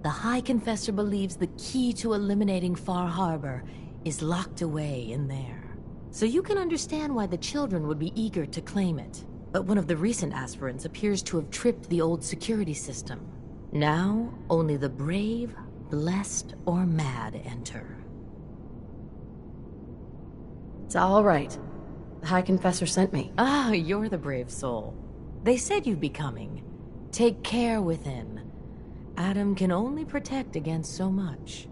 The High Confessor believes the key to eliminating Far Harbor is locked away in there. So you can understand why the children would be eager to claim it. But one of the recent aspirants appears to have tripped the old security system. Now, only the brave, blessed, or mad enter. It's all right. The High Confessor sent me. Ah, you're the brave soul. They said you'd be coming. Take care within. Adam can only protect against so much.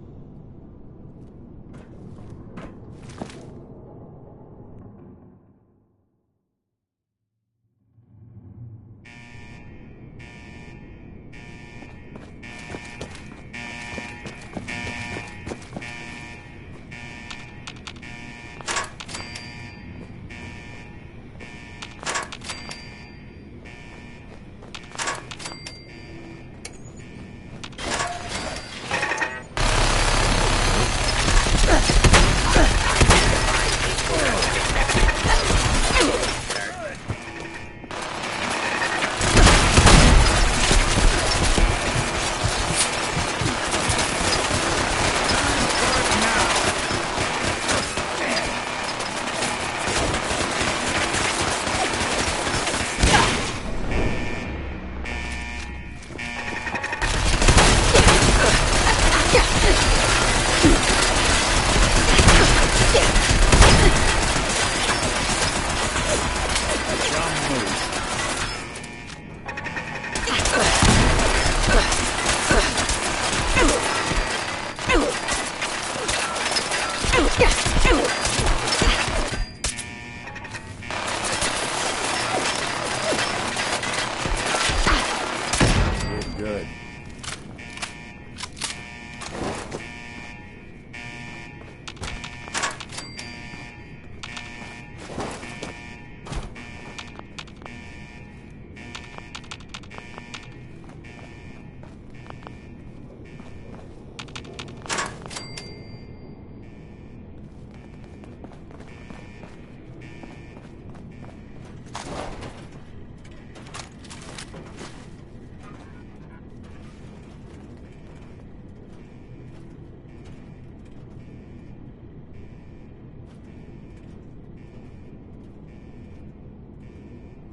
Good.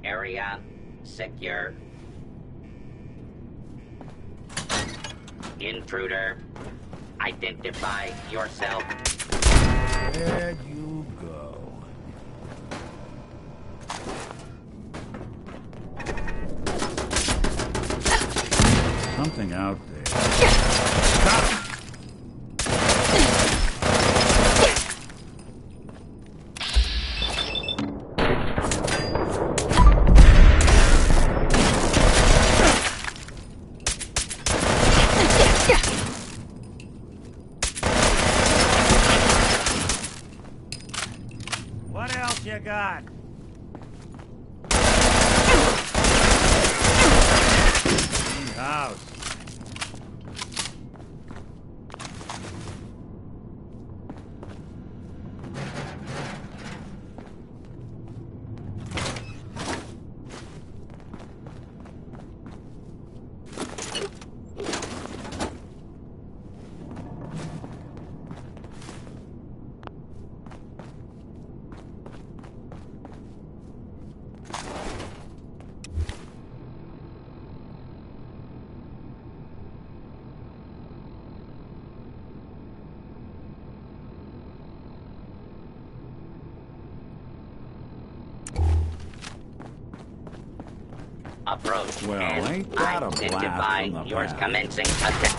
Area secure. Intruder, identify yourself. There you go. Something out there. Stop! What else you got? House. Approach Well, and ain't that a blast identify from the yours past? commencing attack.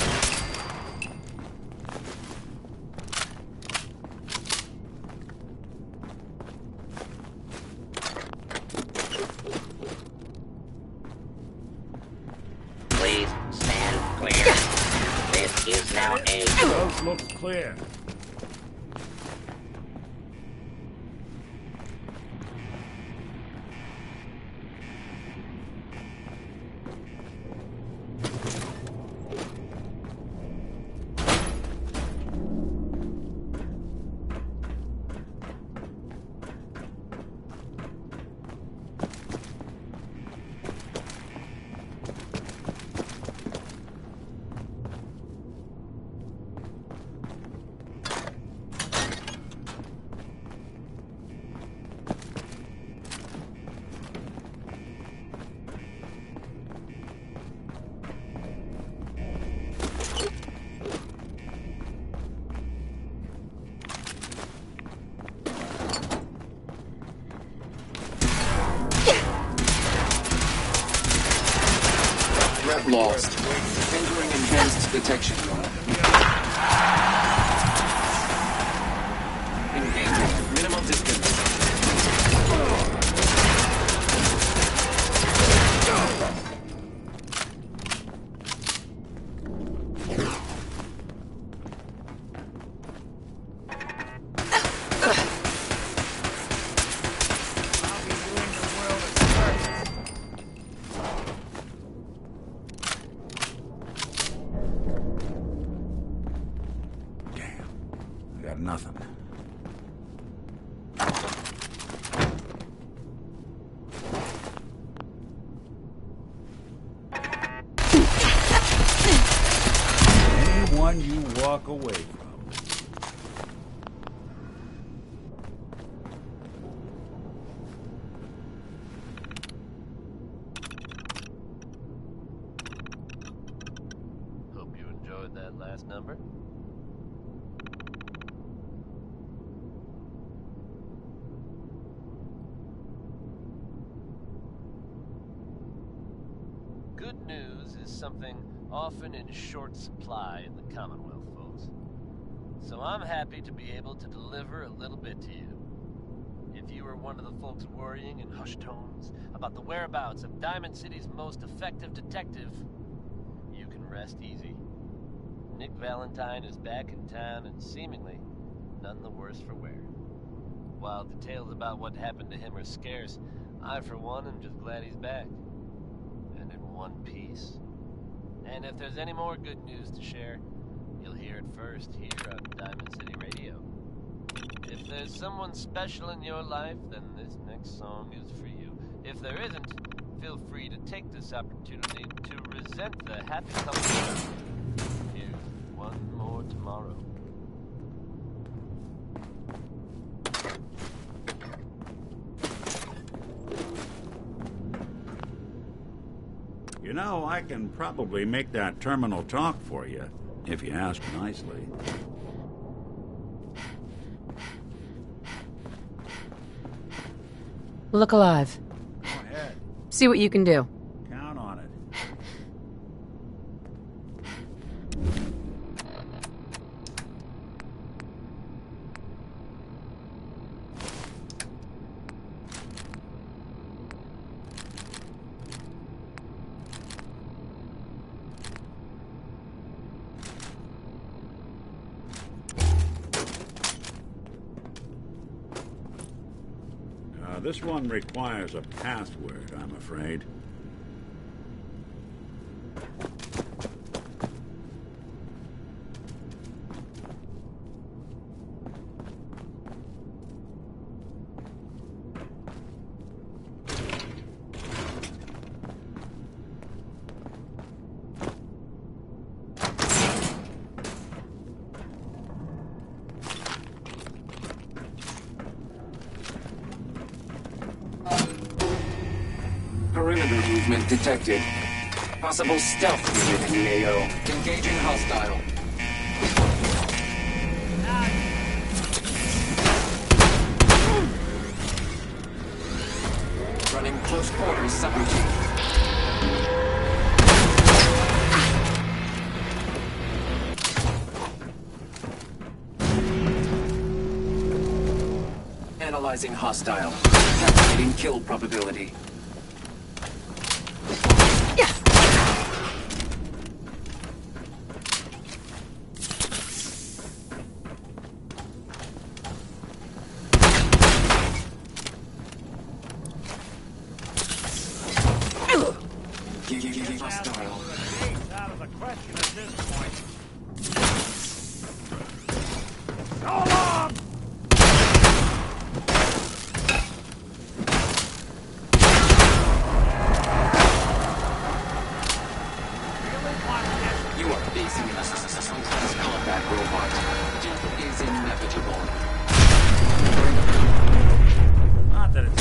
Please stand clear. This is now a... Road looks clear. detection zone. Engaging at minimal distance. Nothing. Anyone you walk away from. Hope you enjoyed that last number. Good news is something often in short supply in the Commonwealth, folks. So I'm happy to be able to deliver a little bit to you. If you were one of the folks worrying in hushed tones about the whereabouts of Diamond City's most effective detective, you can rest easy. Nick Valentine is back in town and seemingly none the worse for wear. While details about what happened to him are scarce, I for one am just glad he's back. And in one piece. And if there's any more good news to share, you'll hear it first here on Diamond City Radio. If there's someone special in your life, then this next song is for you. If there isn't, feel free to take this opportunity to resent the happy couple. Here's one more tomorrow. You know, I can probably make that terminal talk for you, if you ask nicely. Look alive. Go ahead. See what you can do. Count on it. This one requires a password, I'm afraid. Perimeter movement detected. Possible stealth unit in AO. Engaging hostile. Running close quarters subroutine. Analyzing hostile. Calculating kill probability. Out of the question at this point. Go along! You are facing a some-class combat robot. Death is inevitable. Not that it's...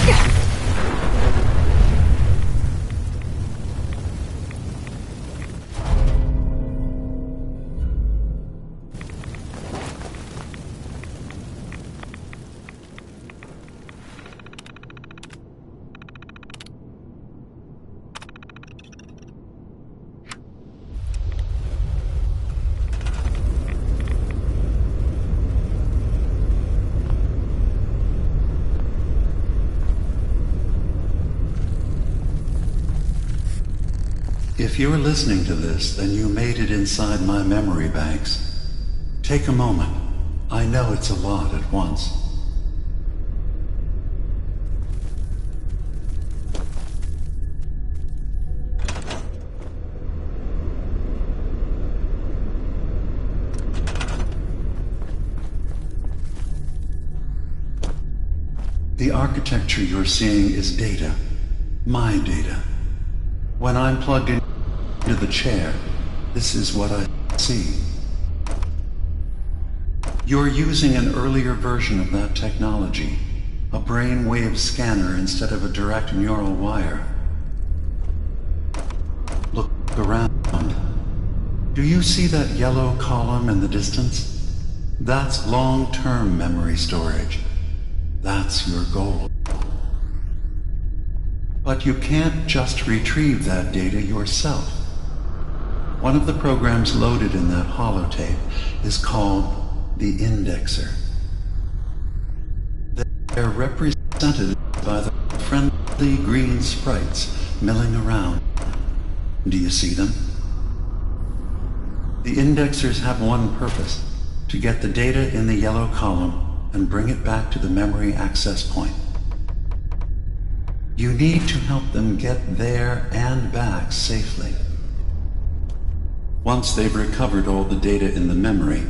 If you're listening to this, then you made it inside my memory banks. Take a moment. I know it's a lot at once. The architecture you're seeing is data. My data. When I'm plugged into the chair, this is what I see. You're using an earlier version of that technology, a brainwave scanner instead of a direct neural wire. Look around. Do you see that yellow column in the distance? That's long-term memory storage. That's your goal. But you can't just retrieve that data yourself. One of the programs loaded in that holotape is called the indexer. They're represented by the friendly green sprites milling around. Do you see them? The indexers have one purpose: to get the data in the yellow column and bring it back to the memory access point. You need to help them get there and back safely. Once they've recovered all the data in the memory,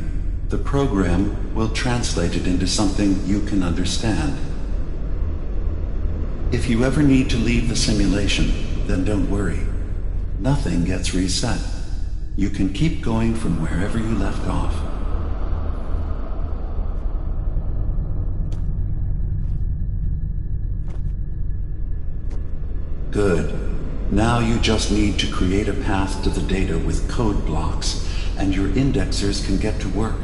the program will translate it into something you can understand. If you ever need to leave the simulation, then don't worry. Nothing gets reset. You can keep going from wherever you left off. Good. Now you just need to create a path to the data with code blocks, and your indexers can get to work.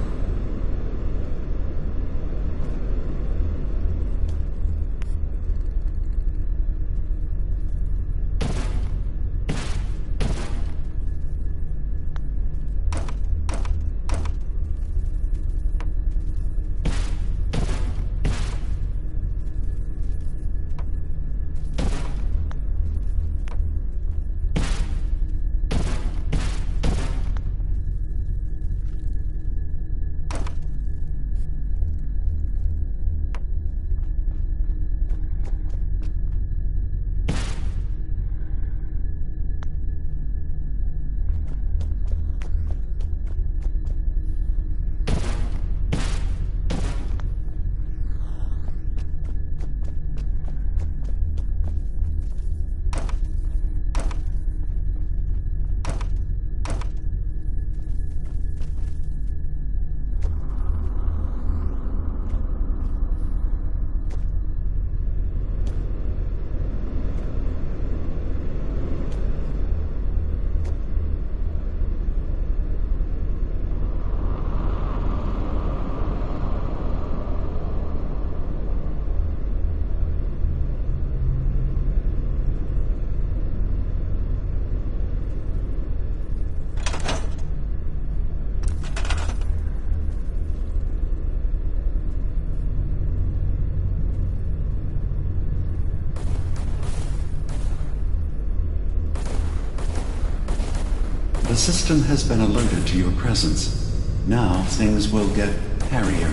The system has been alerted to your presence. Now things will get hairier.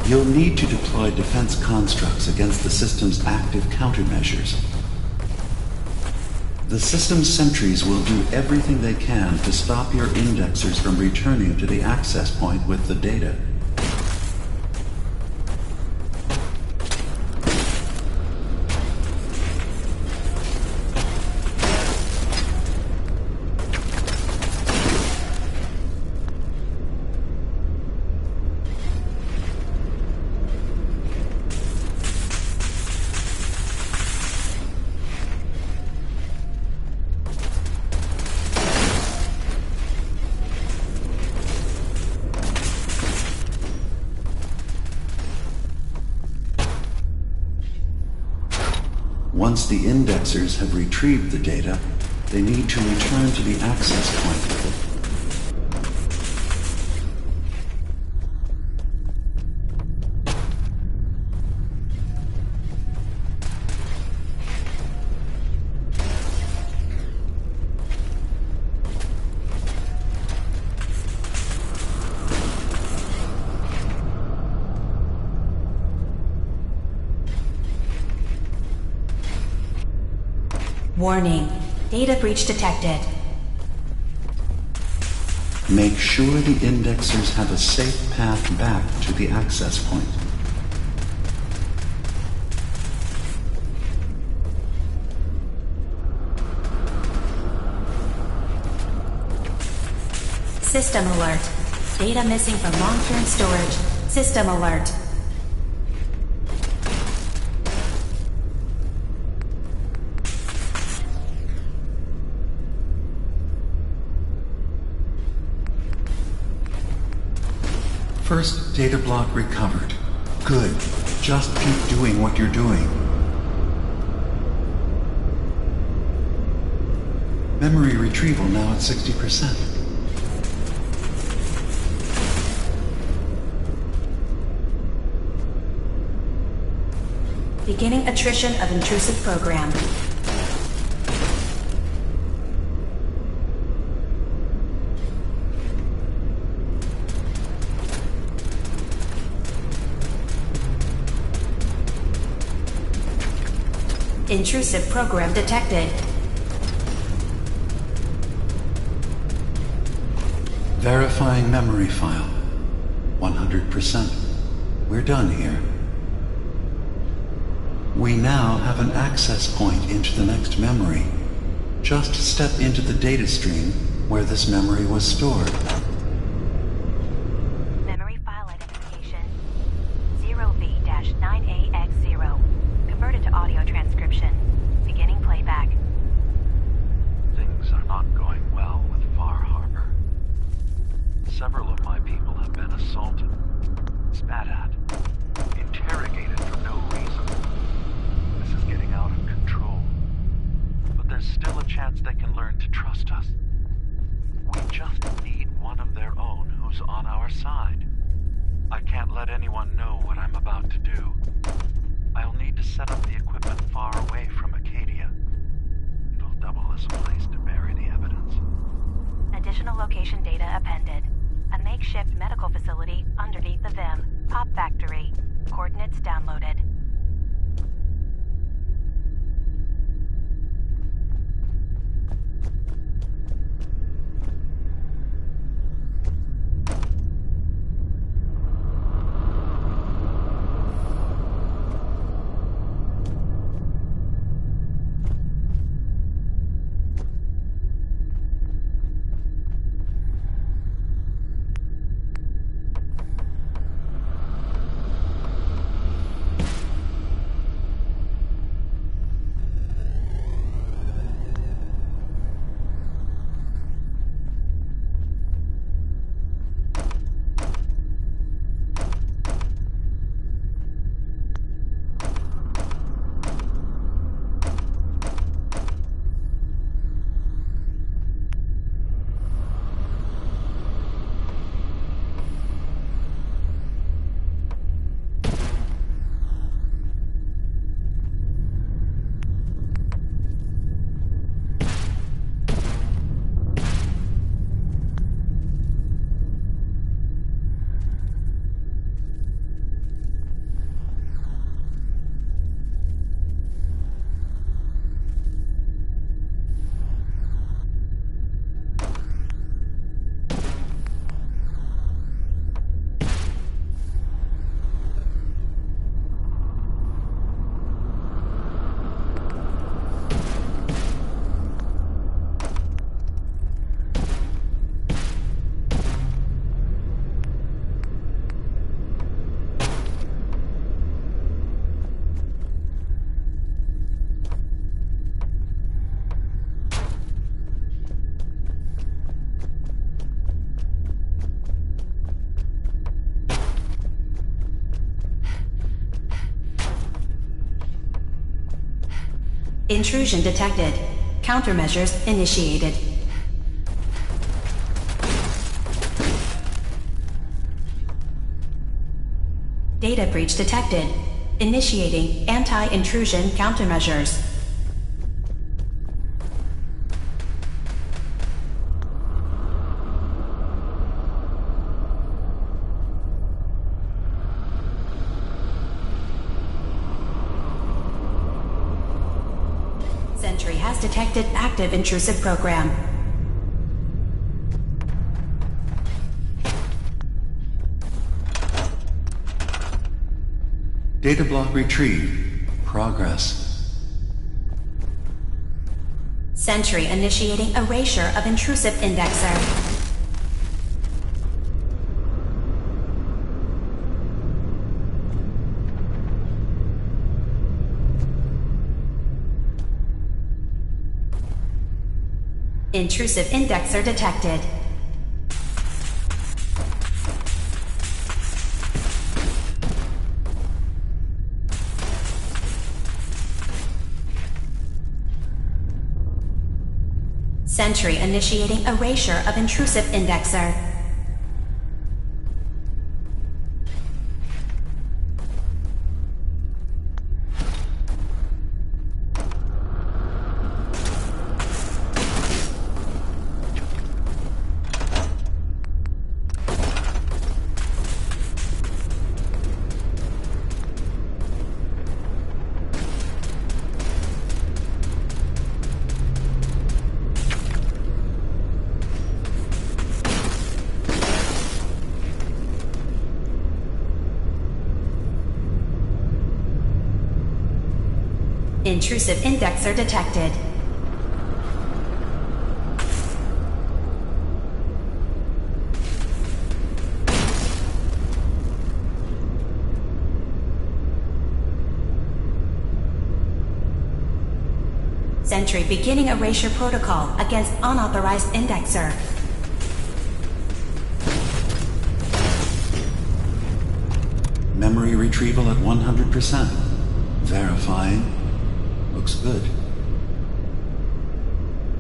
You'll need to deploy defense constructs against the system's active countermeasures. The system's sentries will do everything they can to stop your indexers from returning to the access point with the data. Once the indexers have retrieved the data, they need to return to the access point with it. Warning. Data breach detected. Make sure the indexers have a safe path back to the access point. System alert. Data missing from long-term storage. System alert. First data block recovered. Good. Just keep doing what you're doing. Memory retrieval now at 60%. Beginning attrition of intrusive program. Intrusive program detected. Verifying memory file. 100%. We're done here. We now have an access point into the next memory. Just step into the data stream where this memory was stored. Memory file identification 0V-9AX0. Converted to audio transcription. Beginning playback. Things are not going well with Far Harbor. Several of my people have been assaulted, spat at, interrogated for no reason. This is getting out of control. But there's still a chance they can learn to trust us. We just need one of their own who's on our side. I can't let anyone know what I'm about to do. I'll need to set up the equipment far away from Acadia. It'll double as a place to bury the evidence. Additional location data appended. A makeshift medical facility underneath the VIM. Pop factory. Coordinates downloaded. Intrusion detected. Countermeasures initiated. Data breach detected. Initiating anti-intrusion countermeasures. Sentry has detected active intrusive program. Data block retrieved. Progress. Sentry initiating erasure of intrusive indexer. Intrusive indexer detected. Sentry initiating erasure of intrusive indexer. Intrusive indexer detected. Sentry beginning erasure protocol against unauthorized indexer. Memory retrieval at 100%. Verifying. Looks good.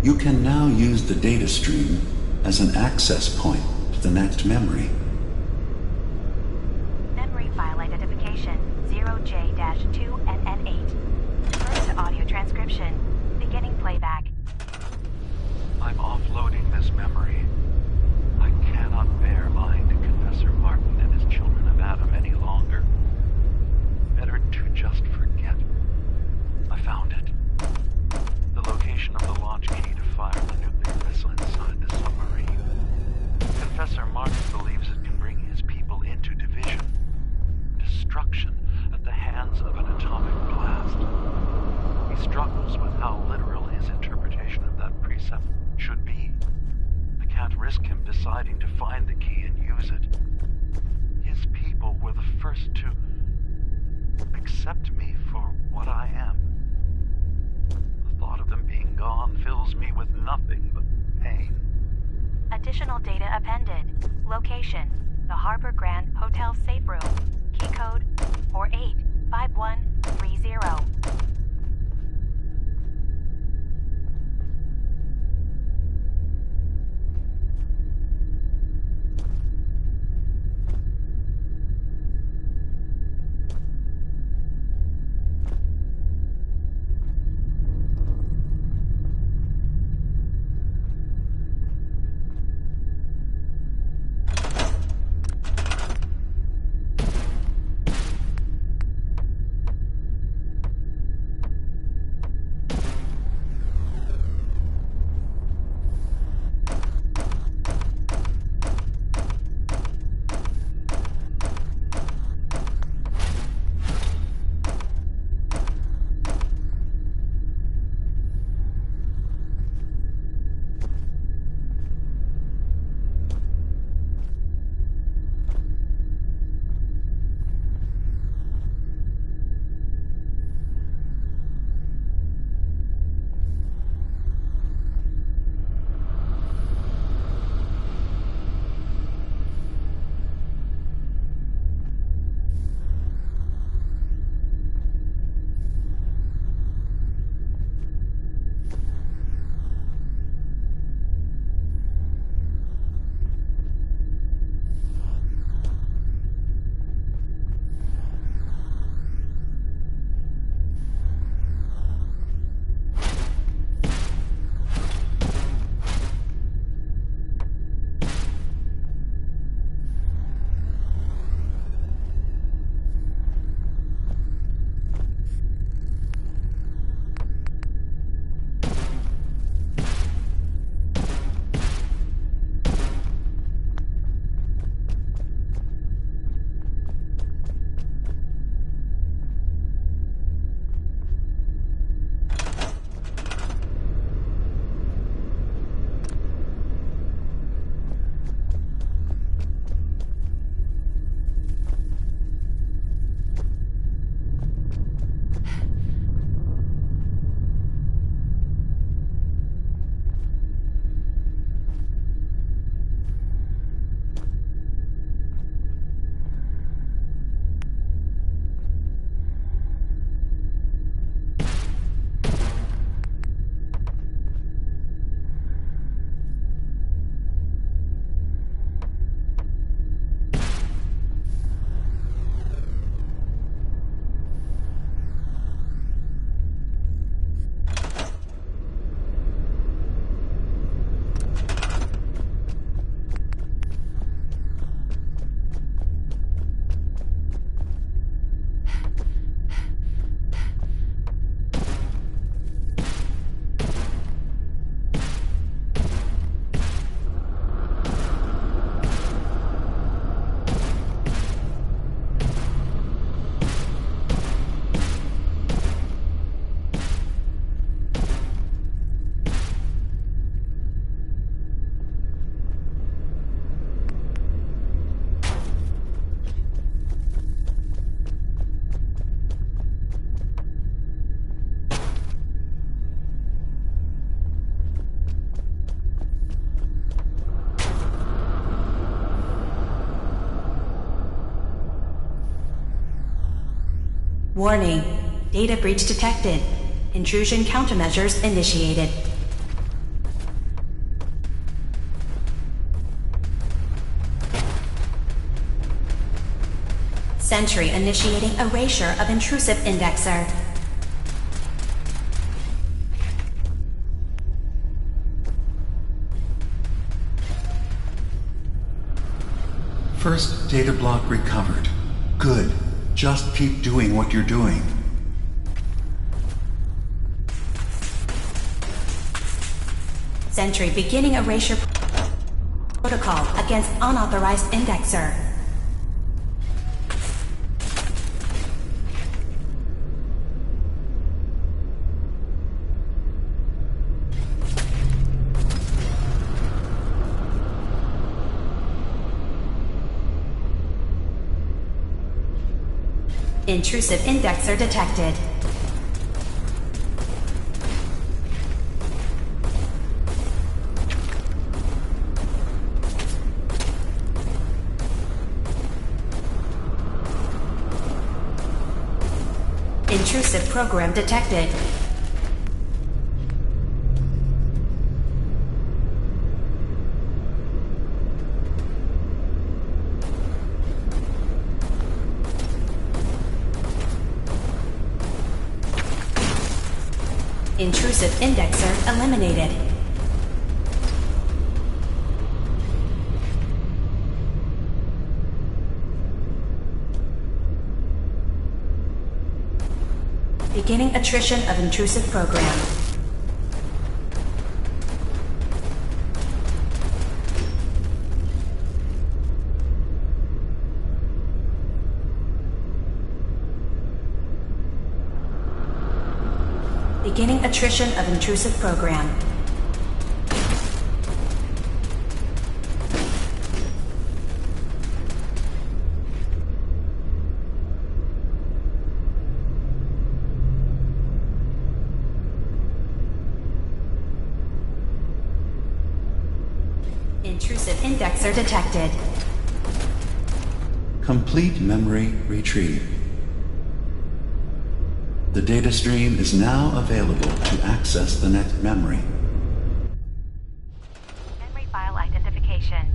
You can now use the data stream as an access point to the next memory. Memory file identification 0J-2NN8. First to audio transcription. Beginning playback. I'm offloading this memory. I cannot bear lying to Confessor Martin and his children of Adam any longer. Better to just forget. I found it. The location of the launch key to fire the nuclear missile inside the submarine. Confessor Martin believes it can bring his people into division. Destruction at the hands of an atomic blast. He struggles with how literal his interpretation of that precept should be. I can't risk him deciding to find the key and use it. His people were the first to accept me for what I am. The thought of them being gone fills me with nothing but pain. Additional data appended. Location: the Harbor Grand Hotel safe room. Key code 485130. Warning. Data breach detected. Intrusion countermeasures initiated. Sentry initiating erasure of intrusive indexer. First data block recovered. Good. Just keep doing what you're doing. Sentry beginning erasure protocol against unauthorized indexer. Intrusive indexer detected. Intrusive program detected. Intrusive indexer eliminated. Beginning attrition of intrusive program. Beginning attrition of intrusive program. Intrusive indexer detected. Complete memory retrieved. The data stream is now available to access the next memory. Memory file identification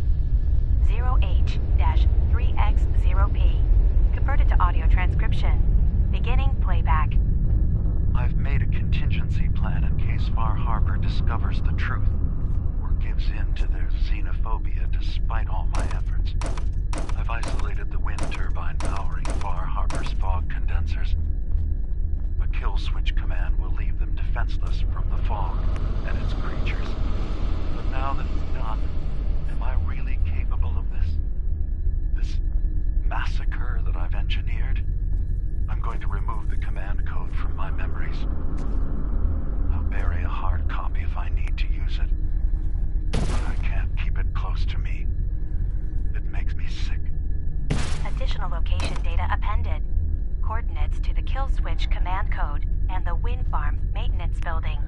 0H-3X0P. Converted to audio transcription. Beginning playback. I've made a contingency plan in case Far Harbor discovers the truth or gives in to their xenophobia despite all my efforts. I've isolated the wind turbine powering Far Harbor's fog condensers. A kill switch command will leave them defenseless from the fog and its creatures. But now that it's done, am I really capable of this? This massacre that I've engineered? I'm going to remove the command code from my memories. I'll bury a hard copy if I need to use it. But I can't keep it close to me. It makes me sick. Additional location data appended. Coordinates to the kill switch command code and the wind farm maintenance building.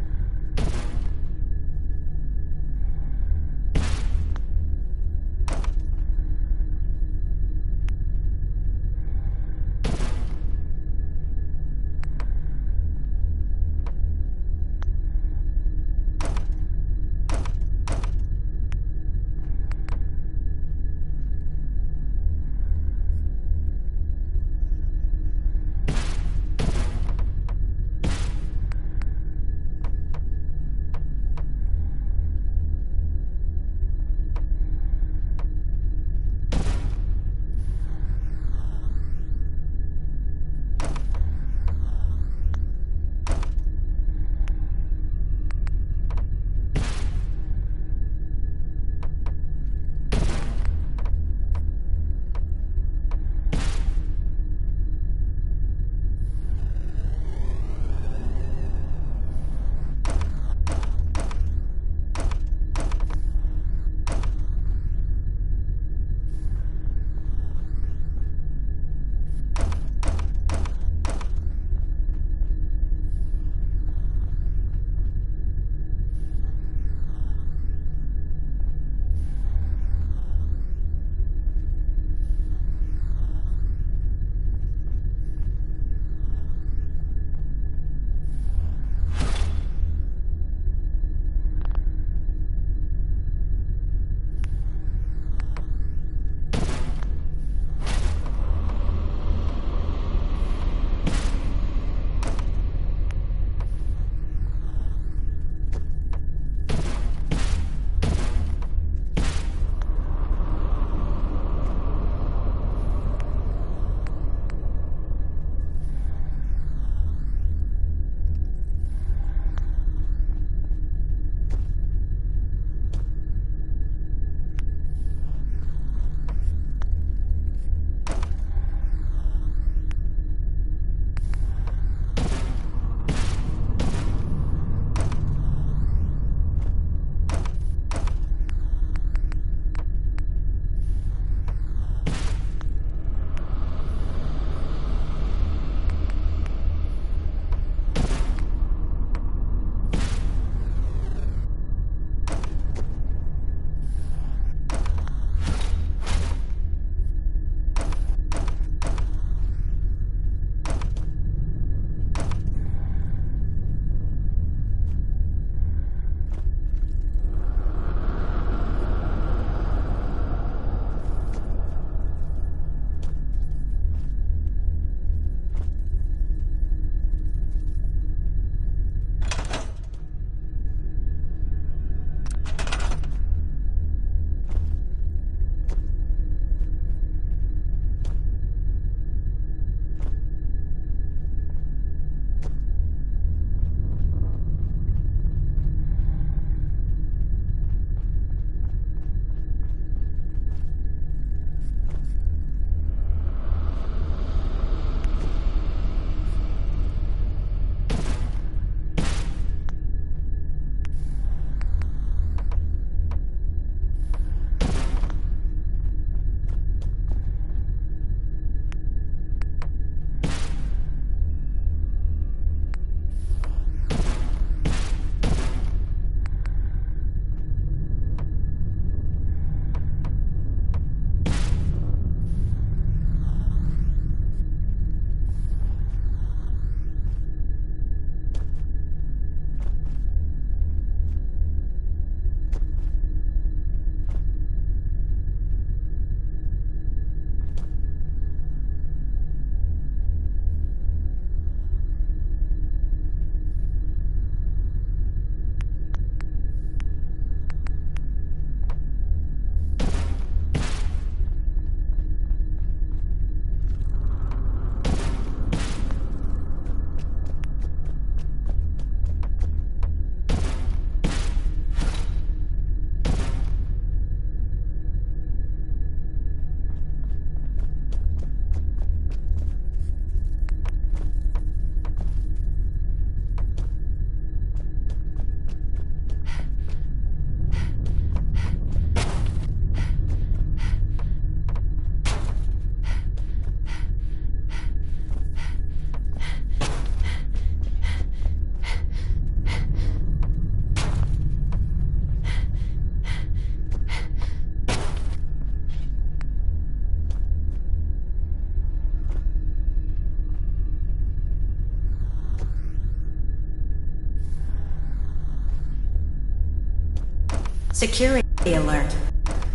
Security alert.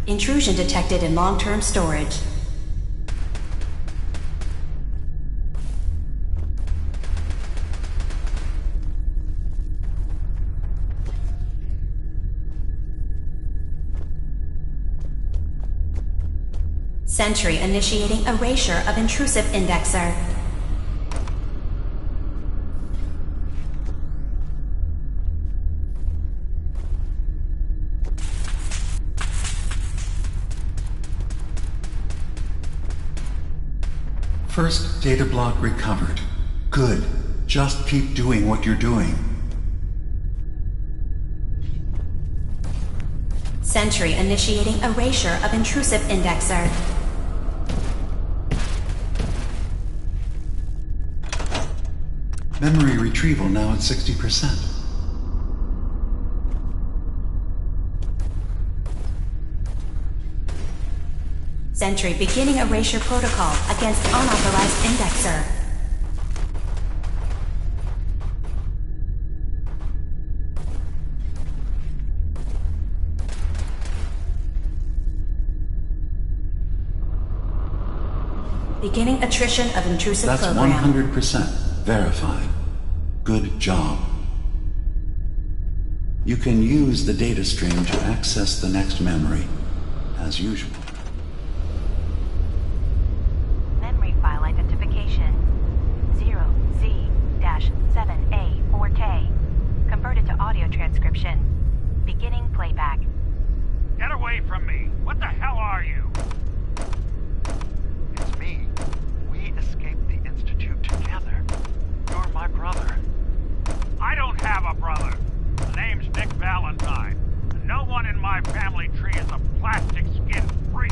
Intrusion detected in long-term storage. Sentry initiating erasure of intrusive indexer. First data block recovered. Good. Just keep doing what you're doing. Sentry initiating erasure of intrusive indexer. Memory retrieval now at 60%. Sentry beginning erasure protocol against unauthorized indexer. Beginning attrition of intrusive That's program. 100% verified. Good job. You can use the data stream to access the next memory, as usual. Memory file identification 0Z-7A4K. Converted to audio transcription. Beginning playback. Get away from me! What the hell are you? It's me. We escaped the Institute together. You're my brother. I don't have a brother. The name's Nick Valentine. And no one in my family tree is a plastic skin freak.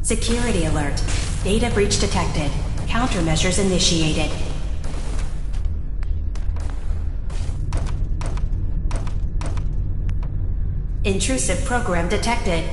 Security alert. Data breach detected. Countermeasures initiated. Intrusive program detected.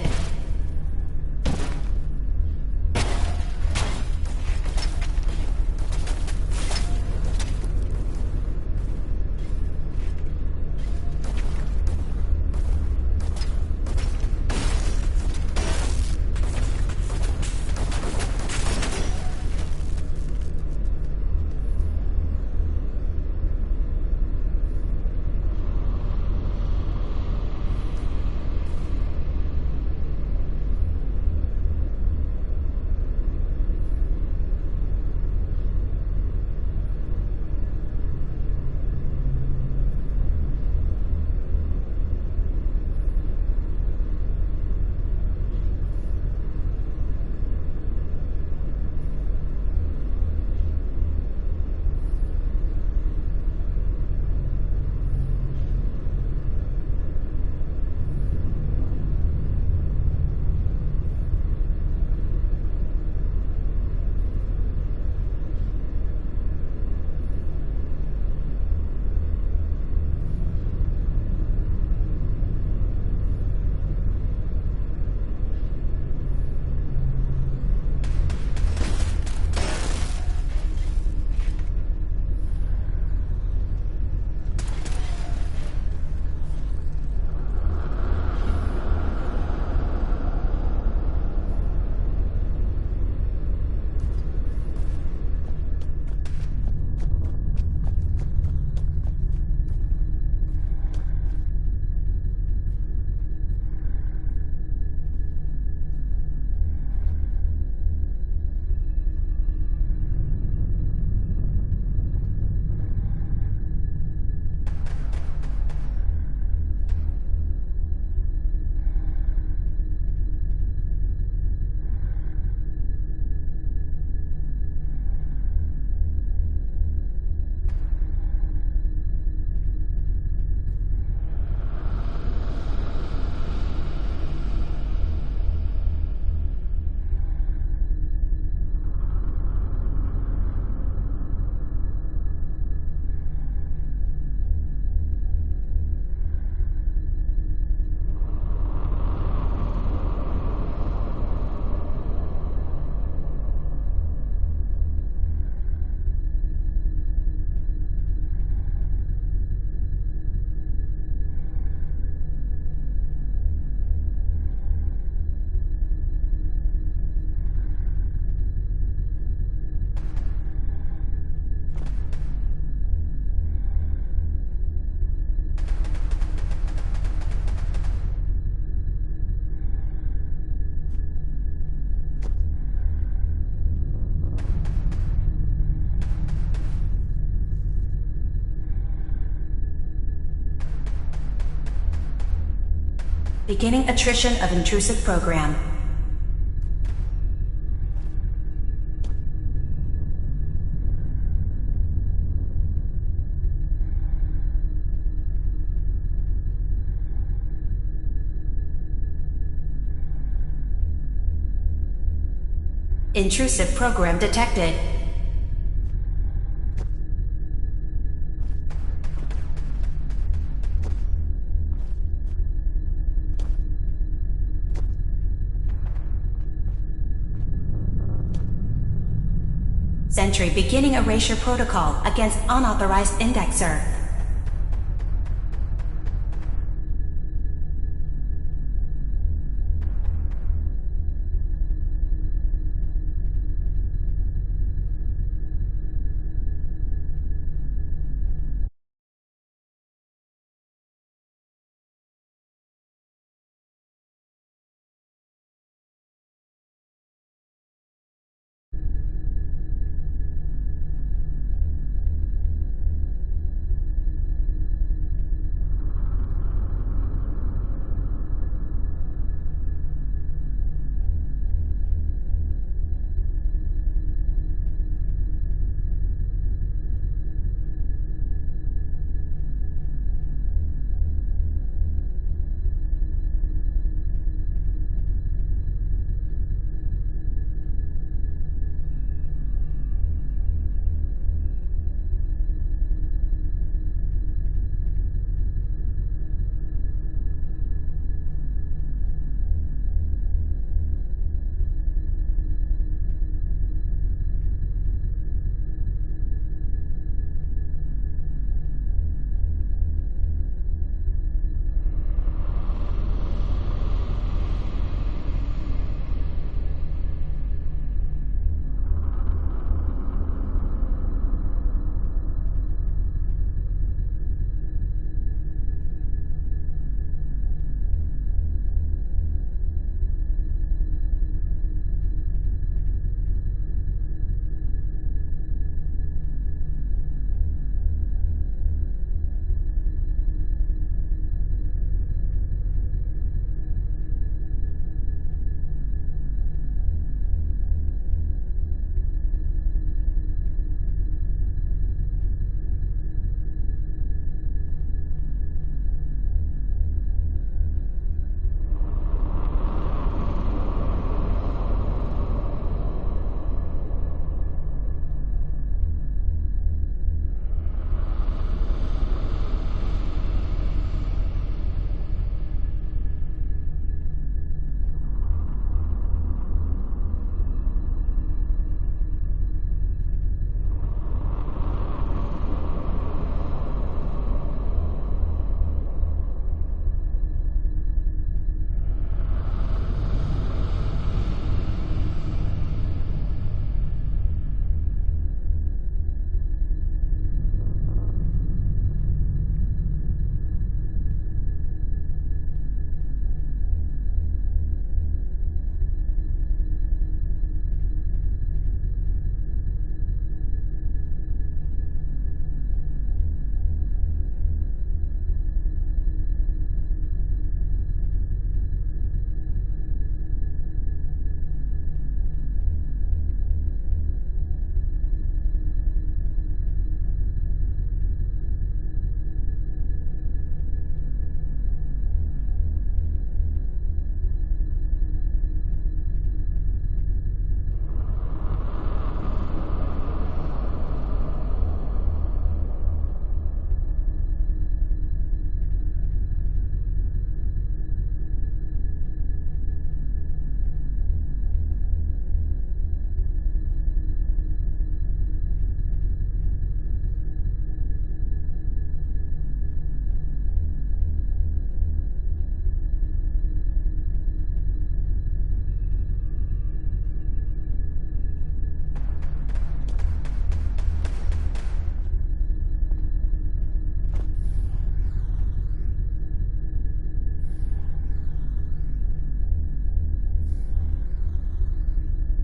Beginning attrition of intrusive program. Intrusive program detected. Sentry beginning erasure protocol against unauthorized indexer.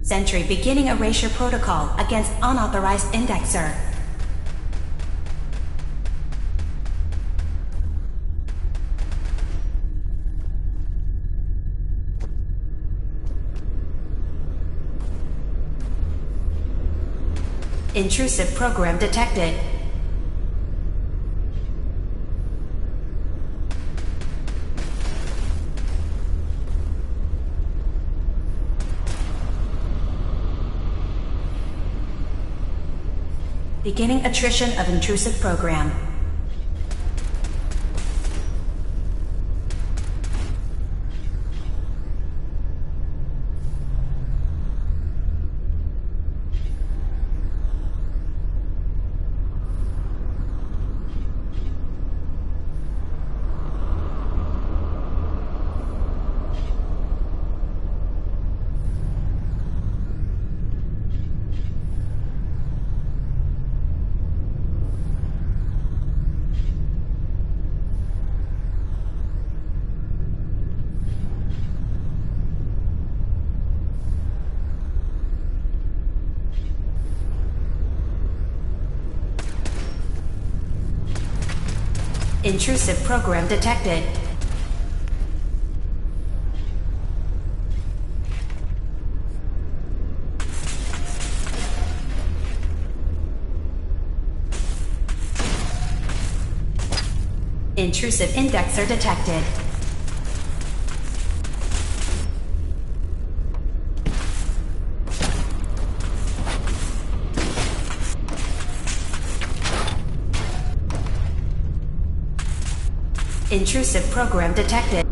Sentry beginning erasure protocol against unauthorized indexer. Intrusive program detected. Beginning attrition of intrusive program. Intrusive program detected. Intrusive indexer detected. Intrusive program detected.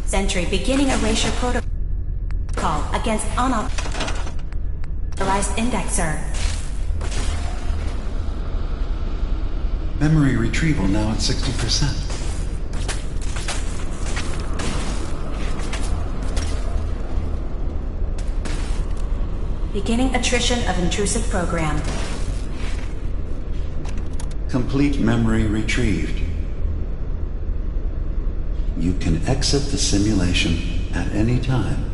Sentry beginning erasure protocol against unauthorized indexer. Memory retrieval now at 60%. Beginning attrition of intrusive program. Complete memory retrieved. You can exit the simulation at any time.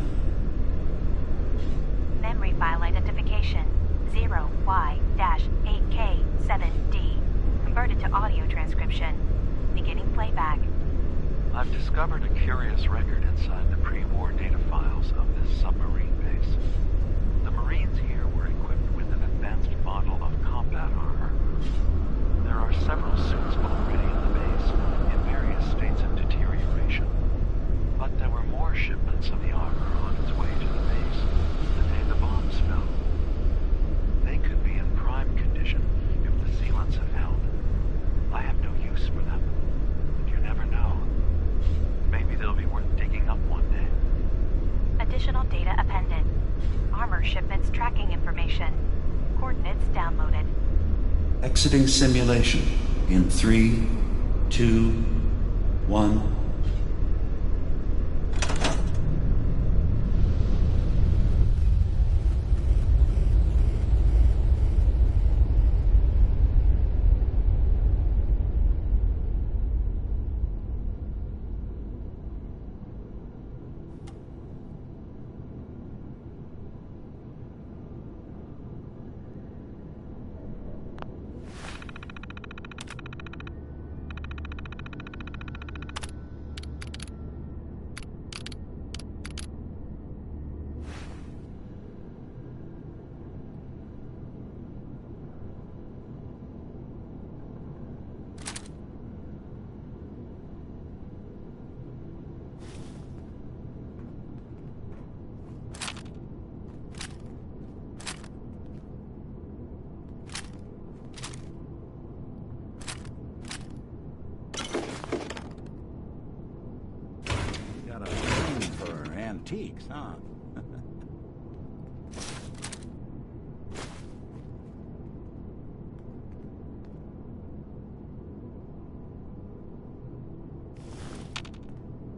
Memory file identification 0Y-8K7D. Converted to audio transcription. Beginning playback. I've discovered a curious record inside the pre-war data files of this submarine base. The Marines here were equipped with an advanced model of combat armor. There are several suits already in the base, in various states of deterioration. But there were more shipments of the armor on its way to the base the day the bombs fell. They could be in prime condition if the sealants have held. I have no use for them, but you never know. Maybe they'll be worth digging up one day. Additional data appended. Armor shipments tracking information. Coordinates downloaded. Exiting simulation in 3, 2, 1. Antiques, huh?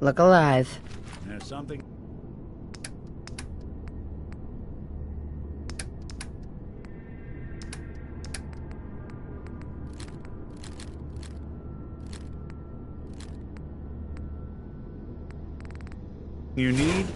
Look alive. There's something. you need?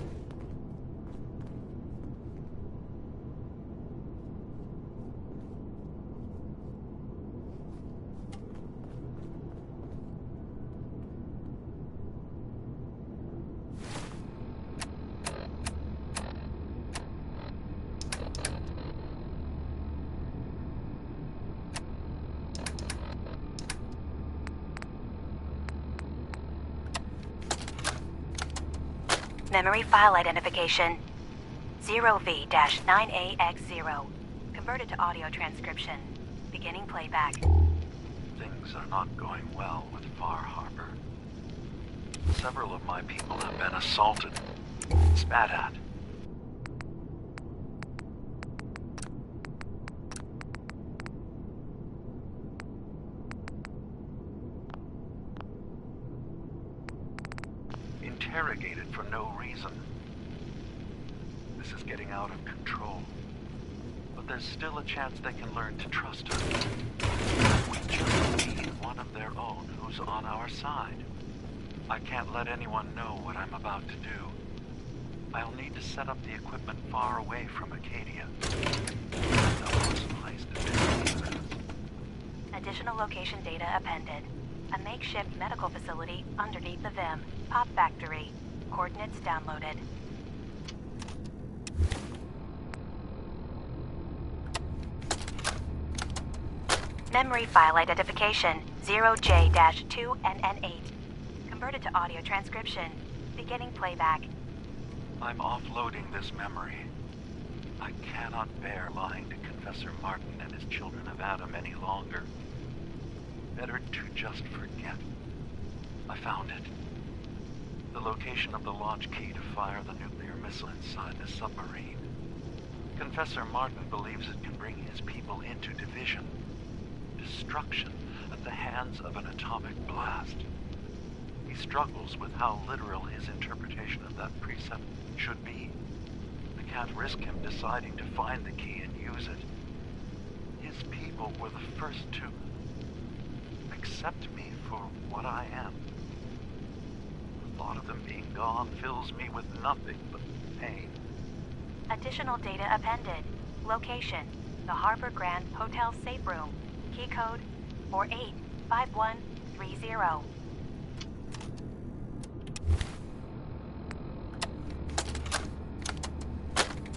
Memory file identification 0V-9AX0. Converted to audio transcription. Beginning playback. Things are not going well with Far Harbor. Several of my people have been assaulted, spat at. Interrogated for no reason. This is getting out of control. But there's still a chance they can learn to trust her. We just need one of their own who's on our side. I can't let anyone know what I'm about to do. I'll need to set up the equipment far away from Acadia. No worse place to be. Additional location data appended. A makeshift medical facility underneath the VIM. Pop factory. Coordinates downloaded. Memory file identification 0J-2NN8. Converted to audio transcription. Beginning playback. I'm offloading this memory. I cannot bear lying to Confessor Martin and his children of Adam any longer. Better to just forget. I found it. The location of the launch key to fire the nuclear missile inside the submarine. Confessor Martin believes it can bring his people into division. Destruction at the hands of an atomic blast. He struggles with how literal his interpretation of that precept should be. I can't risk him deciding to find the key and use it. His people were the first to accept me for what I am. The thought of them being gone fills me with nothing but pain. Additional data appended. Location: the Harbor Grand Hotel Safe Room. Key code 485130.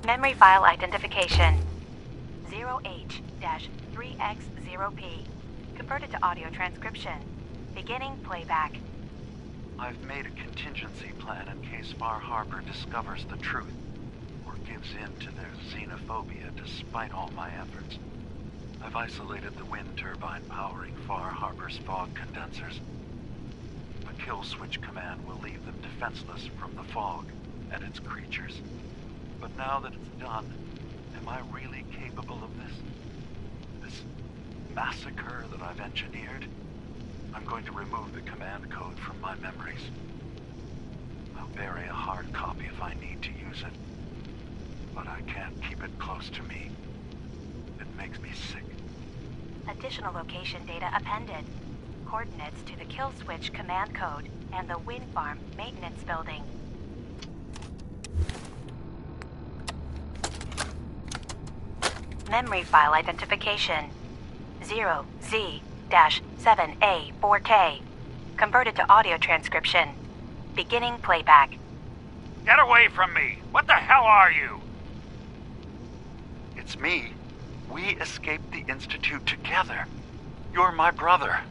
Memory file identification 0H-3X0P. Converted to audio transcription. Beginning playback. I've made a contingency plan in case Far Harbor discovers the truth or gives in to their xenophobia despite all my efforts. I've isolated the wind turbine powering Far Harbor's fog condensers. The kill switch command will leave them defenseless from the fog and its creatures. But now that it's done, am I really capable of this? This massacre that I've engineered? I'm going to remove the command code from my memories. I'll bury a hard copy if I need to use it. But I can't keep it close to me. It makes me sick. Additional location data appended. Coordinates to the kill switch command code and the wind farm maintenance building. Memory file identification 0Z-7A4K. Converted to audio transcription. Beginning playback. Get away from me! What the hell are you? It's me. We escaped the Institute together. You're my brother.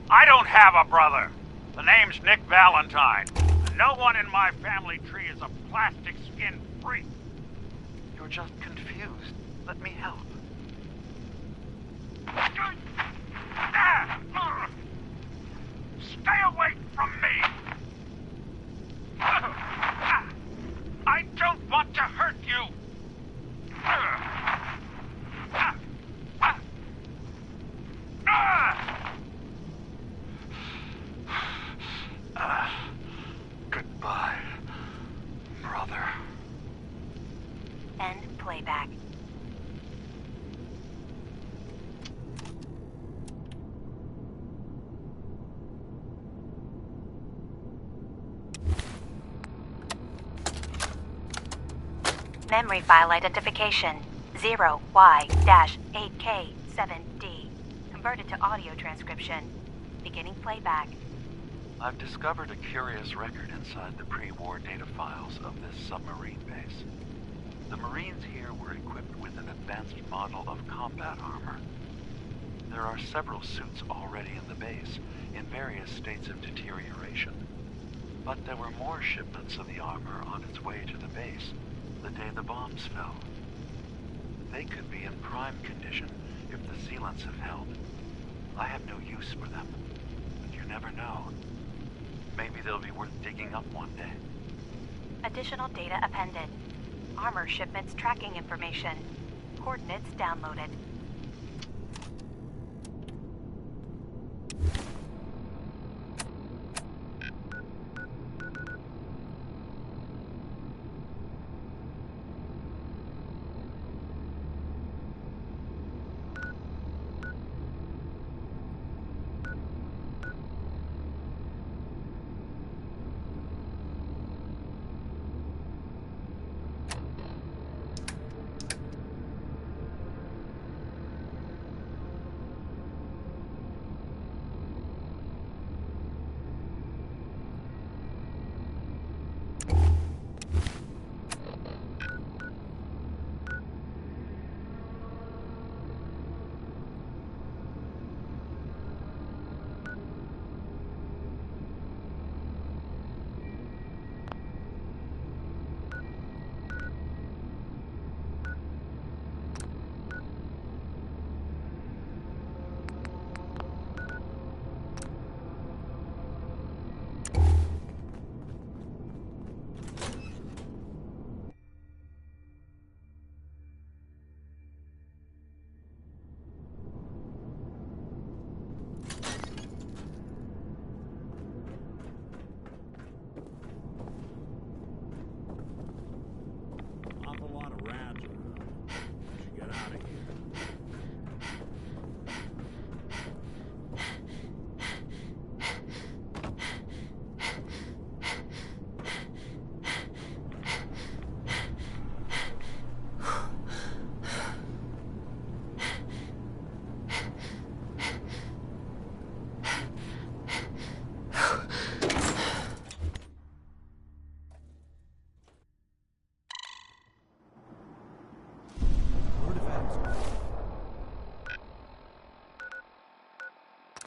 I don't have a brother. The name's Nick Valentine. No one in my family tree is a plastic skin freak. You're just confused. Let me help. Stay away from me! I don't want to hurt you! Goodbye, brother. End playback. Memory file identification 0Y-8K7D. Converted to audio transcription. Beginning playback. I've discovered a curious record inside the pre-war data files of this submarine base. The Marines here were equipped with an advanced model of combat armor. There are several suits already in the base, in various states of deterioration. But there were more shipments of the armor on its way to the base the day the bombs fell. They could be in prime condition if the sealants have held. I have no use for them, but you never know. Maybe they'll be worth digging up one day. Additional data appended. Armor shipments tracking information. Coordinates downloaded.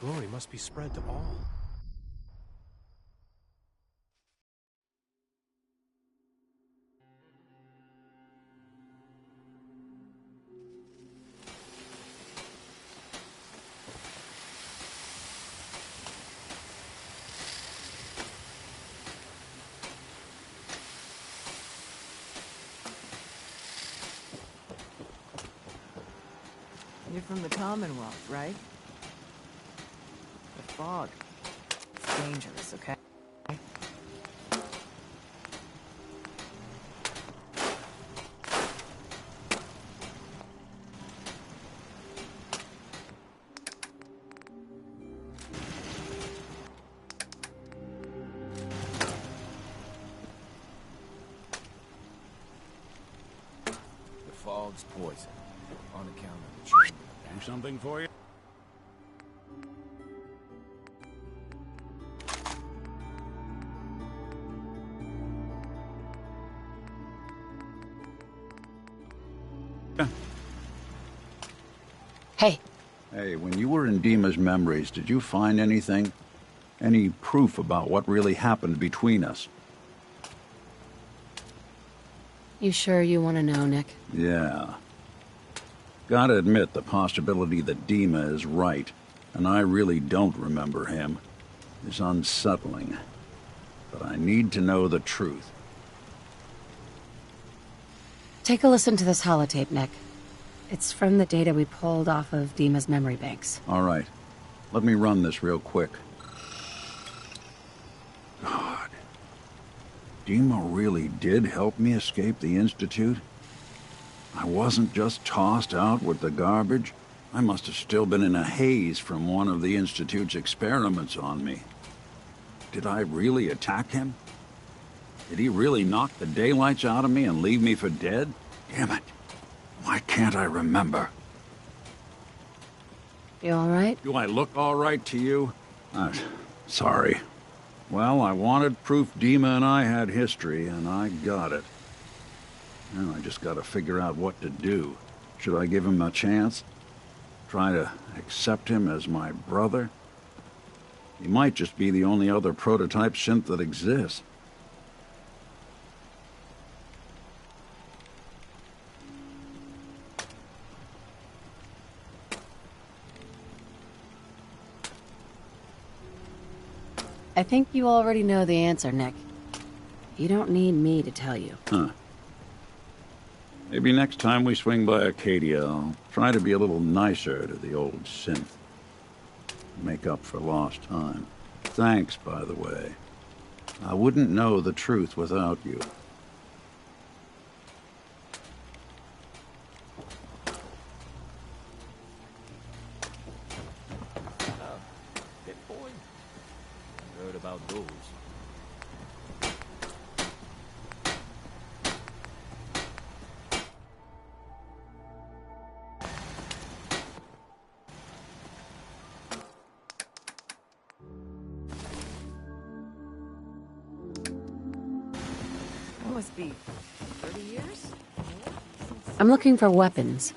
Glory must be spread to all. You're from the Commonwealth, right? The fog. It's dangerous, okay? The fog's poison, on account of the chamber. Do something for you? Hey. Hey, when you were in Dima's memories, did you find anything? Any proof about what really happened between us? You sure you want to know, Nick? Yeah. Gotta admit the possibility that Dima is right, and I really don't remember him, is unsettling. But I need to know the truth. Take a listen to this holotape, Nick. It's from the data we pulled off of Dima's memory banks. All right. Let me run this real quick. God. Dima really did help me escape the Institute? I wasn't just tossed out with the garbage. I must have still been in a haze from one of the Institute's experiments on me. Did I really attack him? Did he really knock the daylights out of me and leave me for dead? Damn it. Why can't I remember? You all right? Do I look all right to you? Sorry. Well, I wanted proof Dima and I had history, and I got it. Now I just gotta figure out what to do. Should I give him a chance? Try to accept him as my brother? He might just be the only other prototype synth that exists. I think you already know the answer, Nick. You don't need me to tell you. Huh. Maybe next time we swing by Acadia, I'll try to be a little nicer to the old synth. Make up for lost time. Thanks, by the way. I wouldn't know the truth without you. Bitcoin? Heard about those. That must be 30 years? I'm looking for weapons.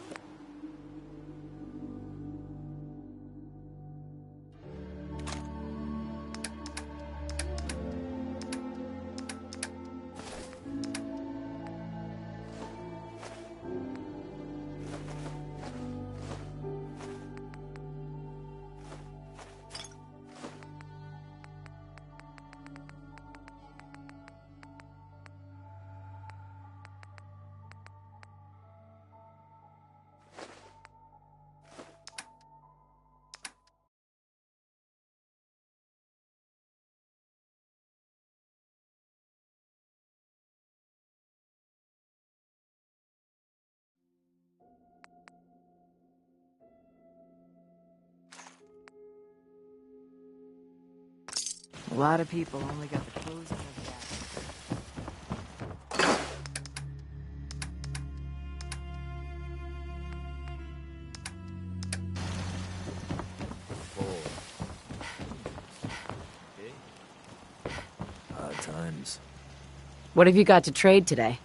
A lot of people only got the clothes on their back. Times. What have you got to trade today?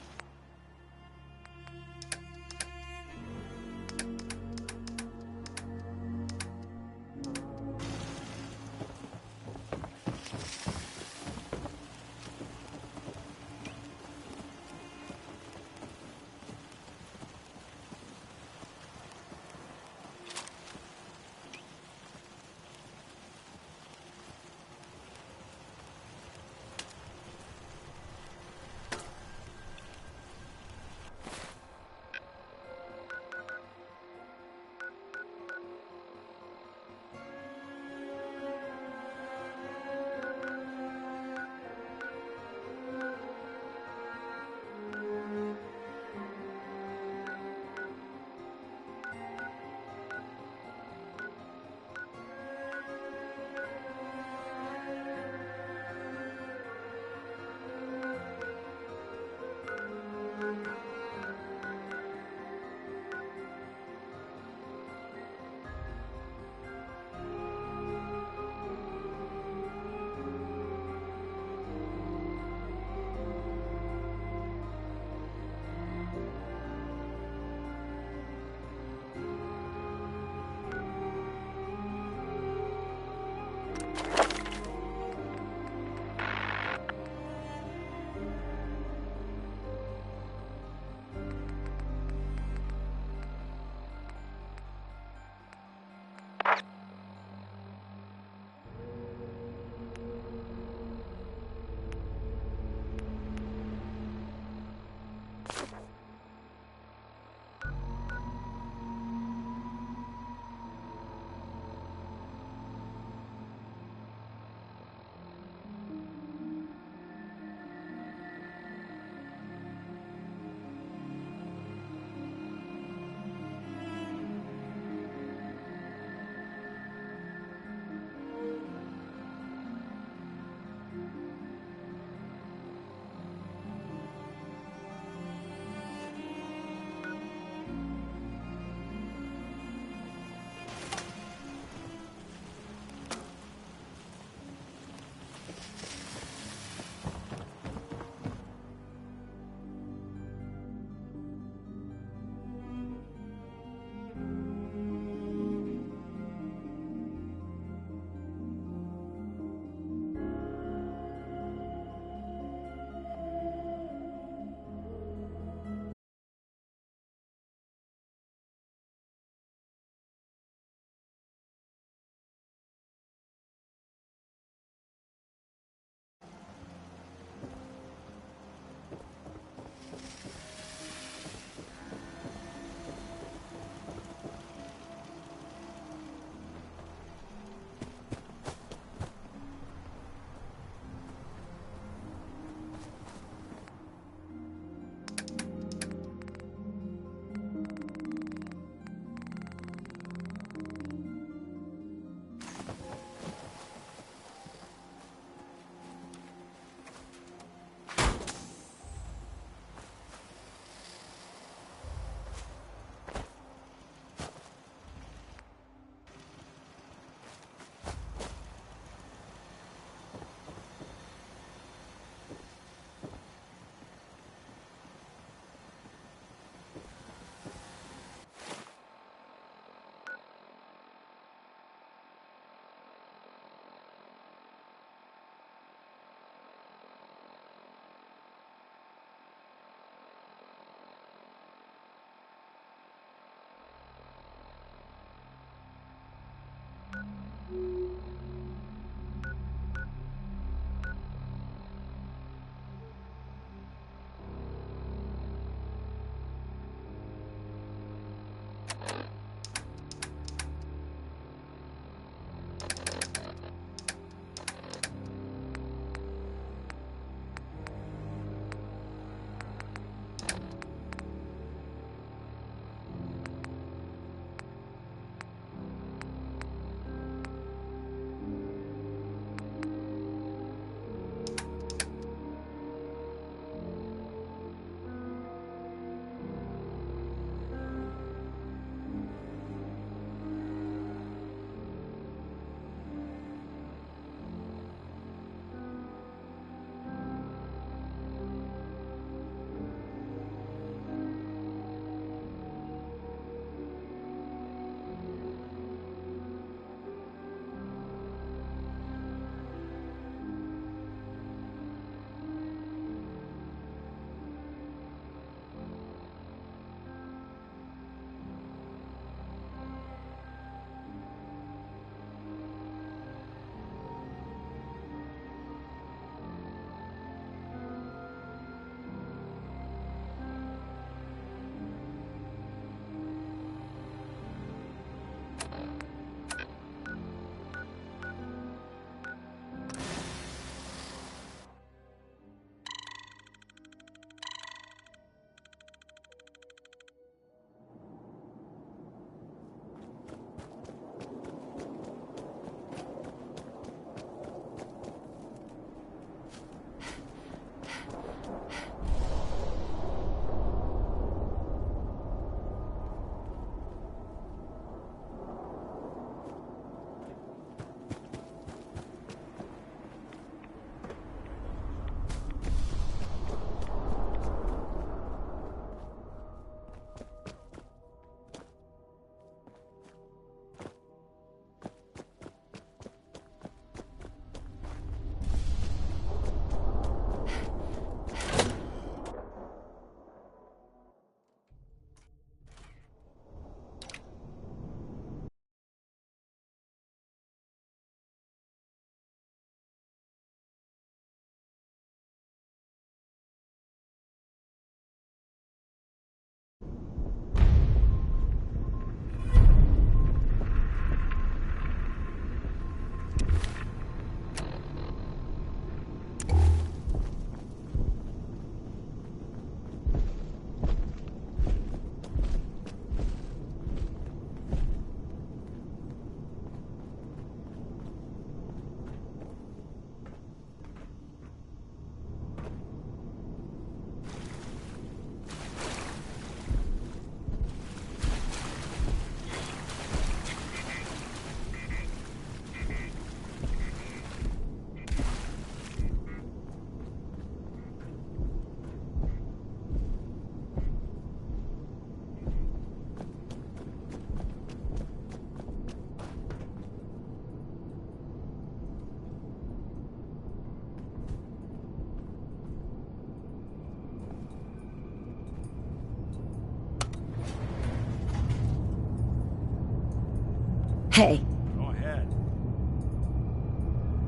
Hey. Go ahead.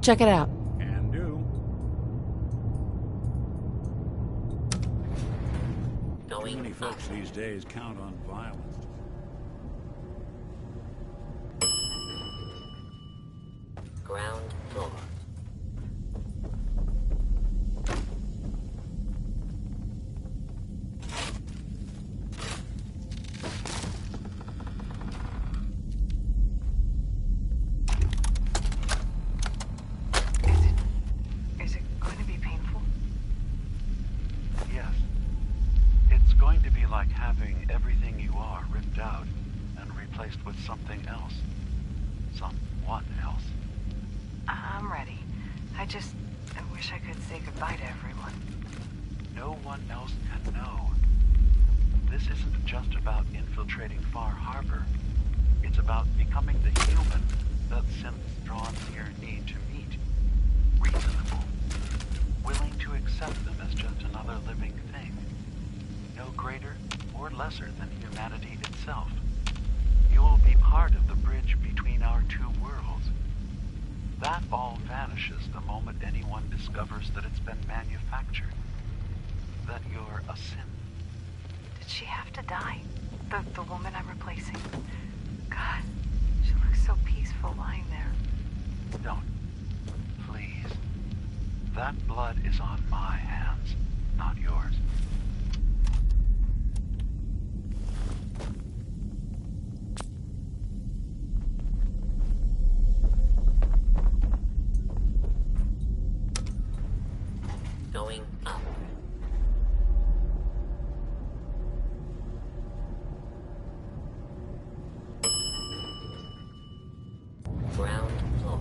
Check it out. Can do. Going Too many folks these days count on violence. ground floor. Is it going to be painful? Yes. It's going to be like having everything you are ripped out and replaced with something else. Someone else. I'm ready. I wish I could say goodbye to everyone. No one else can know. This isn't just about infiltrating Far Harbor. It's about becoming the human that synths drawn here need to meet. Reasonable. Willing to accept them as just another living thing. No greater or lesser than humanity itself. You will be part of the bridge between our two worlds. That all vanishes the moment anyone discovers that it's been manufactured. That you're a synth. Did she have to die? The woman I'm replacing? God, she looks so peaceful lying there. Don't. Please. That blood is on my hands, not yours. Going up. Ground floor.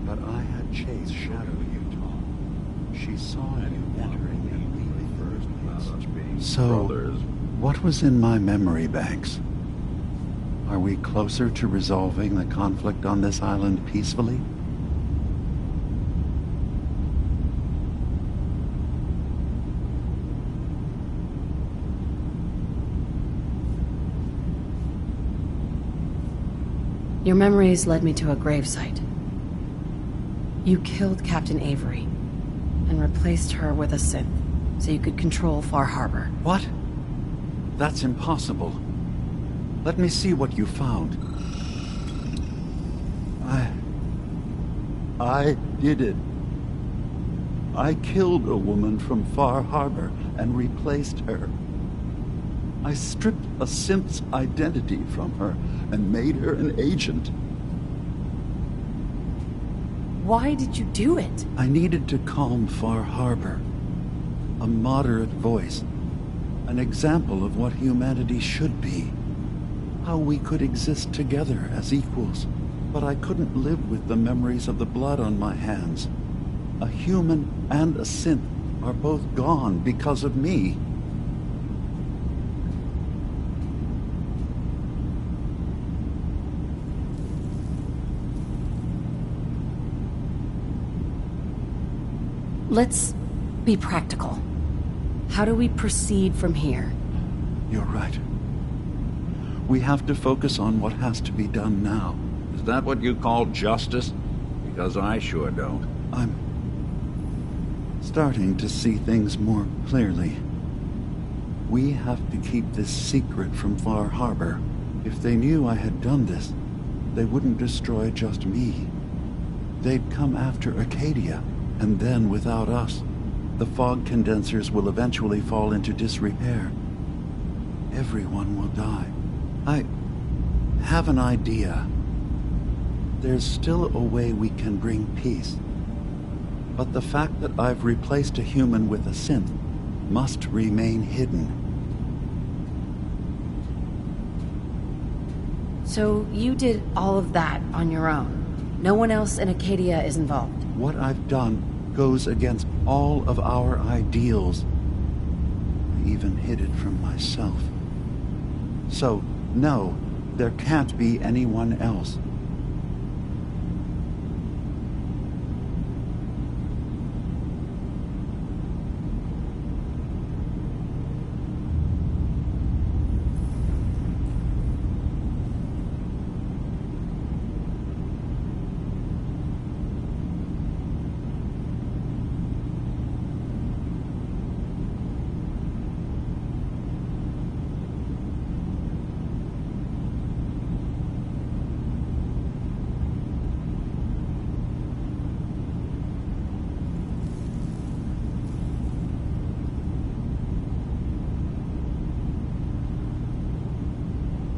But I had chased Shadow She saw you entering and leaving. So, what was in my memory banks? Are we closer to resolving the conflict on this island peacefully? Your memories led me to a gravesite. You killed Captain Avery and replaced her with a synth so you could control Far Harbor. What? That's impossible. Let me see what you found. I did it. I killed a woman from Far Harbor and replaced her. I stripped a synth's identity from her and made her an agent. Why did you do it? I needed to calm Far Harbor. A moderate voice. An example of what humanity should be. How we could exist together as equals. But I couldn't live with the memories of the blood on my hands. A human and a synth are both gone because of me. Let's be practical. How do we proceed from here? You're right. We have to focus on what has to be done now. Is that what you call justice? Because I sure don't. I'm starting to see things more clearly. We have to keep this secret from Far Harbor. If they knew I had done this, they wouldn't destroy just me. They'd come after Acadia, and then without us, the fog condensers will eventually fall into disrepair. Everyone will die. I have an idea. There's still a way we can bring peace. But the fact that I've replaced a human with a synth must remain hidden. So you did all of that on your own? No one else in Acadia is involved? What I've done goes against all of our ideals. I even hid it from myself. So, no, there can't be anyone else.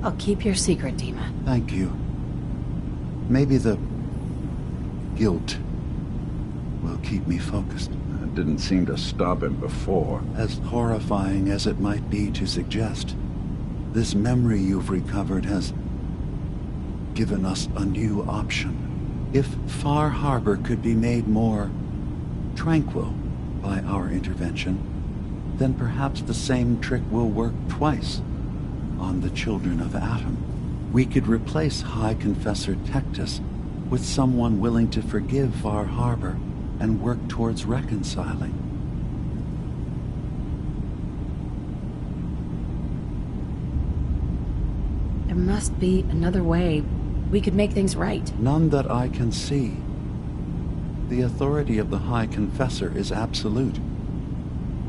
I'll keep your secret, Dima. Thank you. Maybe the guilt will keep me focused. That didn't seem to stop him before. As horrifying as it might be to suggest, this memory you've recovered has given us a new option. If Far Harbor could be made more tranquil by our intervention, then perhaps the same trick will work twice on the children of Atom. We could replace High Confessor Tectus with someone willing to forgive Far Harbor and work towards reconciling. There must be another way we could make things right. None that I can see. The authority of the High Confessor is absolute.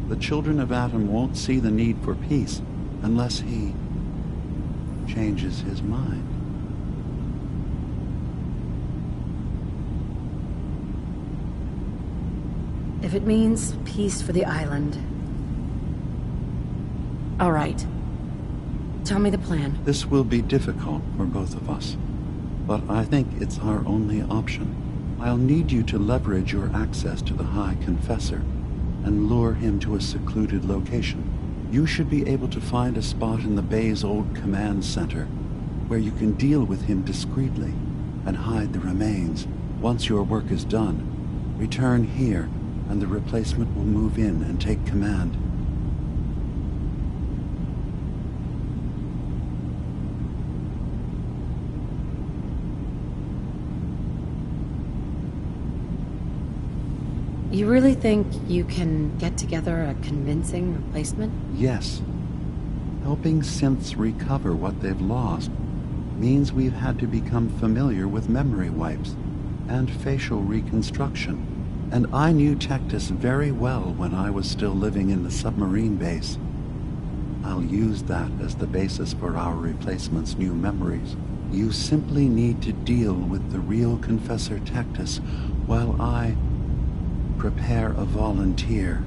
The children of Atom won't see the need for peace unless he changes his mind. If it means peace for the island. All right. Tell me the plan. This will be difficult for both of us, but I think it's our only option. I'll need you to leverage your access to the High Confessor and lure him to a secluded location. You should be able to find a spot in the Bay's old command center where you can deal with him discreetly and hide the remains. Once your work is done, return here and the replacement will move in and take command. You really think you can get together a convincing replacement? Yes. Helping synths recover what they've lost means we've had to become familiar with memory wipes and facial reconstruction. And I knew Tectus very well when I was still living in the submarine base. I'll use that as the basis for our replacement's new memories. You simply need to deal with the real Confessor Tectus while I prepare a volunteer.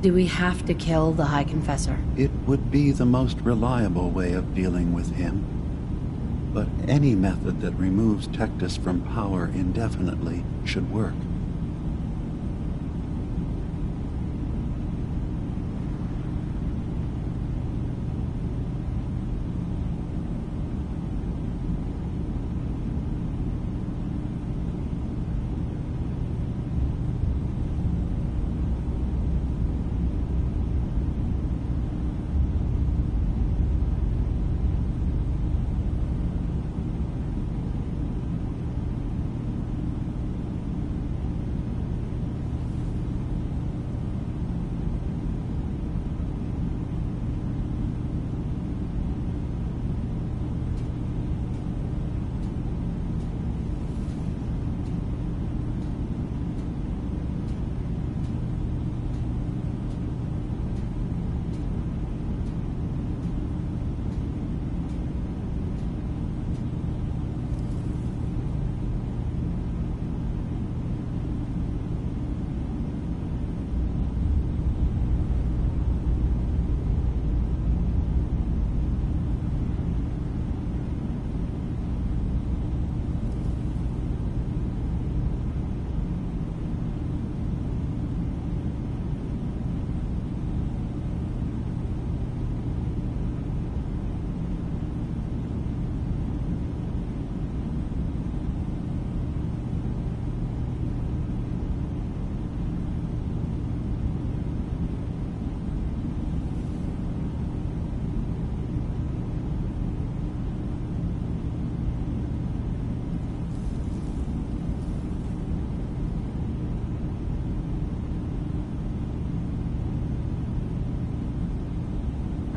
Do we have to kill the High Confessor? It would be the most reliable way of dealing with him. But any method that removes Tectus from power indefinitely should work.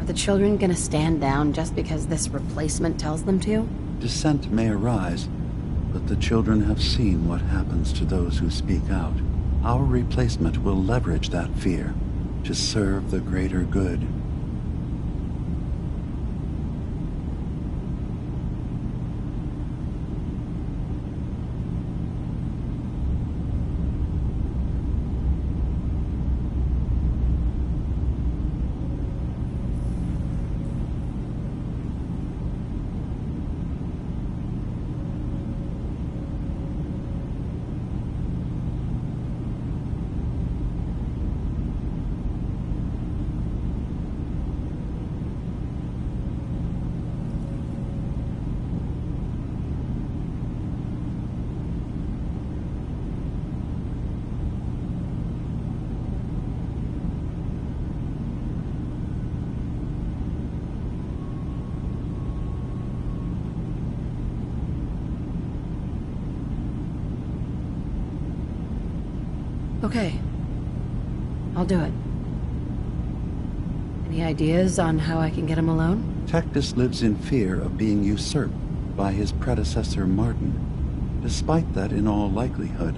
The children gonna stand down just because this replacement tells them to? Dissent may arise, but the children have seen what happens to those who speak out. Our replacement will leverage that fear to serve the greater good. Okay. I'll do it. Any ideas on how I can get him alone? Tectus lives in fear of being usurped by his predecessor Martin. Despite that, in all likelihood,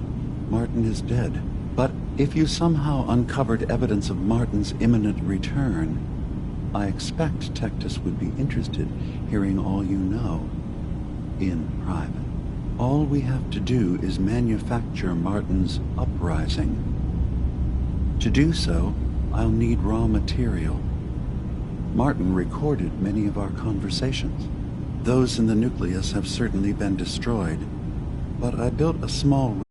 Martin is dead. But if you somehow uncovered evidence of Martin's imminent return, I expect Tectus would be interested hearing all you know in private. All we have to do is manufacture Martin's uprising. To do so, I'll need raw material. Martin recorded many of our conversations. Those in the nucleus have certainly been destroyed, but I built a small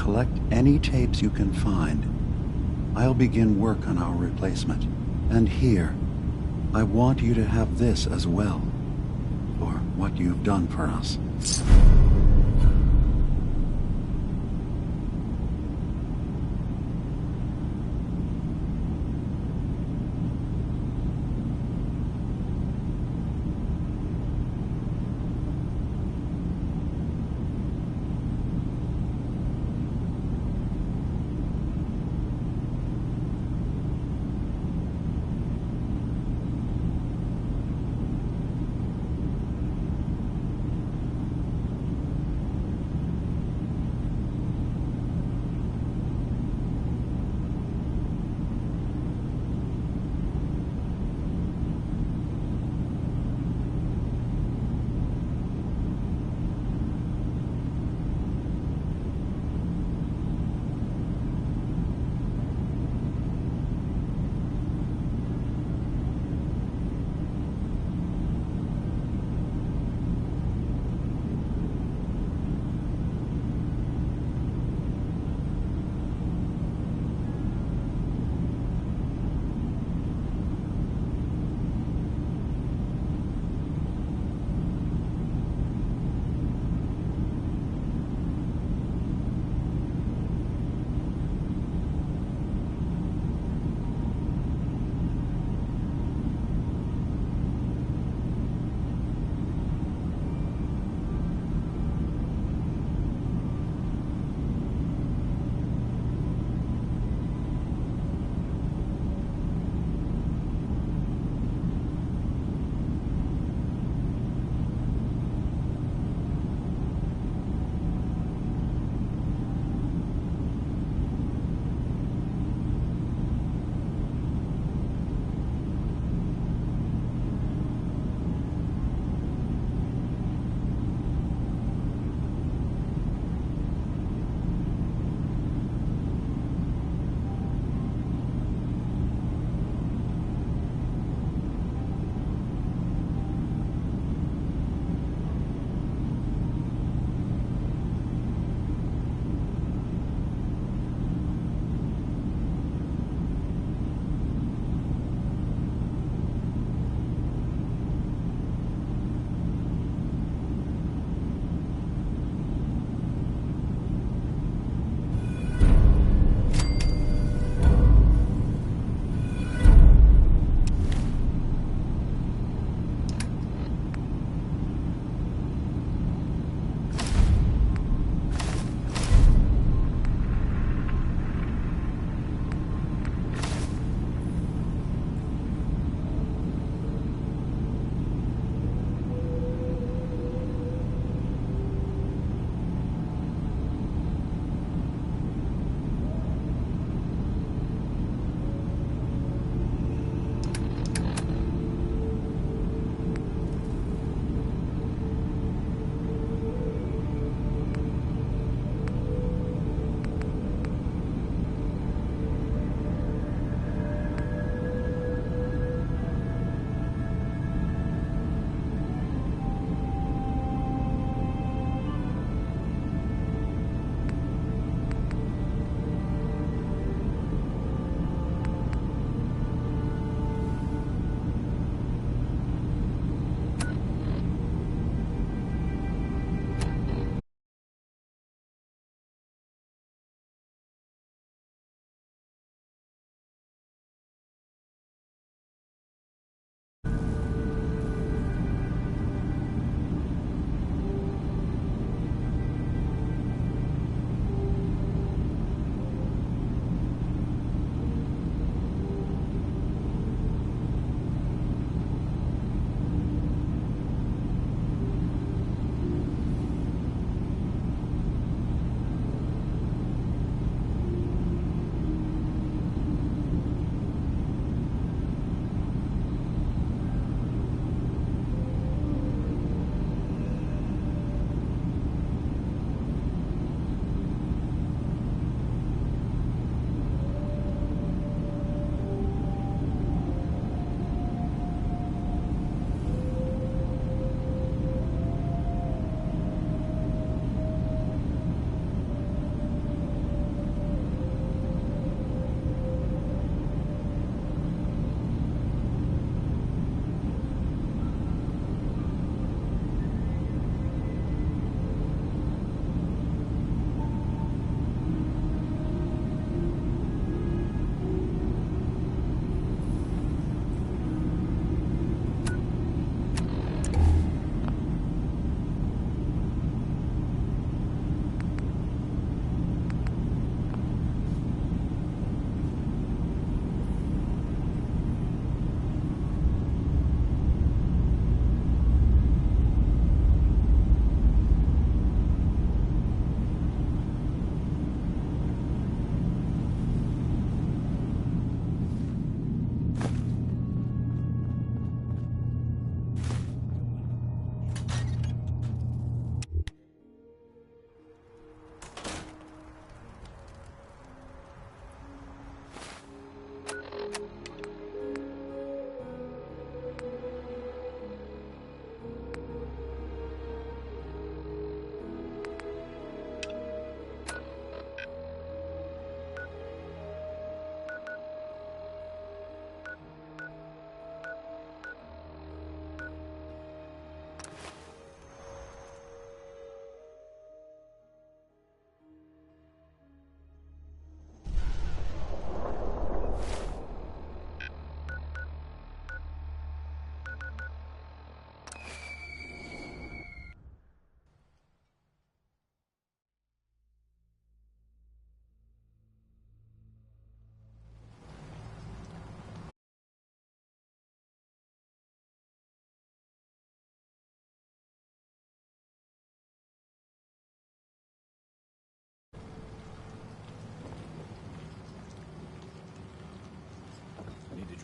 collect any tapes you can find. I'll begin work on our replacement. And here, I want you to have this as well, for what you've done for us.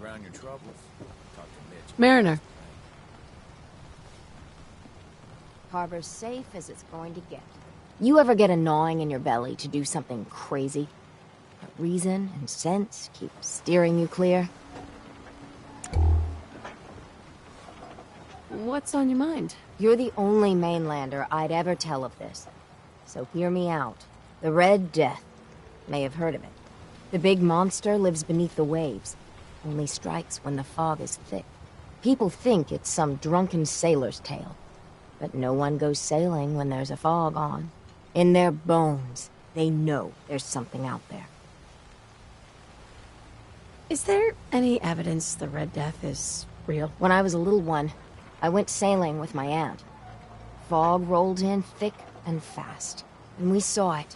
around your troubles, talk to Mitch. Mariner. Harbor's safe as it's going to get. You ever get a gnawing in your belly to do something crazy? But reason and sense keep steering you clear? What's on your mind? You're the only mainlander I'd ever tell of this. So hear me out. The Red Death. May have heard of it. The big monster lives beneath the waves. Only strikes when the fog is thick. People think it's some drunken sailor's tale. But no one goes sailing when there's a fog on. In their bones, they know there's something out there. Is there any evidence the Red Death is real? When I was a little one, I went sailing with my aunt. Fog rolled in thick and fast, and we saw it.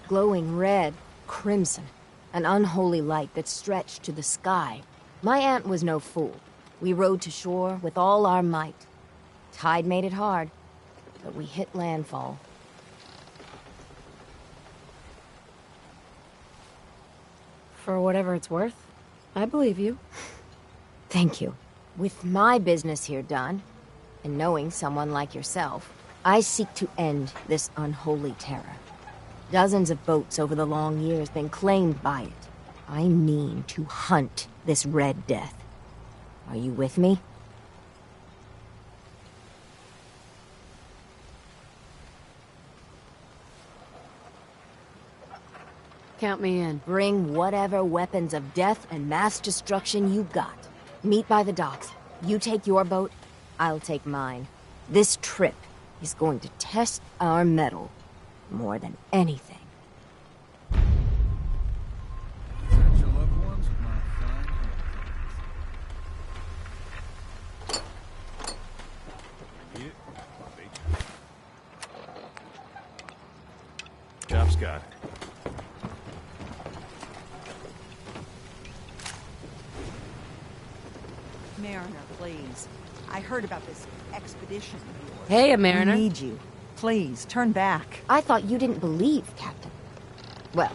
Glowing red, crimson, an unholy light that stretched to the sky. My aunt was no fool. We rowed to shore with all our might. Tide made it hard, but we hit landfall. For whatever it's worth, I believe you. Thank you. With my business here done, and knowing someone like yourself, I seek to end this unholy terror. Dozens of boats over the long years been claimed by it. I mean to hunt this Red Death. Are you with me? Count me in. Bring whatever weapons of death and mass destruction you got. Meet by the docks. You take your boat, I'll take mine. This trip is going to test our mettle more than anything. Your loved ones with my fine hands. Eat it. Job's got it. Mariner, please. I heard about this expedition of yours. Hey, Mariner. I need you. Please, turn back. I thought you didn't believe, Captain. Well,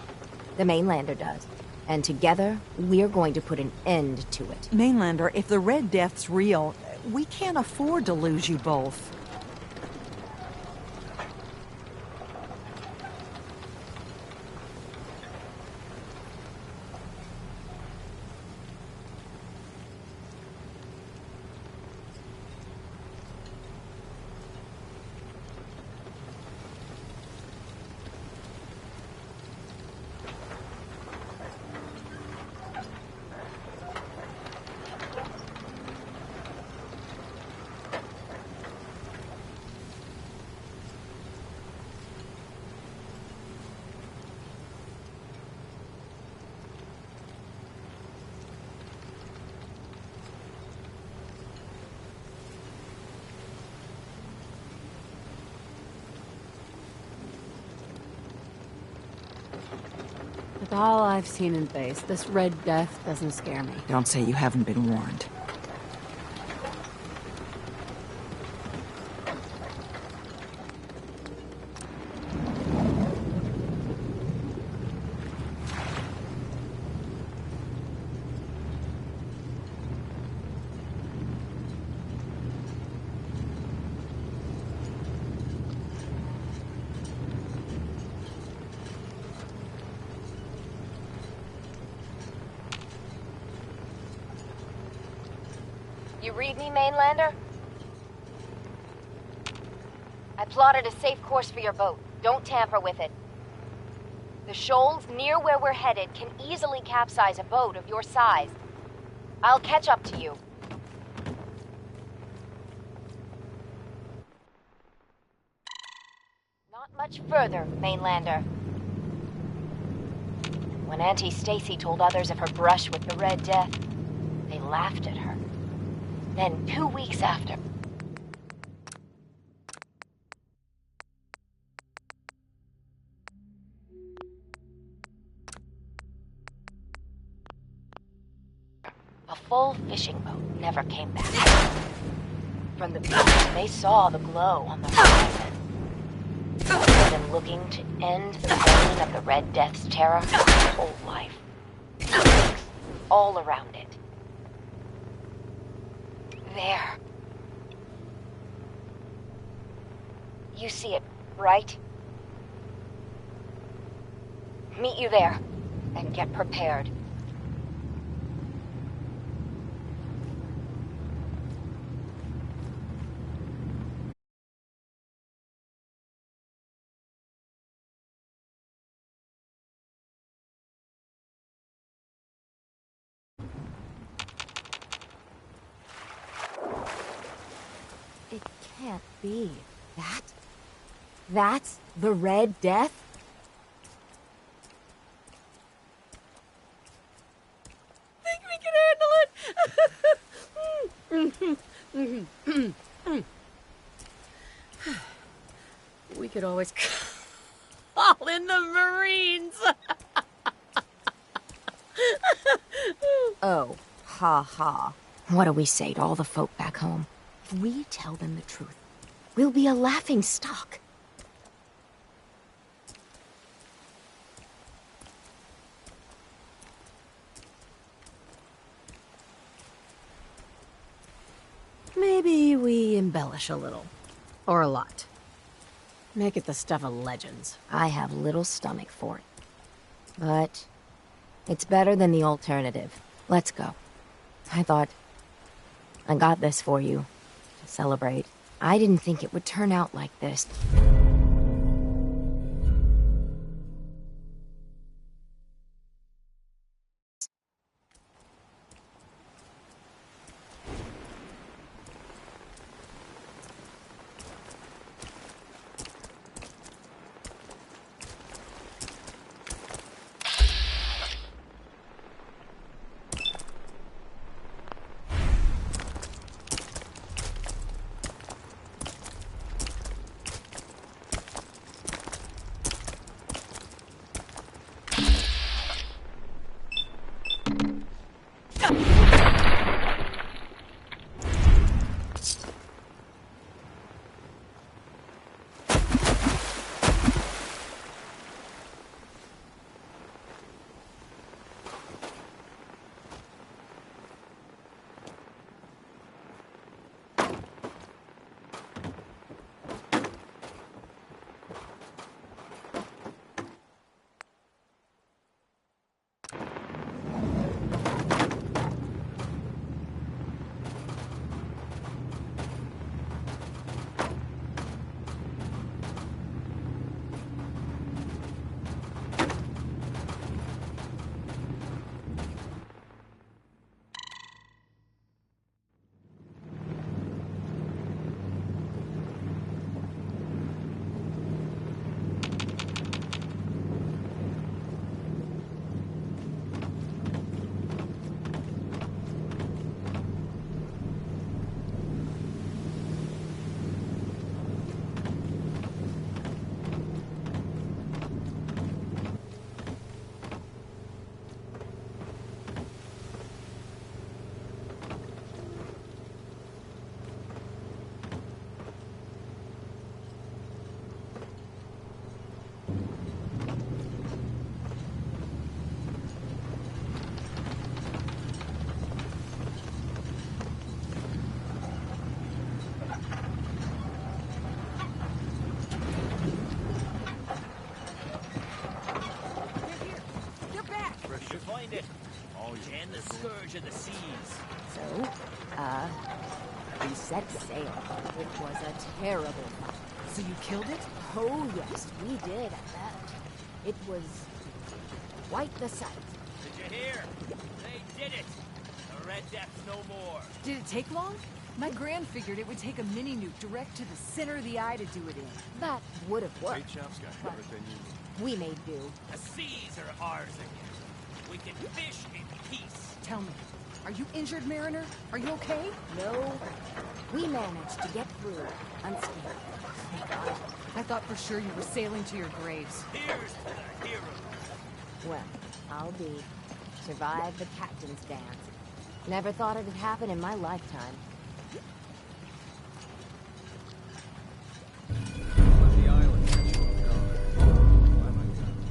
the mainlander does. And together, we're going to put an end to it. Mainlander, if the Red Death's real, we can't afford to lose you both. With all I've seen in base, this Red Death doesn't scare me. Don't say you haven't been warned. You read me, Mainlander? I plotted a safe course for your boat. Don't tamper with it. The shoals near where we're headed can easily capsize a boat of your size. I'll catch up to you. Not much further, Mainlander. When Auntie Stacy told others of her brush with the Red Death, they laughed at her. Then 2 weeks after... a full fishing boat never came back. From the beach, they saw the glow on the horizon. They've been looking to end the reign of the Red Death's terror their whole life. All around it. There. You see it, right? Meet you there, and get prepared. It can't be. That's the Red Death? Think we can handle it? We could always call in the Marines. Oh, ha ha. What do we say to all the folk back home? If we tell them the truth, we'll be a laughing stock. Maybe we embellish a little. Or a lot. Make it the stuff of legends. I have little stomach for it. But it's better than the alternative. Let's go. I thought I got this for you to celebrate. I didn't think it would turn out like this. And the scourge of the seas. So, we set sail. It was a terrible fight. So you killed it? Oh, yes, we did at that. It was quite the sight. Did you hear? They did it! The Red Death's no more. Did it take long? My Gran figured it would take a mini-nuke direct to the center of the eye to do it in. That would have worked. Chop's got everything you need. We may do. The seas are ours again. We can fish in peace. Tell me, are you injured, Mariner? Are you okay? No. We managed to get through unscathed. Thank God. I thought for sure you were sailing to your graves. Here's to the hero. Well, I'll be. Survive the captain's dance. Never thought it'd happen in my lifetime. The island that you have gone. Why my guns?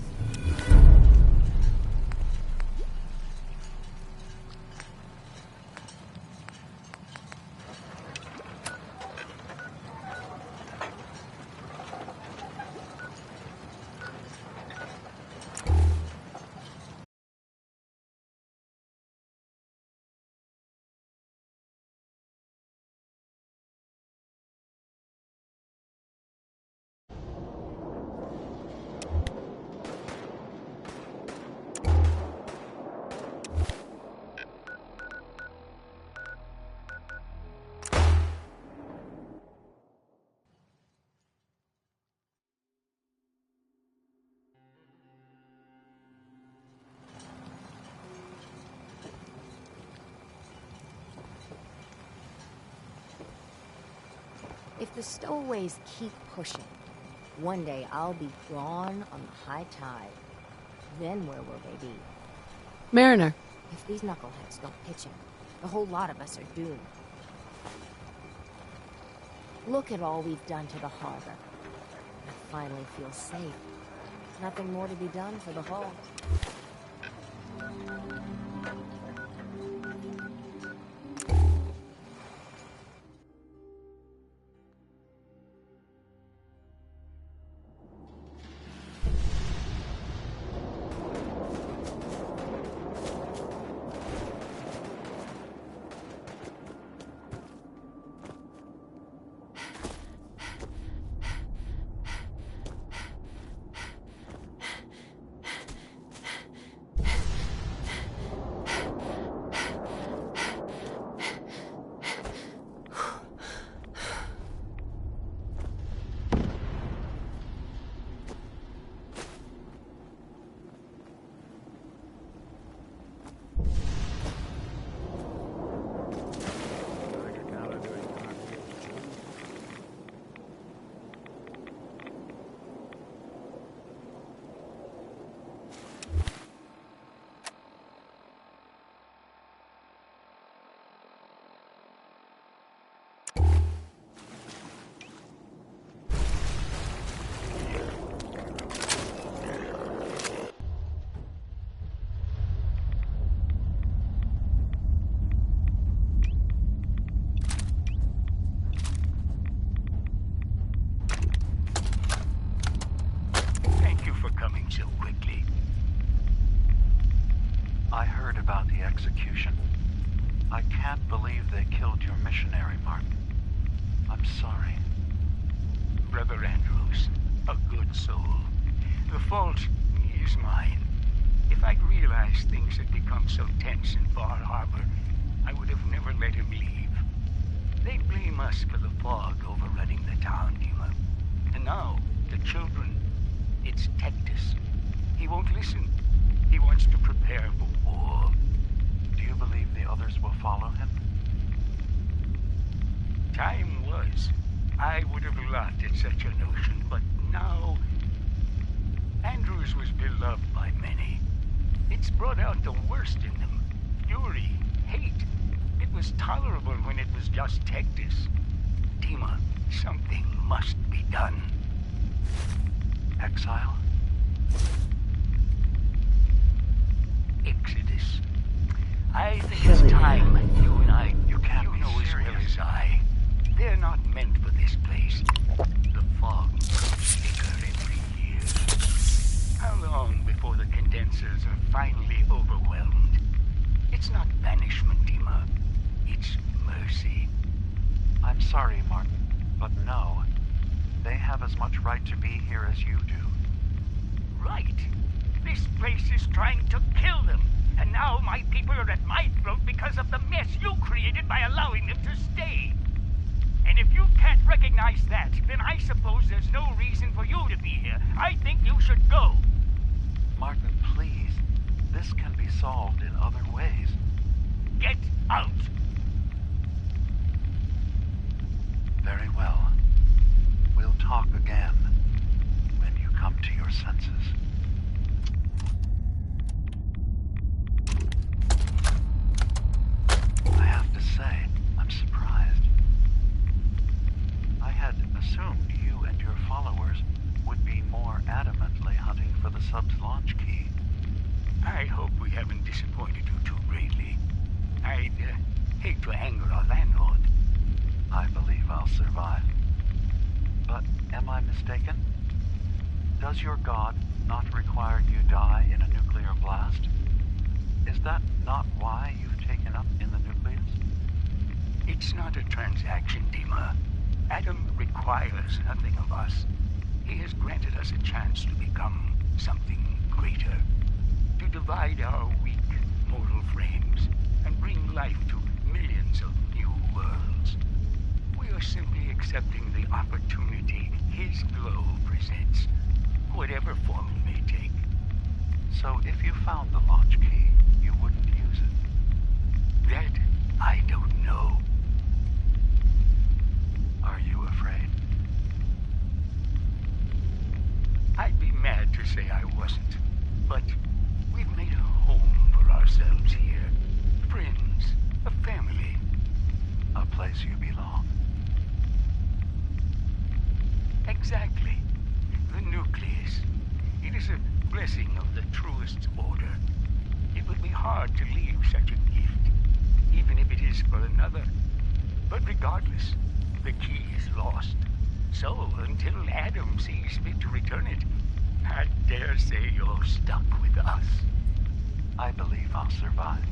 the stowaways keep pushing, one day I'll be gone on the high tide. Then where will they be? Mariner. If these knuckleheads don't pitch in, the whole lot of us are doomed. Look at all we've done to the harbor. I finally feel safe. Nothing more to be done for the hull. So quickly. I heard about the execution. I can't believe they killed your missionary, Martin. I'm sorry. Brother Andrews, a good soul. The fault is mine. If I'd realized things had become so tense in Far Harbor, I would have never let him leave. They blame us for the fog overrunning the town, Dima. And now, the children. It's Tectus. He won't listen. He wants to prepare for war. Do you believe the others will follow him? Time was. I would have laughed at such a notion, but now... Andrews was beloved by many. It's brought out the worst in them. Fury, hate. It was tolerable when it was just Tectus. Dima, something must be done. Exile? Exodus. I think it's time you and I... You can't be know serious. As well as I. They're not meant for this place. The fog gets thicker every year. How long before the condensers are finally overwhelmed? It's not banishment, Dima. It's mercy. I'm sorry, Martin, but no. They have as much right to be here as you do. Right. This place is trying to kill them. And now my people are at my throat because of the mess you created by allowing them to stay. And if you can't recognize that, then I suppose there's no reason for you to be here. I think you should go. Martin, please. This can be solved in other ways. Get out! Very well. We'll talk again when you come to your senses. I have to say, I'm surprised. I had assumed you and your followers would be more adamantly hunting for the sub's launch key. I hope we haven't disappointed you too greatly. I'd hate to anger our landlord. I believe I'll survive. But am I mistaken? Does your god not require you die in a nuclear blast? Is that not why you've taken up in the nucleus? It's not a transaction, Dima. Adam requires nothing of us. He has granted us a chance to become something greater. To divide our weak mortal frames and bring life to millions of new worlds. We are simply accepting the opportunity his glow presents, whatever form it may take. So if you found the launch key, you wouldn't use it? That I don't know. Are you afraid? I'd be mad to say I wasn't, but we've made a home for ourselves here. Friends, a family. A place you belong. Exactly. The nucleus. It is a blessing of the truest order. It would be hard to leave such a gift, even if it is for another. But regardless, the key is lost. So, until Adam sees fit to return it, I dare say you're stuck with us. I believe I'll survive.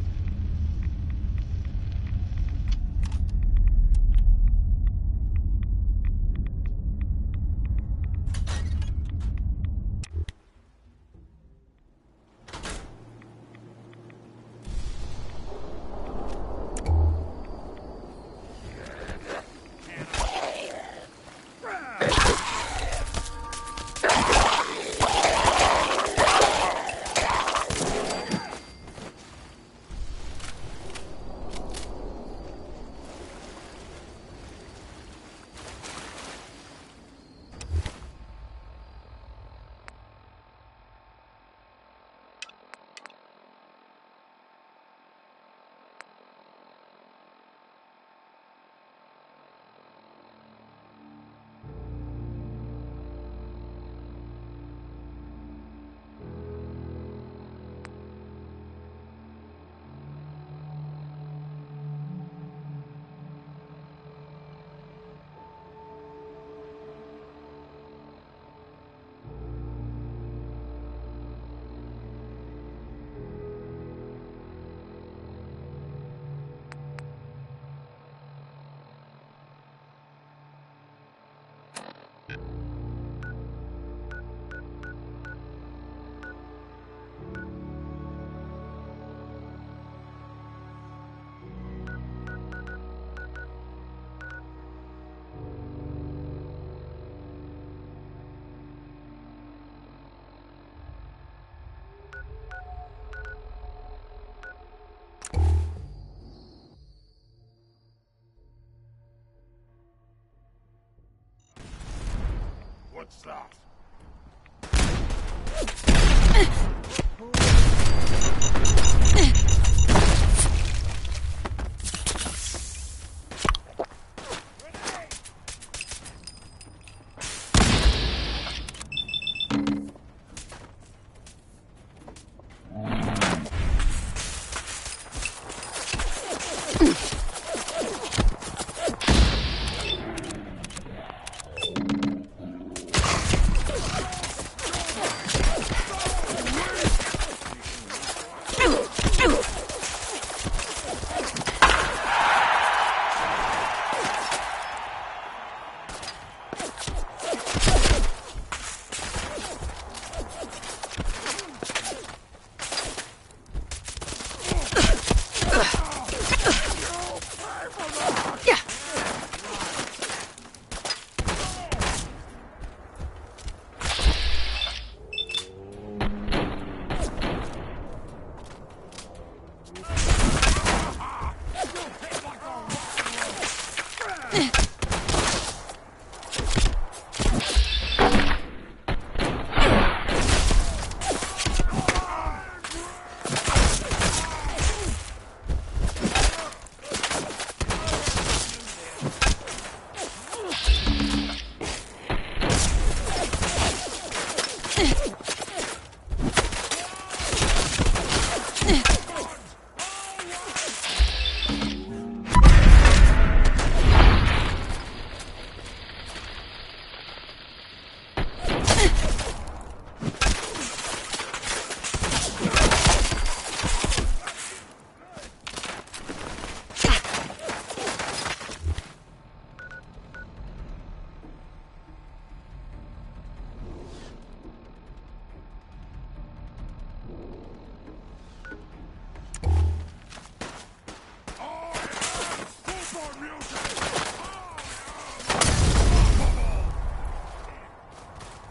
What's that?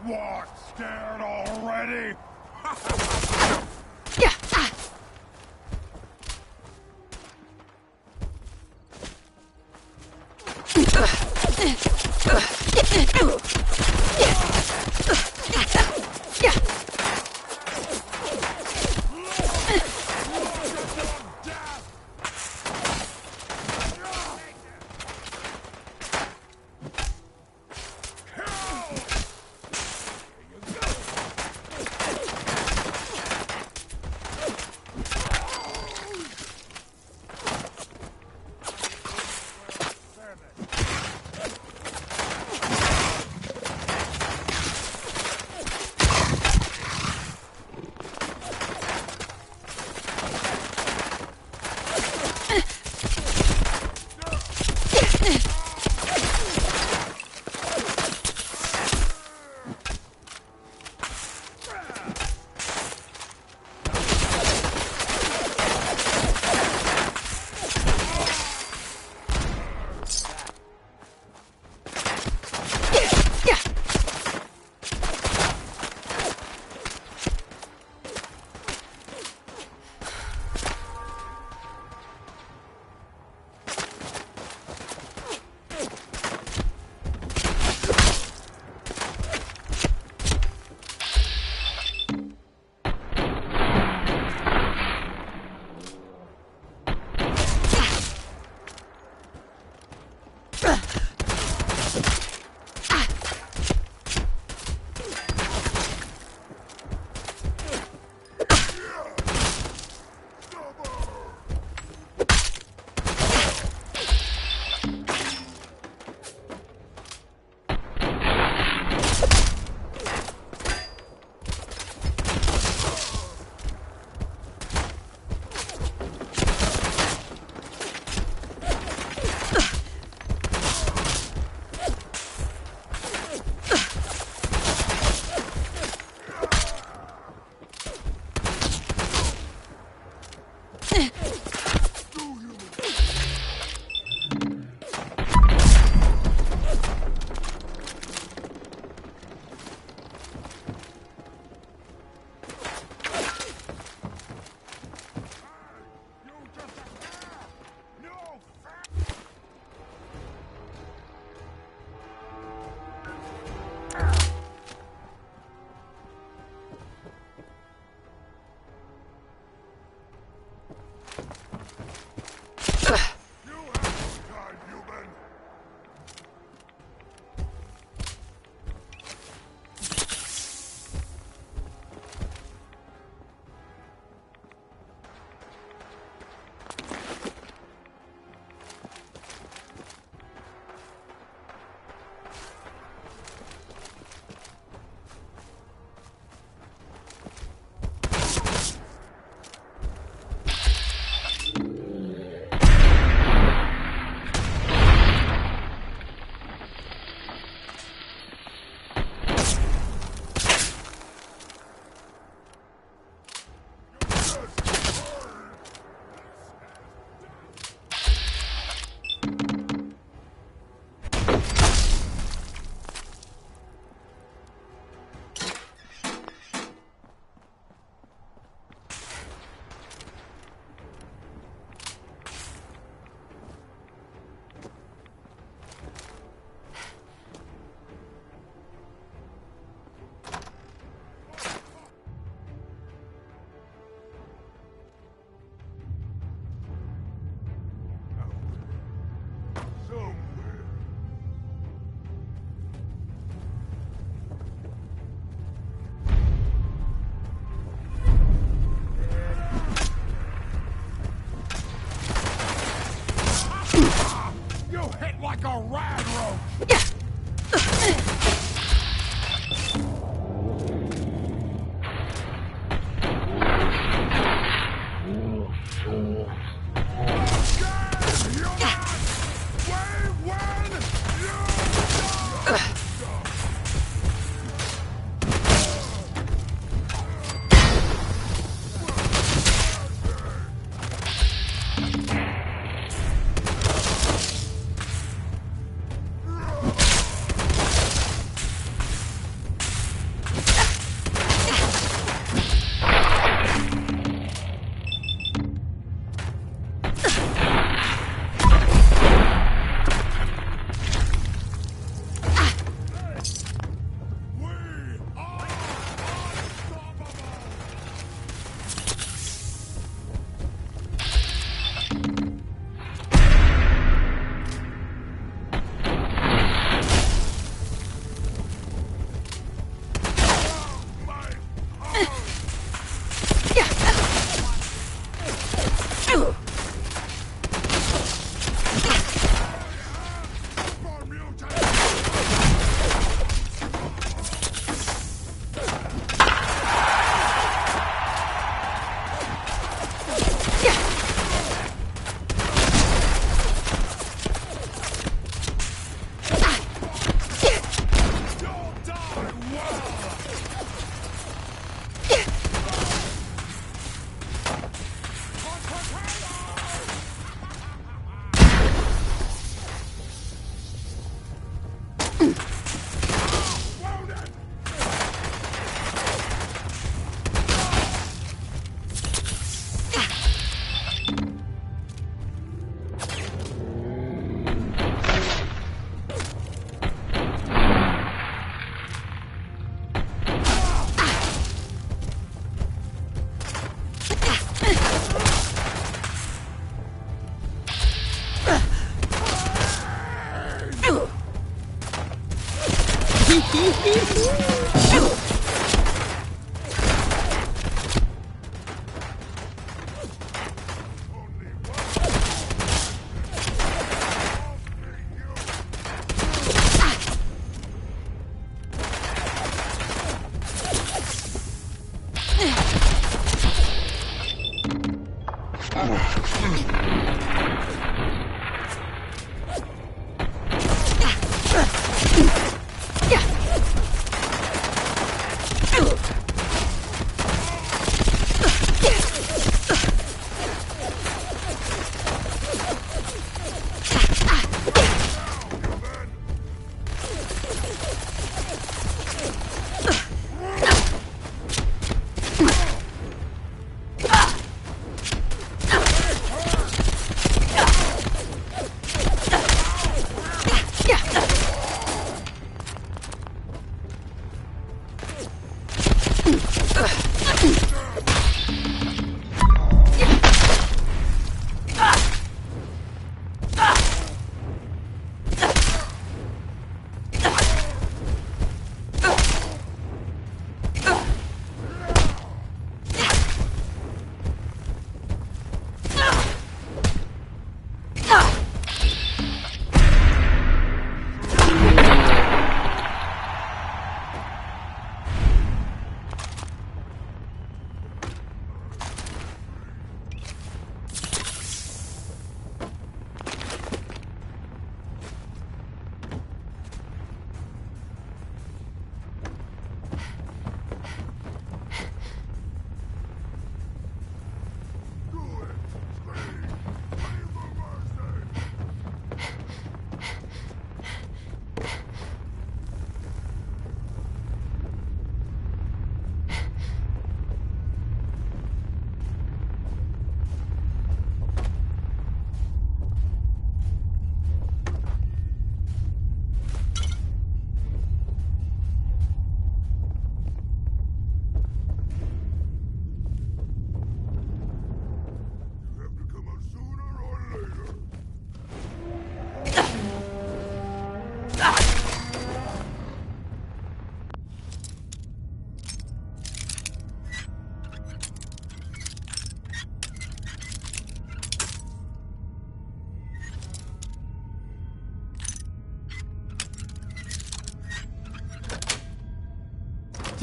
What? Scared already?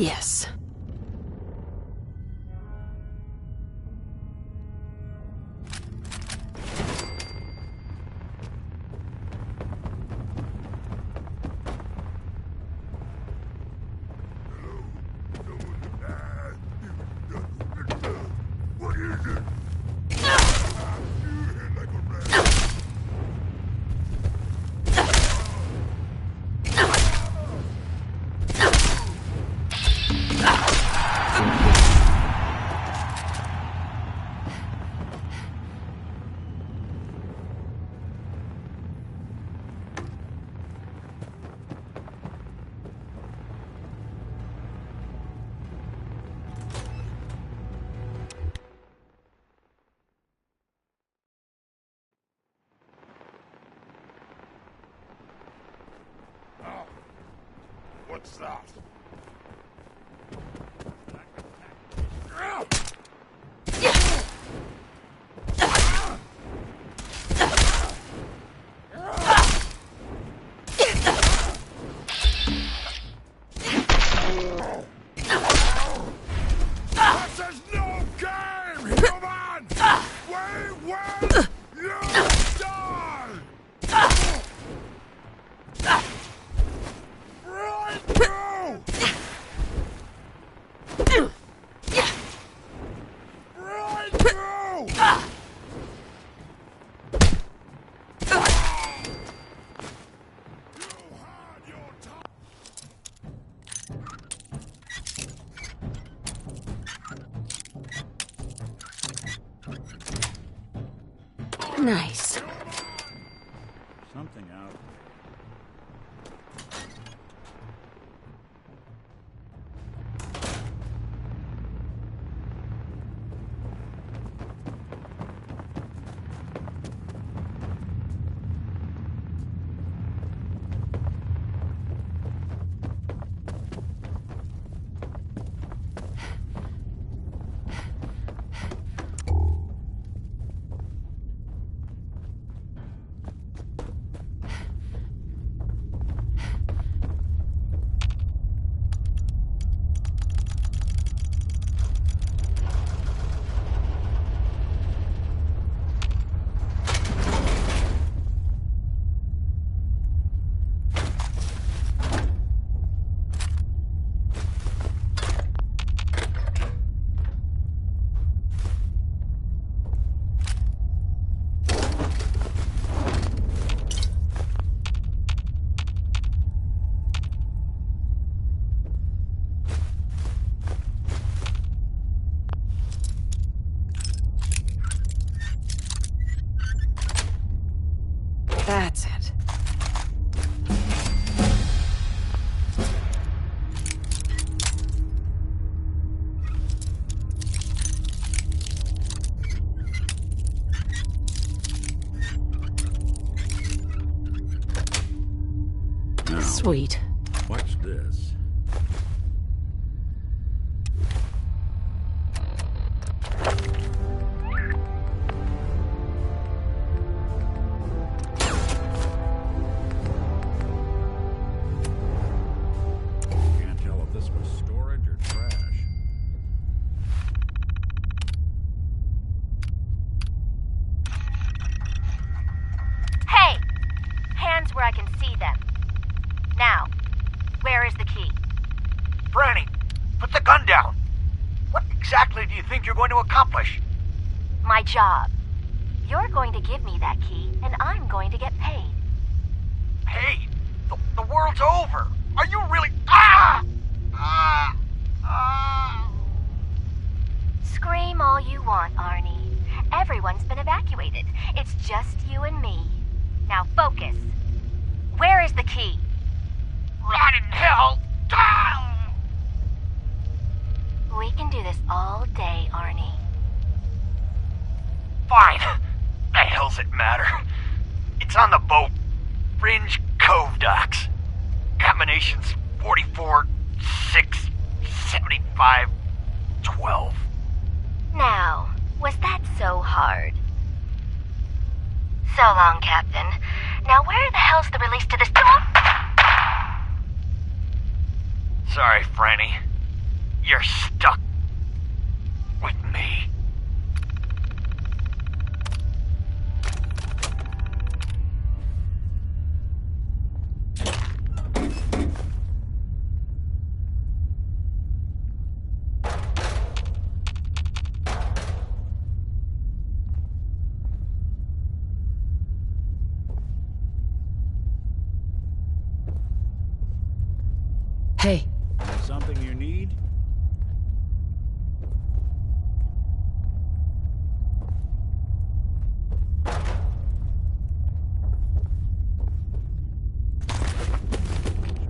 Yes. What's that? This is no game, human! We will you die! Right through! Right through! Nice. Something out. Sweet. Watch this. Can't tell if this was storage or trash. Hey! Hands where I can see them. Now, where is the key? Franny, put the gun down. What exactly do you think you're going to accomplish? My job. You're going to give me that key, and I'm going to get paid. Hey, the world's over. Are you really... Ah! Ah! Ah! Scream all you want, Arnie. Everyone's been evacuated. It's just you and me. Now focus. Where is the key? Rot in hell! Ah! We can do this all day, Arnie. Fine. The hell's it matter? It's on the boat. Fringe Cove docks. Combinations 44, 6, 75, 12. Now, was that so hard? So long, Captain. Now where the hell's the release to this... Sorry, Franny. You're stuck with me. Hey. Something you need?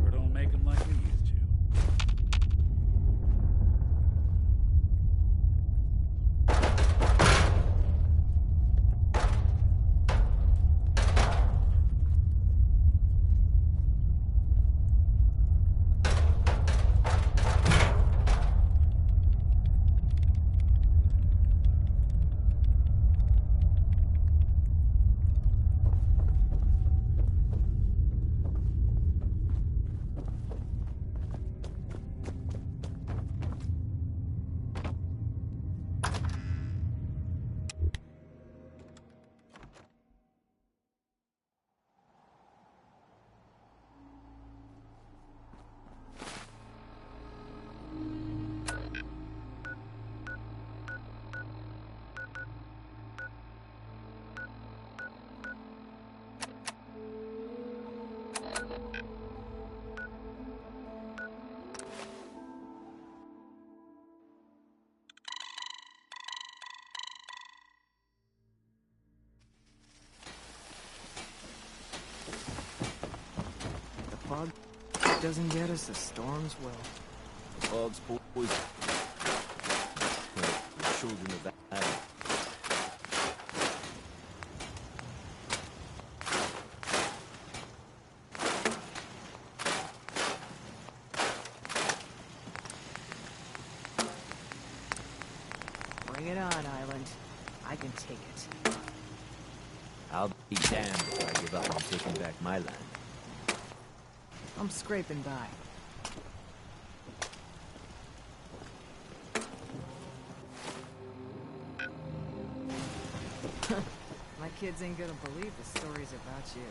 Sure don't make them like we used to. Fog doesn't get us, the storms will. The fog's poison. The children of Adam. Bring it on, Island. I can take it. I'll be damned if I give up on taking back my land. I'm scraping by. My kids ain't gonna believe the stories about you.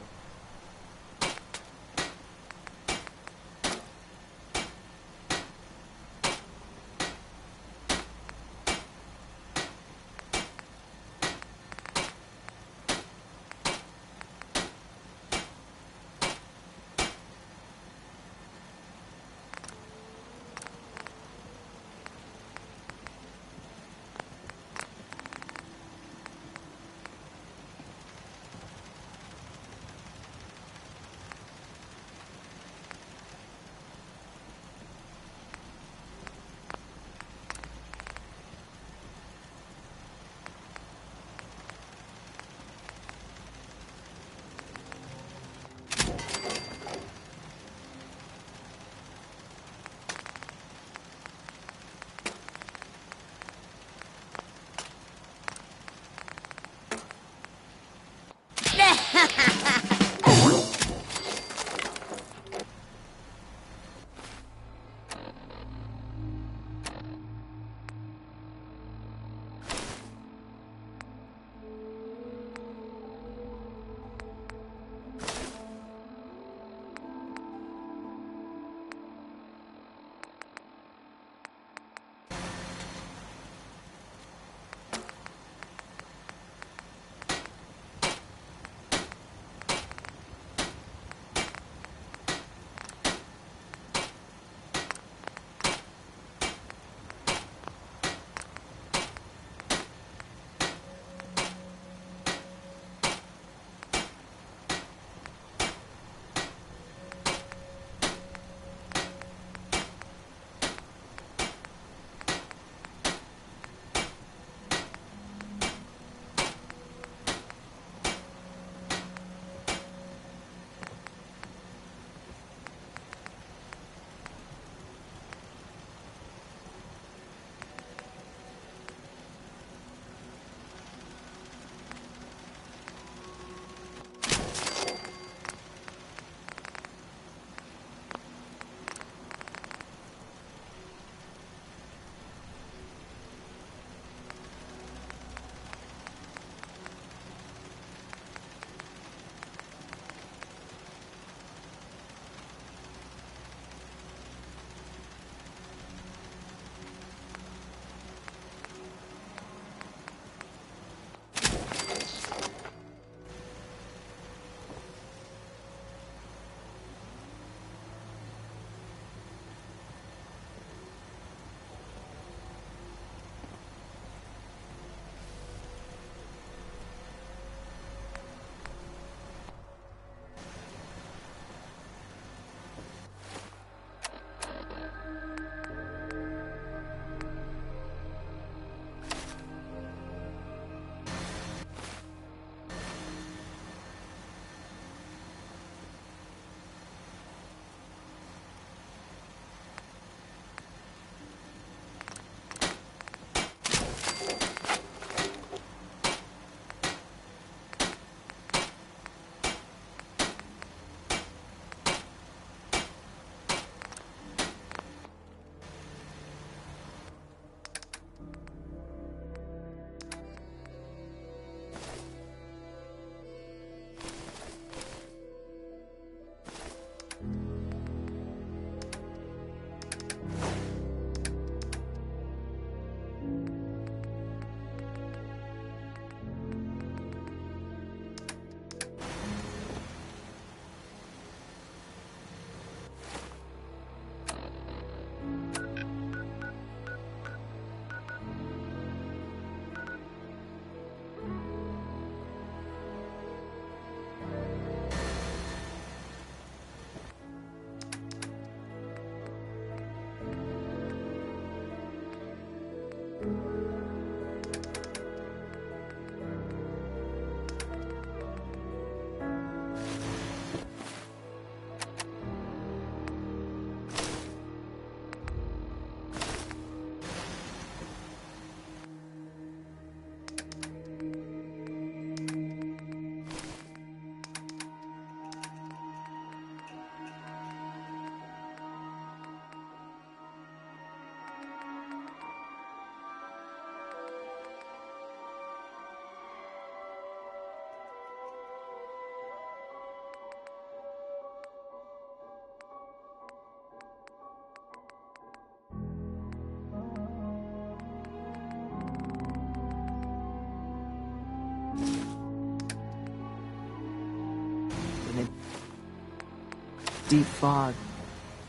deep fog.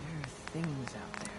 There are things out there.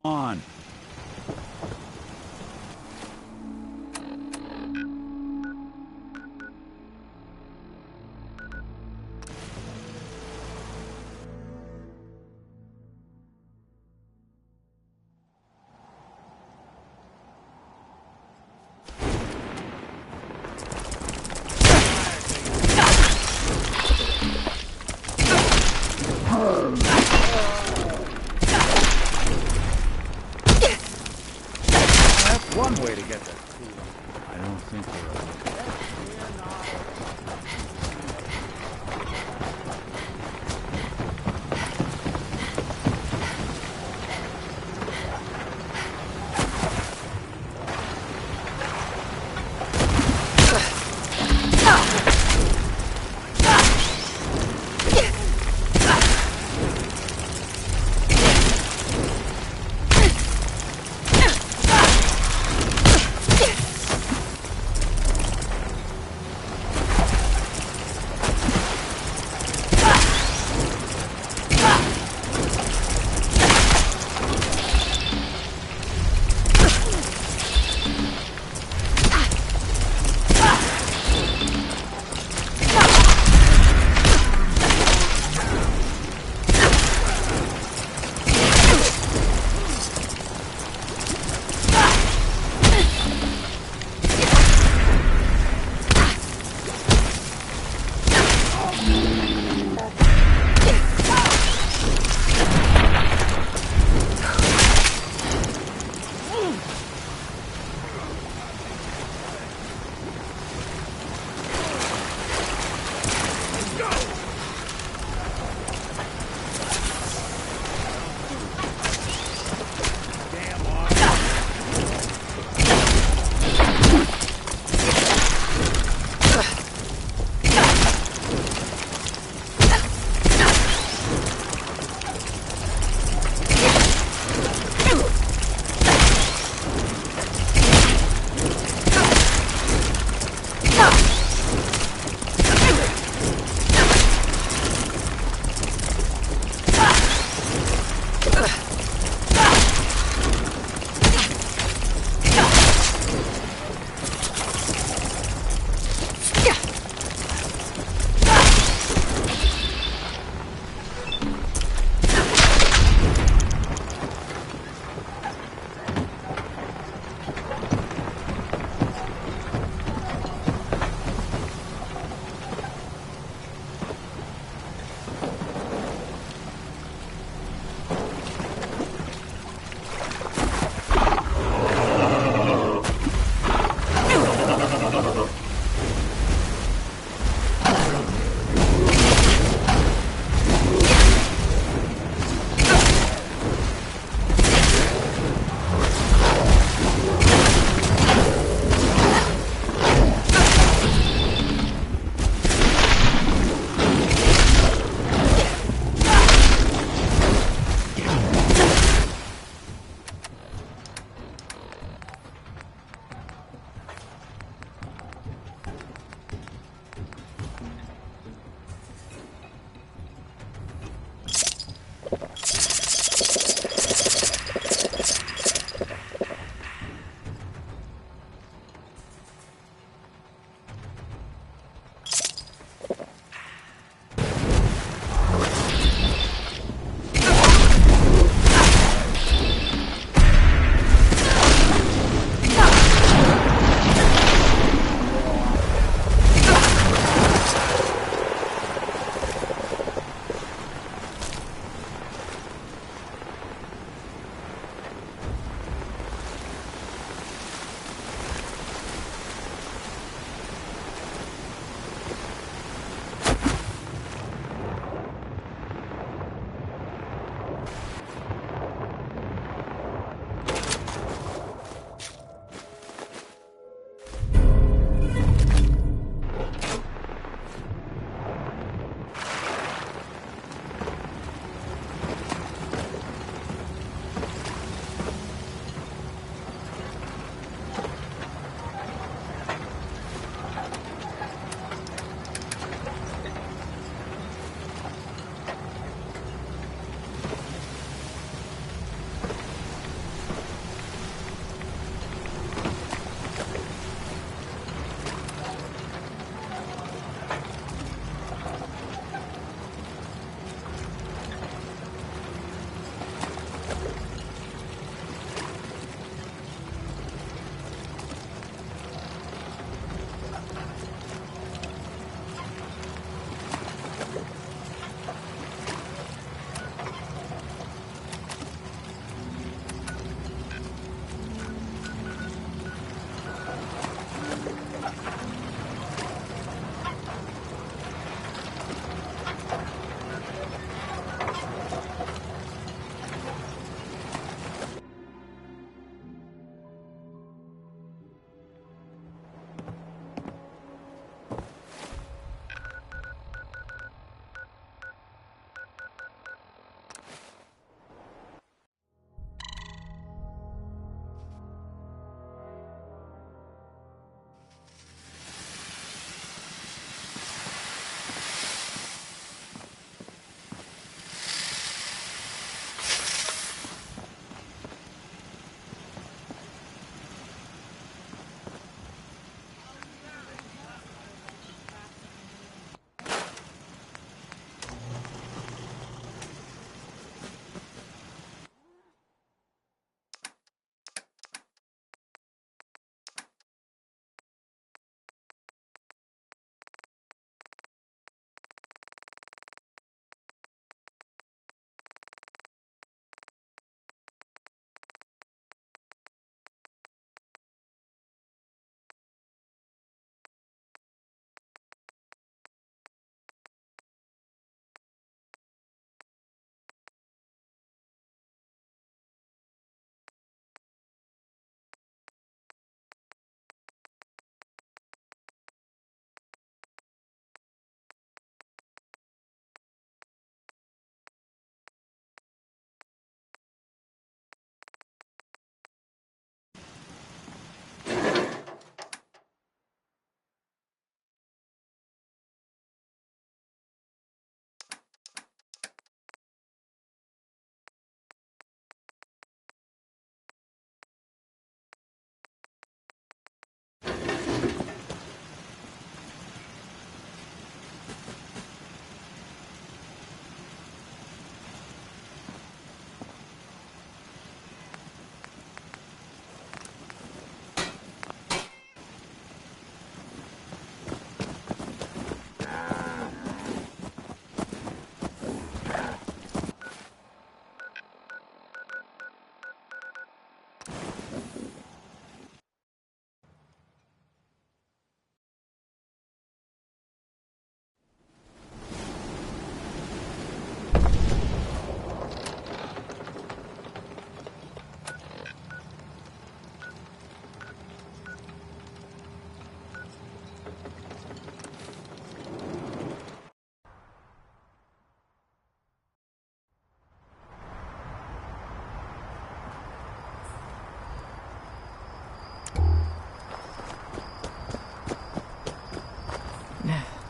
On.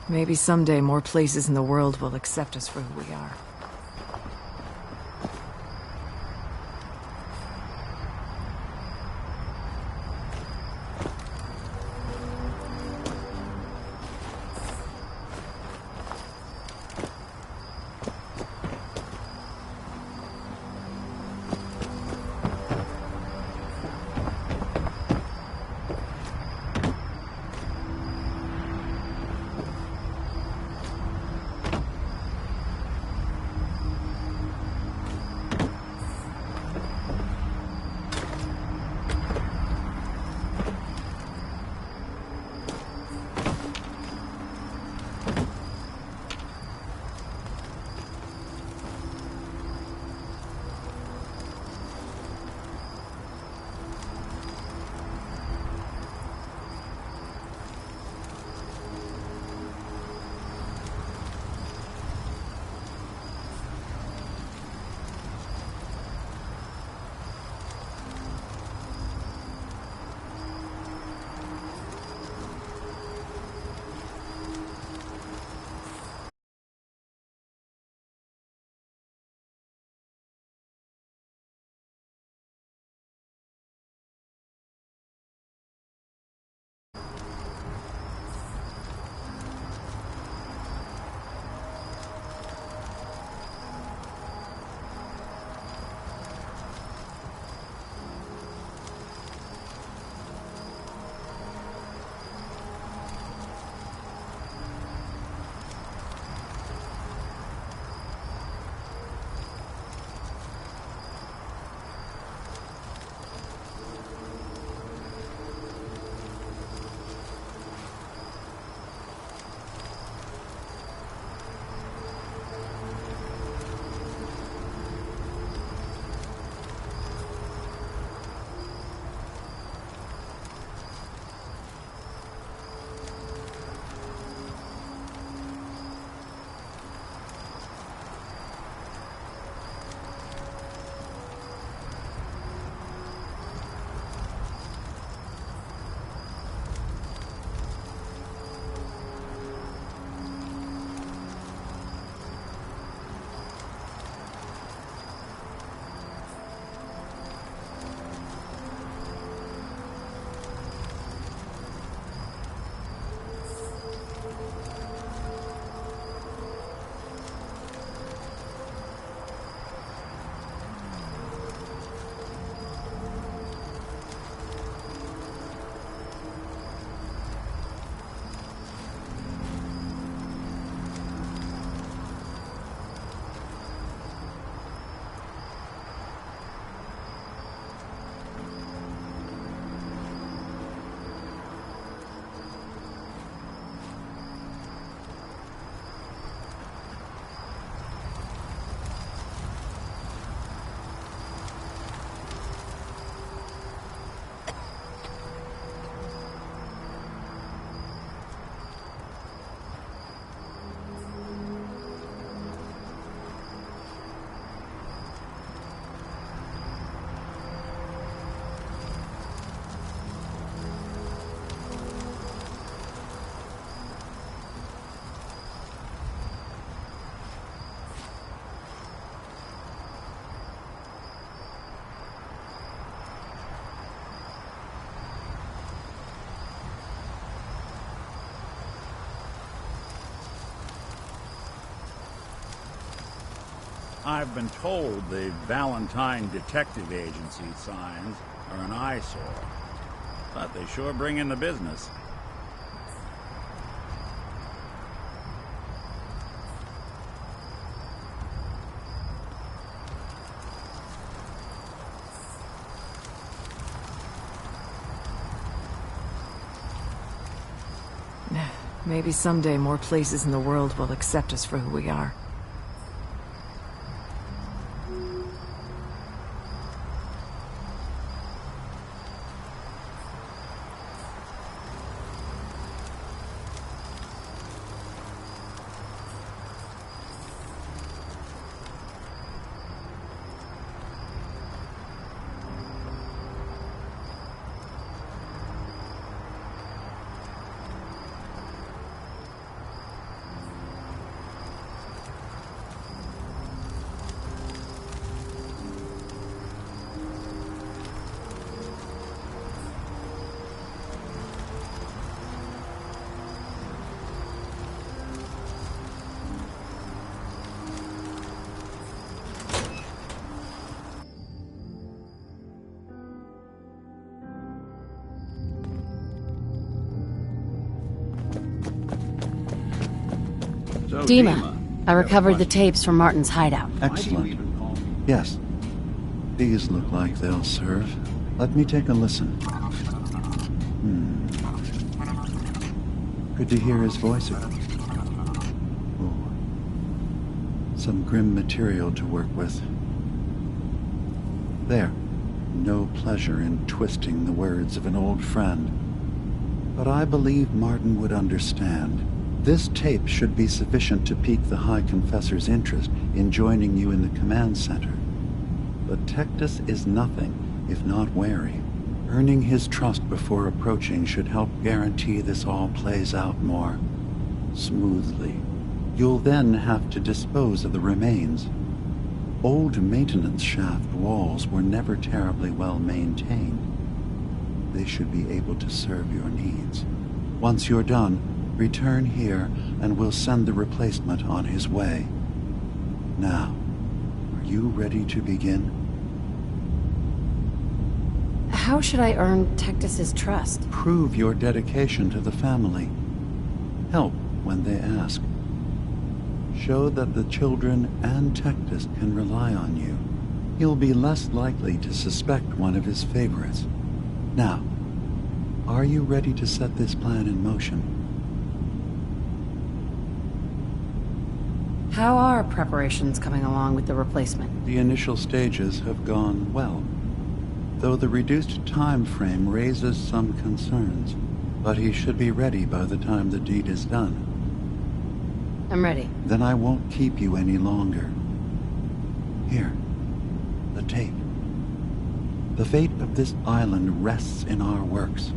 Maybe someday more places in the world will accept us for who we are. I've been told the Valentine Detective Agency signs are an eyesore, but they sure bring in the business. Maybe someday more places in the world will accept us for who we are. So, Dima, I recovered the tapes from Martin's hideout. Excellent. Yes. These look like they'll serve. Let me take a listen. Good to hear his voice again. Oh. Some grim material to work with. There. No pleasure in twisting the words of an old friend. But I believe Martin would understand. This tape should be sufficient to pique the High Confessor's interest in joining you in the command center. But Tectus is nothing if not wary. Earning his trust before approaching should help guarantee this all plays out more smoothly. You'll then have to dispose of the remains. Old maintenance shaft walls were never terribly well maintained. They should be able to serve your needs. Once you're done, return here and we'll send the replacement on his way. Now, are you ready to begin? How should I earn Tectus's trust? Prove your dedication to the family. Help when they ask. Show that the children and Tectus can rely on you. He'll be less likely to suspect one of his favorites. Now, are you ready to set this plan in motion? How are preparations coming along with the replacement? The initial stages have gone well, though the reduced time frame raises some concerns. But he should be ready by the time the deed is done. I'm ready. Then I won't keep you any longer. Here, the tape. The fate of this island rests in our works.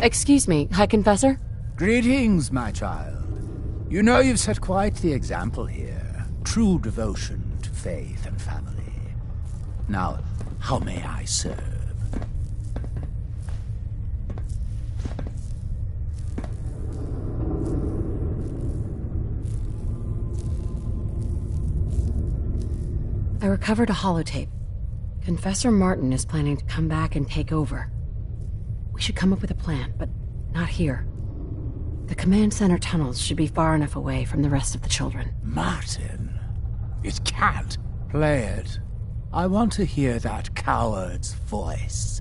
Excuse me, High Confessor? Greetings, my child. You know you've set quite the example here. True devotion to faith and family. Now, how may I serve? I recovered a holotape. Confessor Martin is planning to come back and take over. We should come up with a plan, but not here. The command center tunnels should be far enough away from the rest of the children. Martin, it can't. Play it. I want to hear that coward's voice.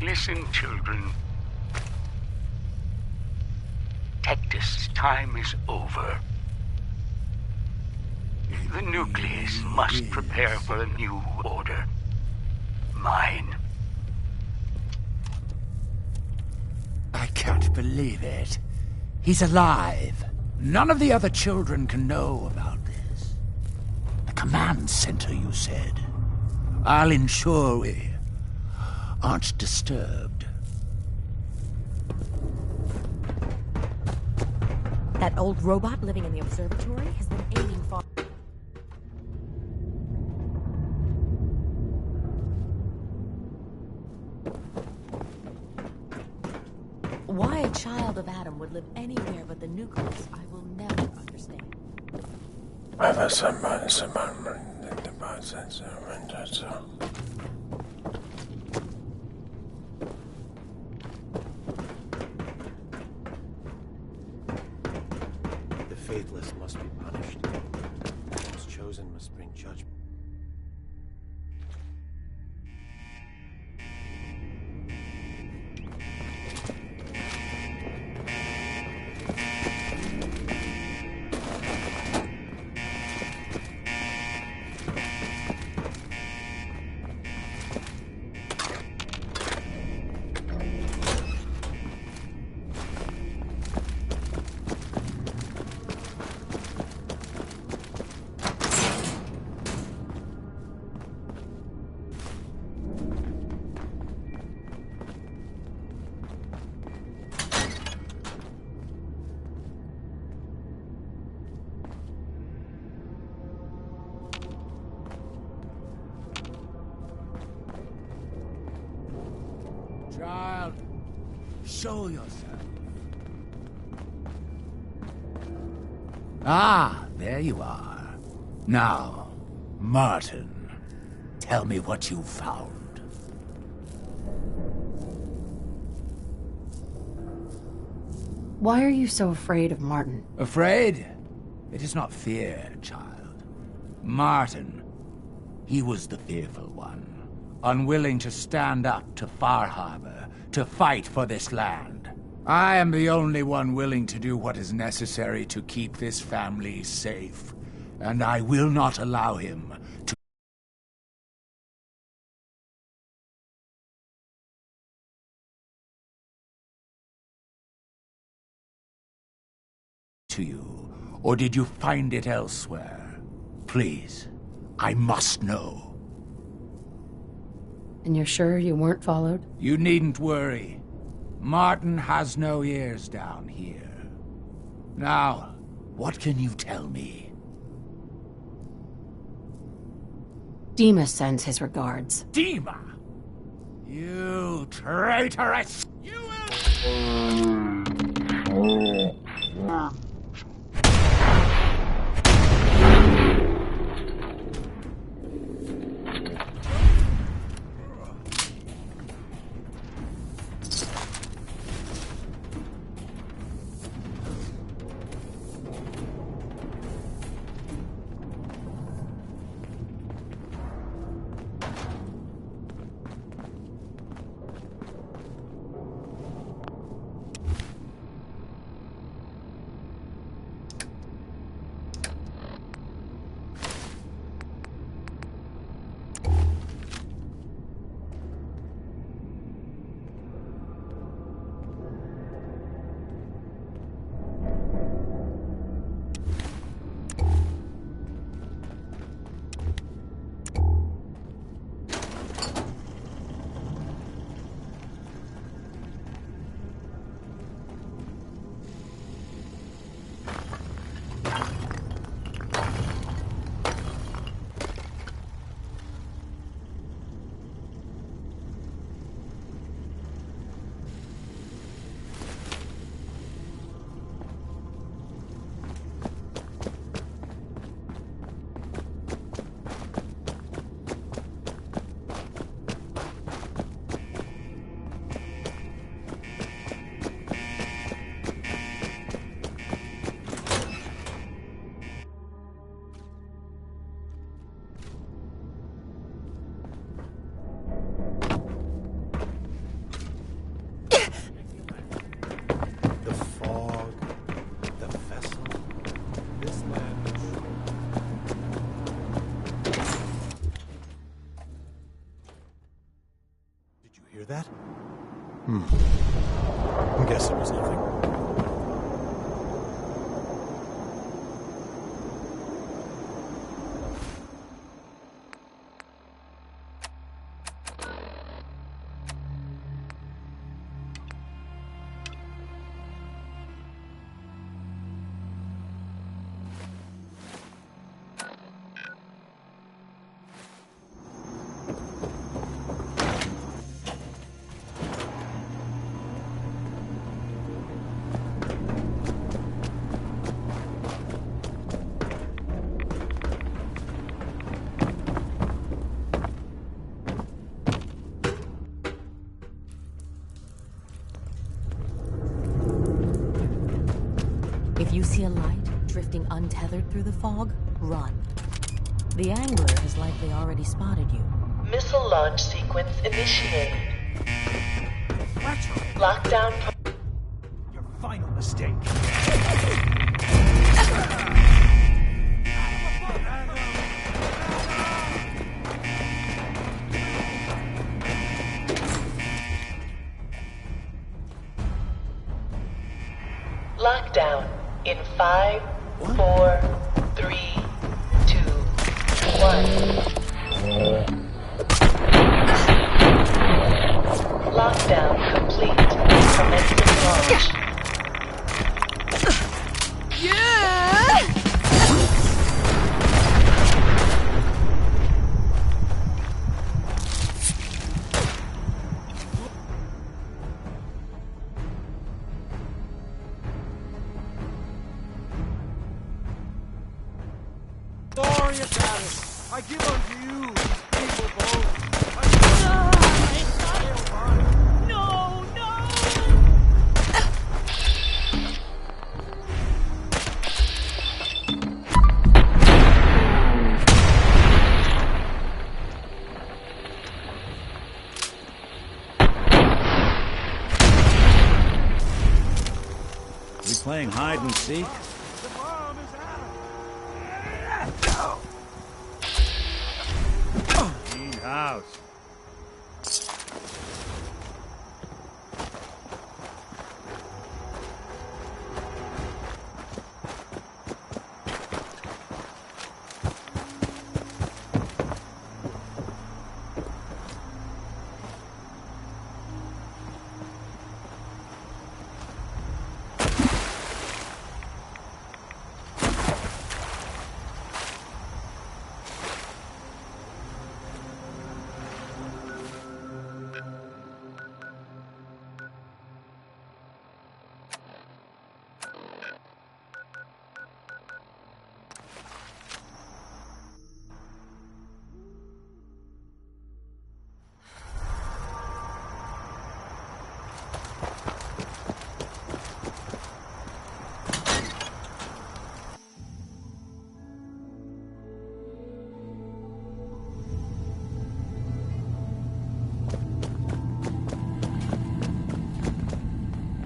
Listen, children. Tectus' time is over. The nucleus must prepare for a new order. Mine. I can't believe it. He's alive. None of the other children can know about this. The command center, you said. I'll ensure we aren't disturbed. That old robot living in the observatory has been aiming for... Why a child of Adam would live anywhere but the nucleus, I will never understand. The faithless must be punished. Those chosen must bring judgment. Child, show yourself. Ah, there you are. Now, Martin, tell me what you found. Why are you so afraid of Martin? Afraid? It is not fear, child. Martin, he was the fearful one. Unwilling to stand up to Far Harbor, to fight for this land. I am the only one willing to do what is necessary to keep this family safe, and I will not allow him to you, or did you find it elsewhere? Please, I must know. And you're sure you weren't followed? You needn't worry. Martin has no ears down here. Now, what can you tell me? Dima sends his regards. Dima? You traitorous! You will... That? I guess it was nothing. If you see a light drifting untethered through the fog, run. The angler has likely already spotted you. Missile launch sequence initiated. Lockdown. Your final mistake. Lockdown in 5, 4, 3, 2, 1. Lockdown complete. Commencing launch. Sorry about it. I give unto you, these people both. We playing hide and seek? Clean house.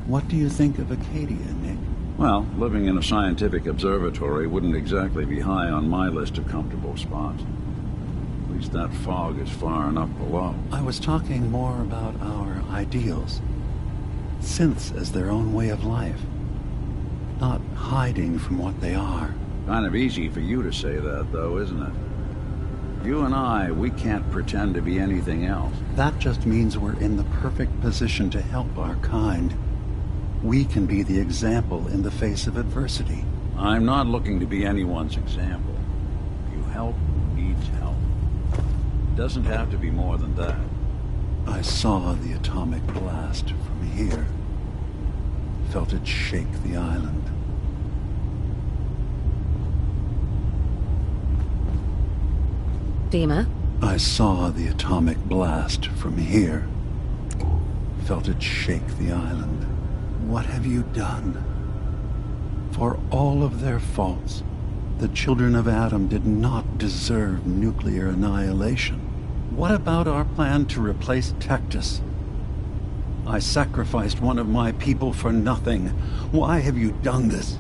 What do you think of Acadia, Nick? Well, living in a scientific observatory wouldn't exactly be high on my list of comfortable spots. At least that fog is far enough below. I was talking more about our ideals. Synths as their own way of life. Not hiding from what they are. Kind of easy for you to say that, though, isn't it? You and I, we can't pretend to be anything else. That just means we're in the perfect position to help our kind. We can be the example in the face of adversity. I'm not looking to be anyone's example. You help who needs help. It doesn't have to be more than that. I saw the atomic blast from here. Felt it shake the island. Dima? I saw the atomic blast from here. Felt it shake the island. What have you done? For all of their faults, the children of Adam did not deserve nuclear annihilation. What about our plan to replace Tectus? I sacrificed one of my people for nothing. Why have you done this?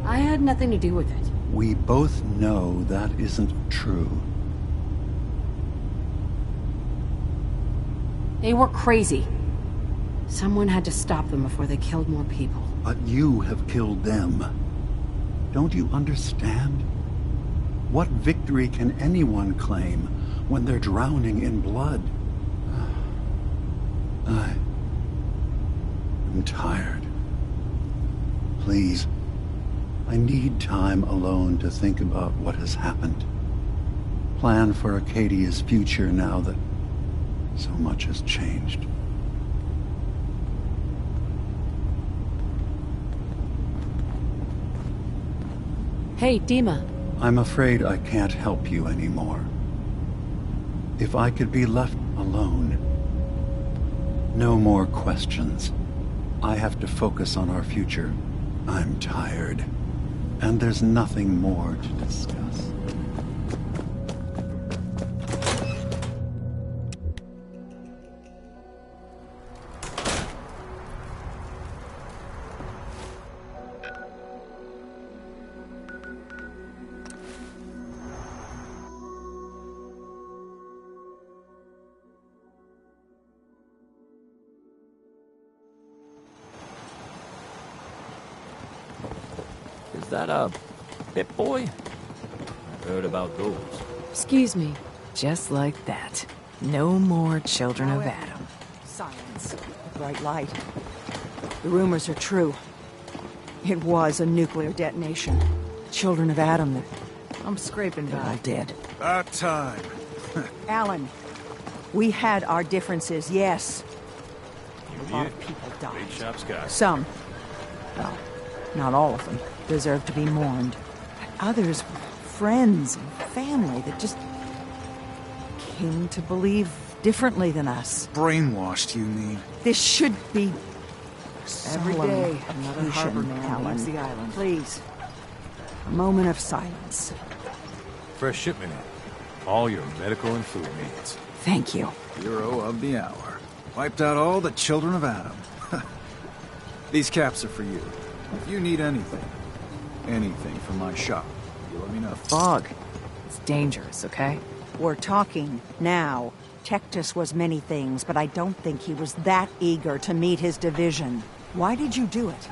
I had nothing to do with it. We both know that isn't true. They were crazy. Someone had to stop them before they killed more people. But you have killed them. Don't you understand? What victory can anyone claim when they're drowning in blood? I'm tired. Please, I need time alone to think about what has happened. Plan for Acadia's future now that so much has changed. Hey, Dima. I'm afraid I can't help you anymore. If I could be left alone, No more questions. I have to focus on our future. I'm tired. And there's nothing more to discuss. Is that a Pip-Boy? I've heard about those. Excuse me. Just like that. No more children of Adam. Silence. A bright light. The rumors are true. It was a nuclear detonation. Children of Adam. I'm scraping They're all by. dead. About time. Alan, we had our differences, yes. A lot of people died. Big shop's got. Some, well, not all of them, deserve to be mourned. But others were friends and family that just came to believe differently than us. Brainwashed, you mean? This should be Every solemn day, another occasion, harbor man Alan. leaves the island. Please, a moment of silence. Fresh shipment in. All your medical and food needs. Thank you. Hero of the hour. Wiped out all the children of Adam. These caps are for you. If you need anything from my shop, you let me know. Fog. It's dangerous, okay? We're talking now. Tectus was many things, but I don't think he was that eager to meet his division. Why did you do it?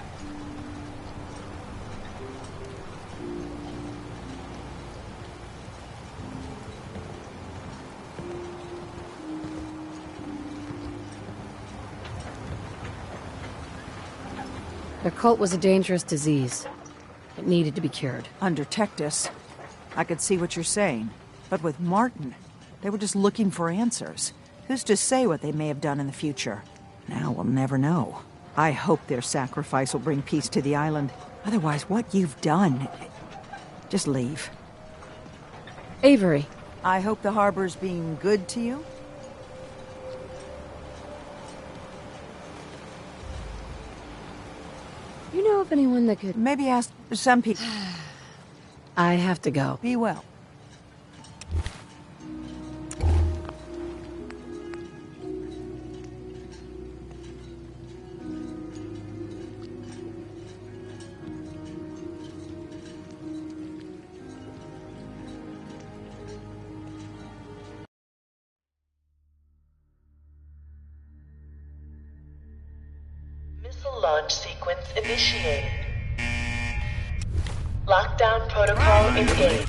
Their cult was a dangerous disease. It needed to be cured. Under Tectus, I could see what you're saying. But with Martin, they were just looking for answers. Who's to say what they may have done in the future? Now we'll never know. I hope their sacrifice will bring peace to the island. Otherwise, what you've done... Just leave. Avery. I hope the harbor's being good to you. You know of anyone that could... Maybe ask some people. I have to go. Be well. Missile launch sequence initiated. Lockdown protocol engaged.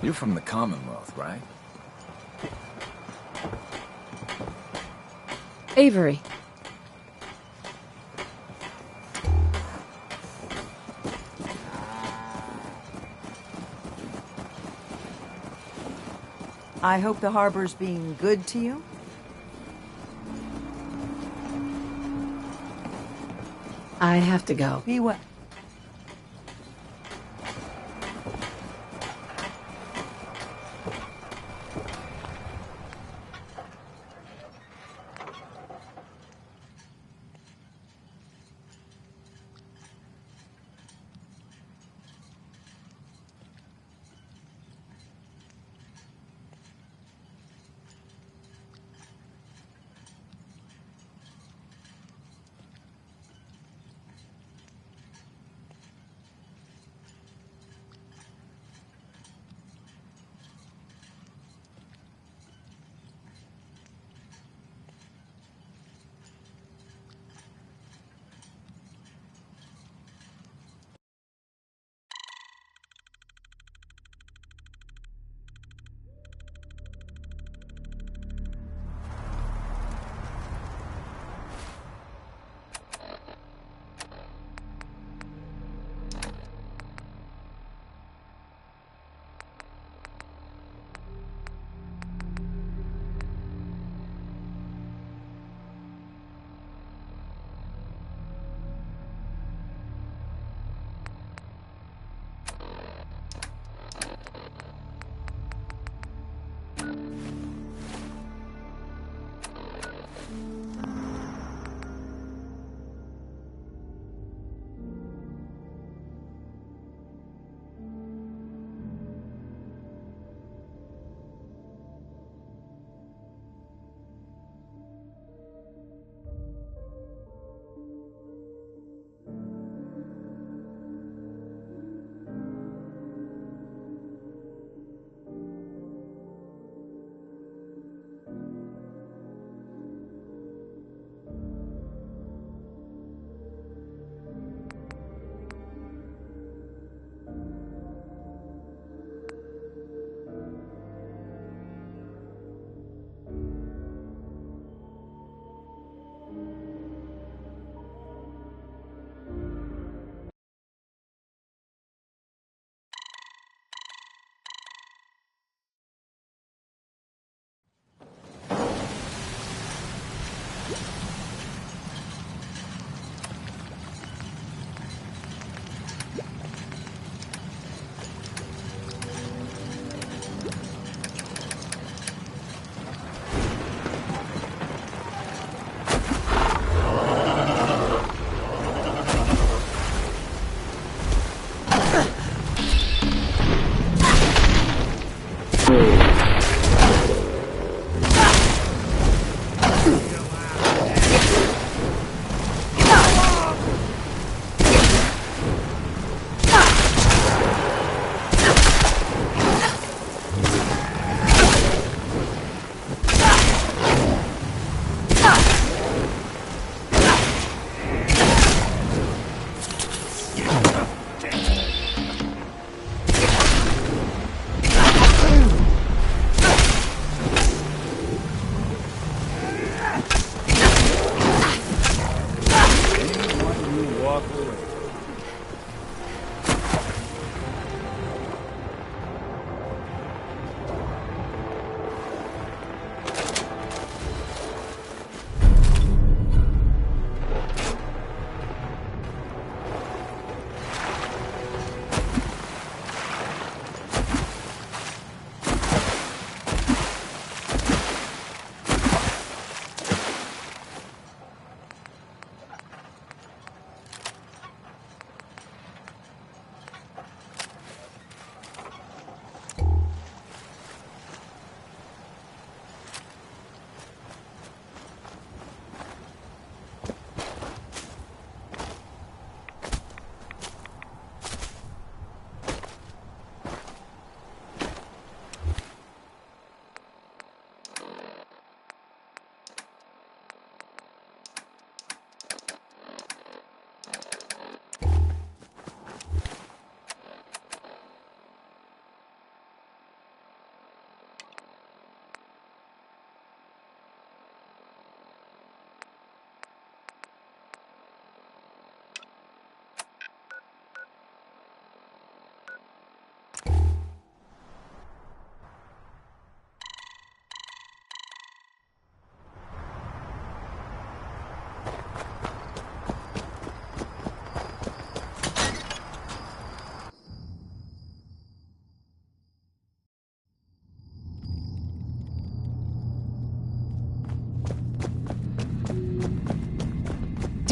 You're from the Commonwealth, right? Avery. I hope the harbor's being good to you? I have to go. Be well.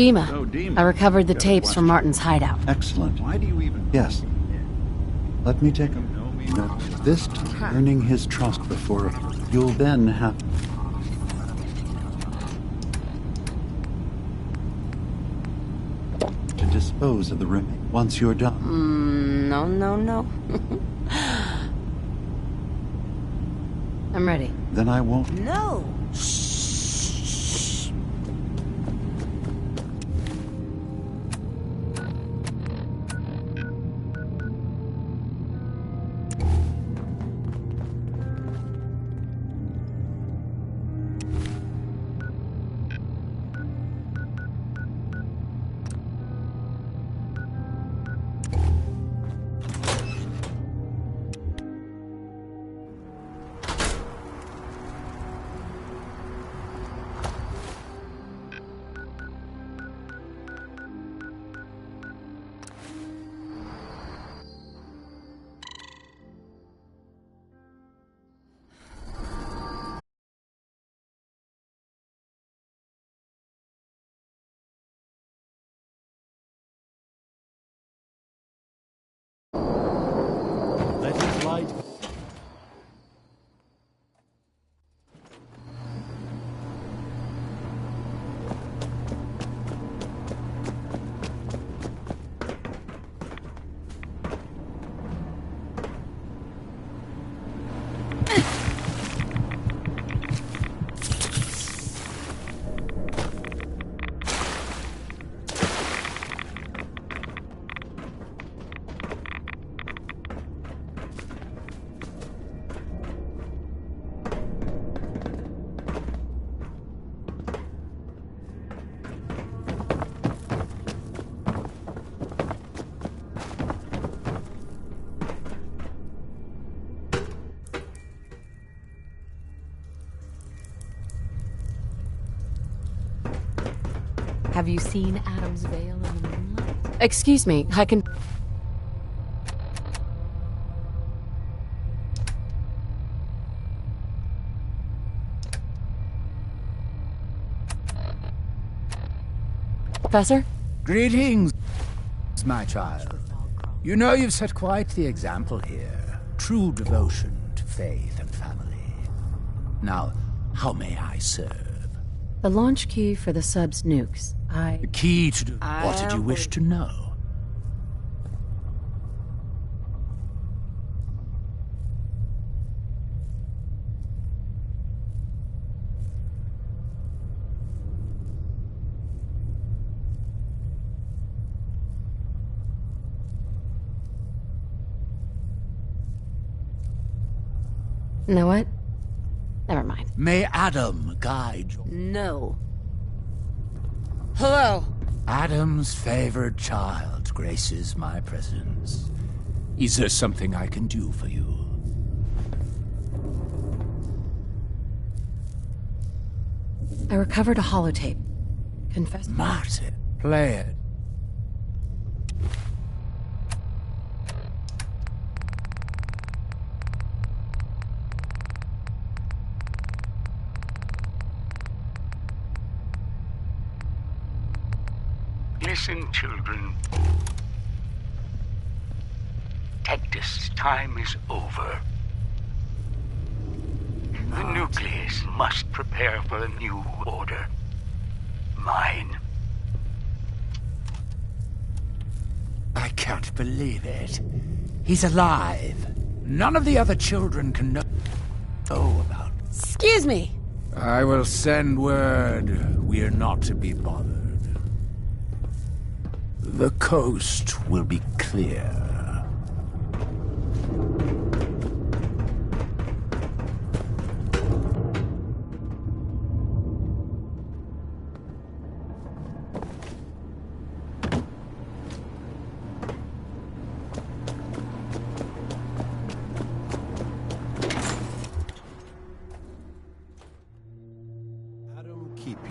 Dima. So, Dima, I recovered the got a tapes from question. Martin's hideout. Excellent. Why do you even... Yes. Let me take a note. This time, earning his trust before you'll then have... to dispose of the remains once you're done. No. I'm ready. Then I won't... No! Let it light. Have you seen Adam's Veil in the moonlight? Excuse me, I can... Professor? Greetings, my child. You know you've set quite the example here. True devotion to faith and family. Now, how may I serve? The launch key for the sub's nukes. The key to... What did you wish to know? You know what? Never mind. May Adam guide you. No. Hello? Adam's favored child graces my presence. Is there something I can do for you? I recovered a holotape. Confess. Martin, play it. Listen, children. Tectus' time is over. The nucleus must prepare for a new order. Mine. I can't believe it. He's alive. None of the other children can know about. Excuse me. I will send word we're not to be bothered. The coast will be clear. Adam, keep you.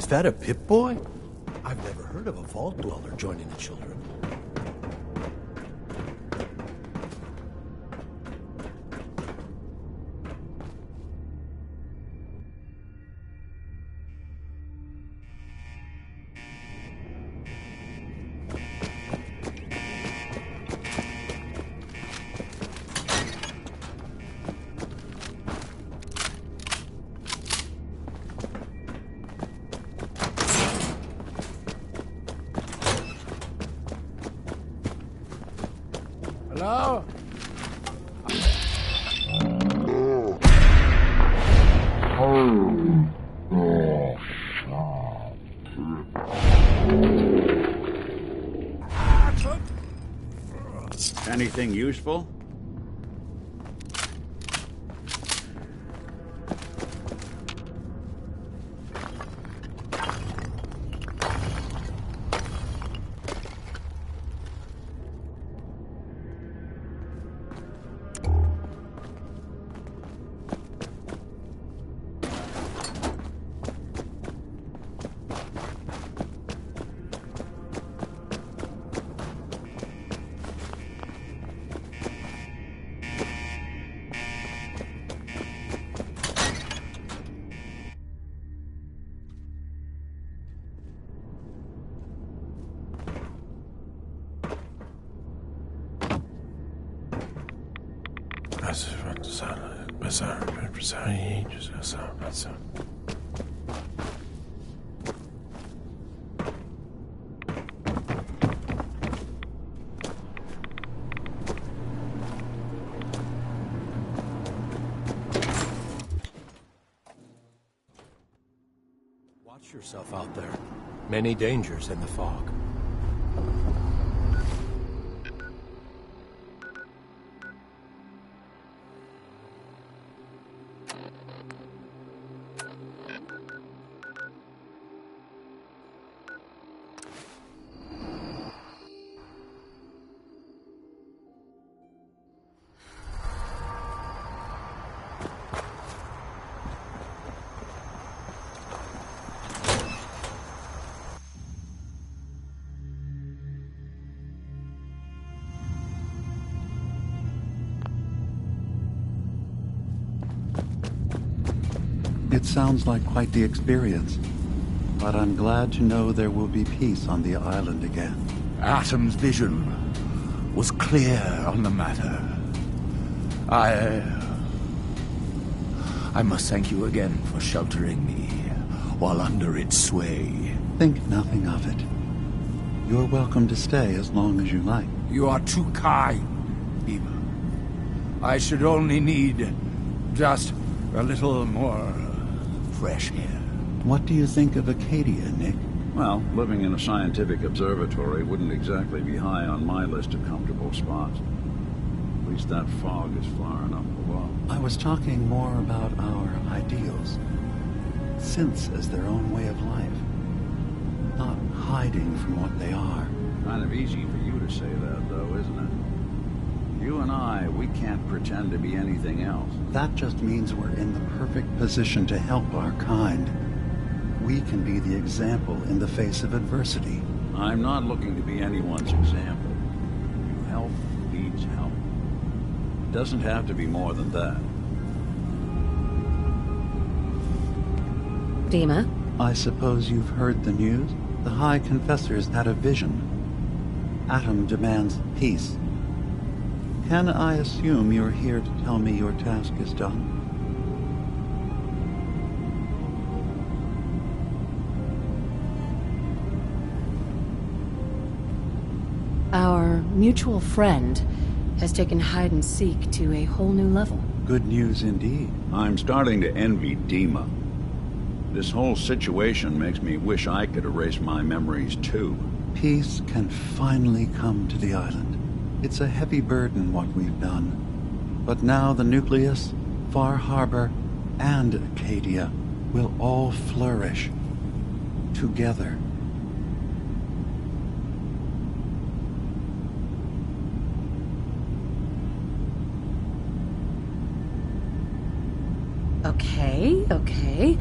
that a Pip-Boy? I've never heard of a vault dweller joining the children. Hello? Anything useful? Watch yourself out there. Many dangers in the fog. It sounds like quite the experience, but I'm glad to know there will be peace on the island again. Atom's vision was clear on the matter. I must thank you again for sheltering me while under its sway. Think nothing of it. You're welcome to stay as long as you like. You are too kind, Eva. I should only need just a little more fresh air. What do you think of Acadia, Nick? Well, living in a scientific observatory wouldn't exactly be high on my list of comfortable spots. At least that fog is far enough below. I was talking more about our ideals. Synths as their own way of life. Not hiding from what they are. Kind of easy for you to say that, though, isn't it? You and I, we can't pretend to be anything else. That just means we're in the perfect position to help our kind. We can be the example in the face of adversity. I'm not looking to be anyone's example. You help who needs help. It doesn't have to be more than that. Dima? I suppose you've heard the news? The High Confessor's had a vision. Atom demands peace. Can I assume you're here to tell me your task is done? Our mutual friend has taken hide-and-seek to a whole new level. Good news indeed. I'm starting to envy Dima. This whole situation makes me wish I could erase my memories too. Peace can finally come to the island. It's a heavy burden what we've done. But now the Nucleus, Far Harbor, and Acadia will all flourish together. Okay.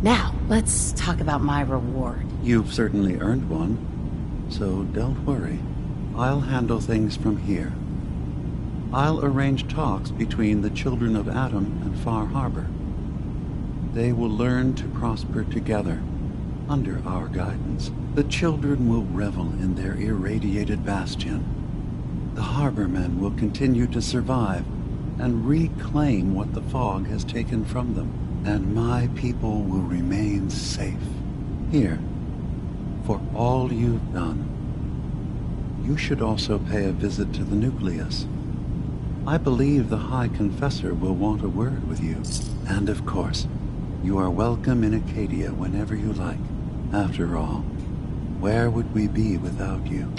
Now, let's talk about my reward. You've certainly earned one, so don't worry. I'll handle things from here. I'll arrange talks between the children of Adam and Far Harbor. They will learn to prosper together, under our guidance. The children will revel in their irradiated bastion. The harbormen will continue to survive and reclaim what the fog has taken from them. And my people will remain safe. Here, for all you've done. You should also pay a visit to the nucleus. I believe the High Confessor will want a word with you. And of course, you are welcome in Acadia whenever you like. After all, where would we be without you?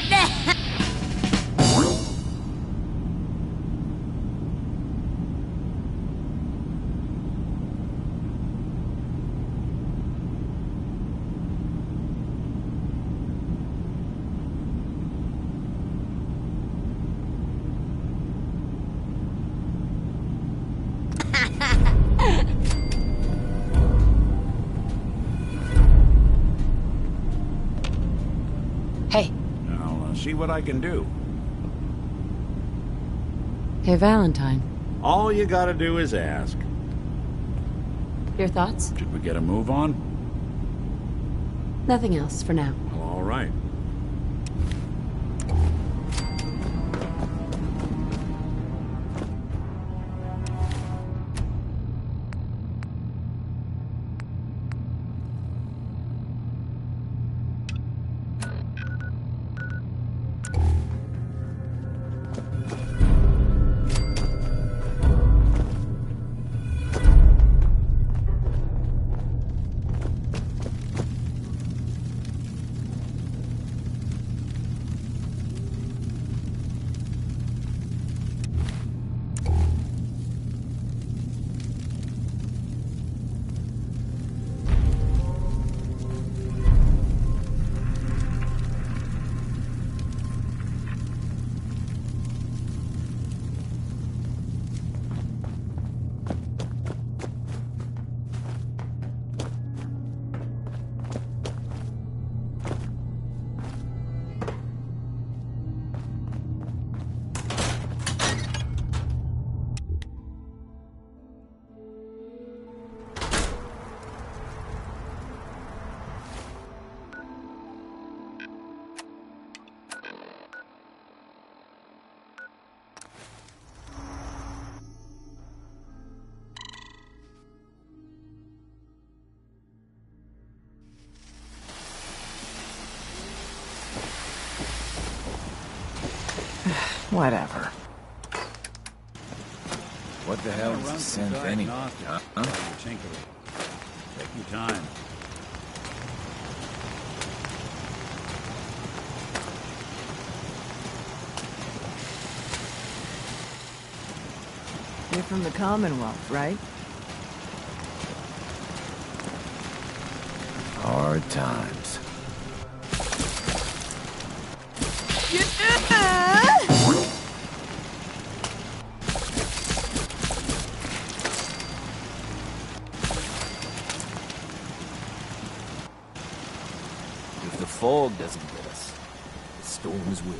Hey. I'll see what I can do. Hey, Valentine. All you gotta do is ask. Your thoughts? Should we get a move on? Nothing else for now. Well, all right. Whatever. What the hell is a synth anyway? Huh? Take your time. You're from the Commonwealth, right? Hard times. If the fog doesn't get us, the storms will.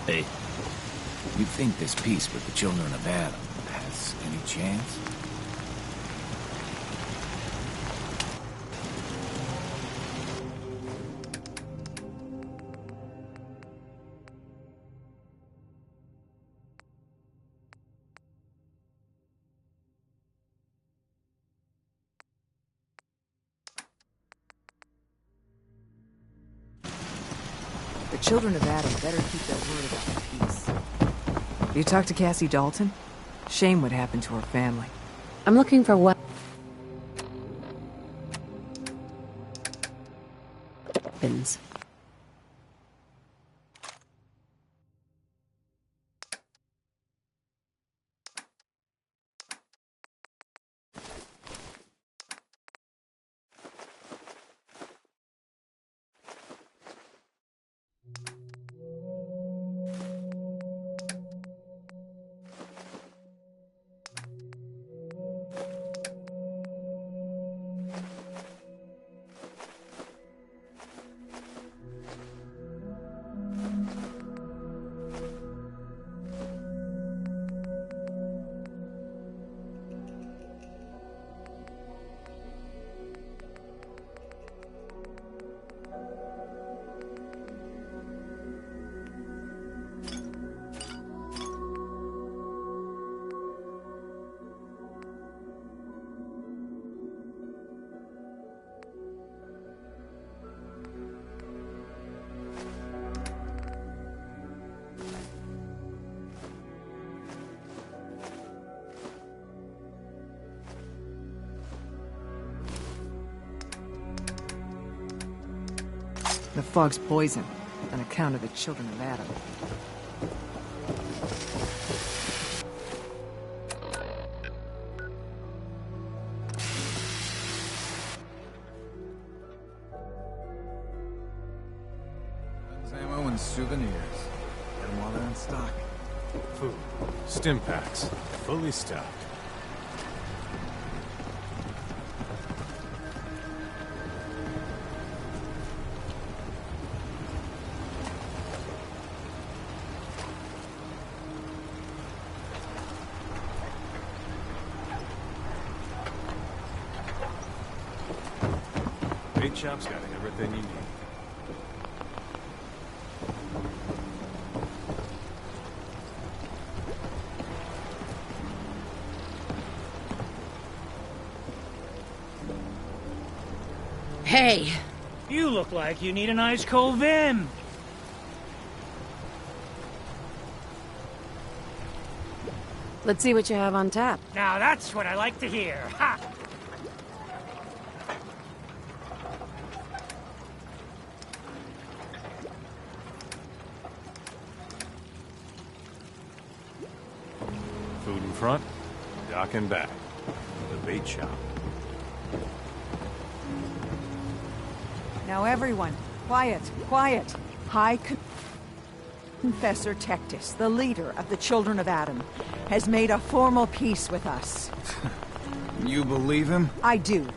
Hey, you think this peace with the children of Adam has any chance? The children of Adam better keep their word about the peace. You talk to Cassie Dalton? Shame what happened to her family. I'm looking for weapons. The fog's poison, on account of the children of Adam. Guns, ammo, and souvenirs. Get them while they're in stock. Food. Stim packs. Fully stocked. Bait shop's got everything you need. Hey! You look like you need an ice cold Vim! Let's see what you have on tap. Now that's what I like to hear. Ha! Food in front, dock in back. The bait shop. Now everyone, quiet, quiet. High Confessor Tectus, the leader of the Children of Adam, has made a formal peace with us. You believe him? I do.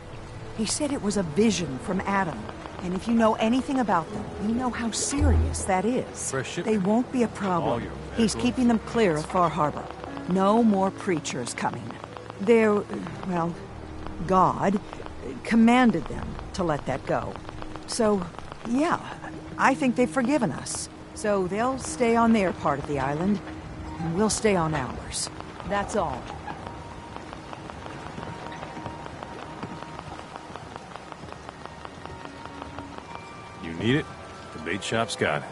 He said it was a vision from Adam. And if you know anything about them, you know how serious that is. They won't be a problem. He's keeping them clear of Far Harbor. No more preachers coming. They're, well, God commanded them to let that go. So, yeah, I think they've forgiven us. So they'll stay on their part of the island, and we'll stay on ours. That's all. You need it? The bait shop's got it.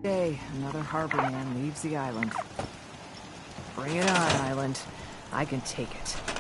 Day, another harbor man leaves the island. Bring it on, island. I can take it.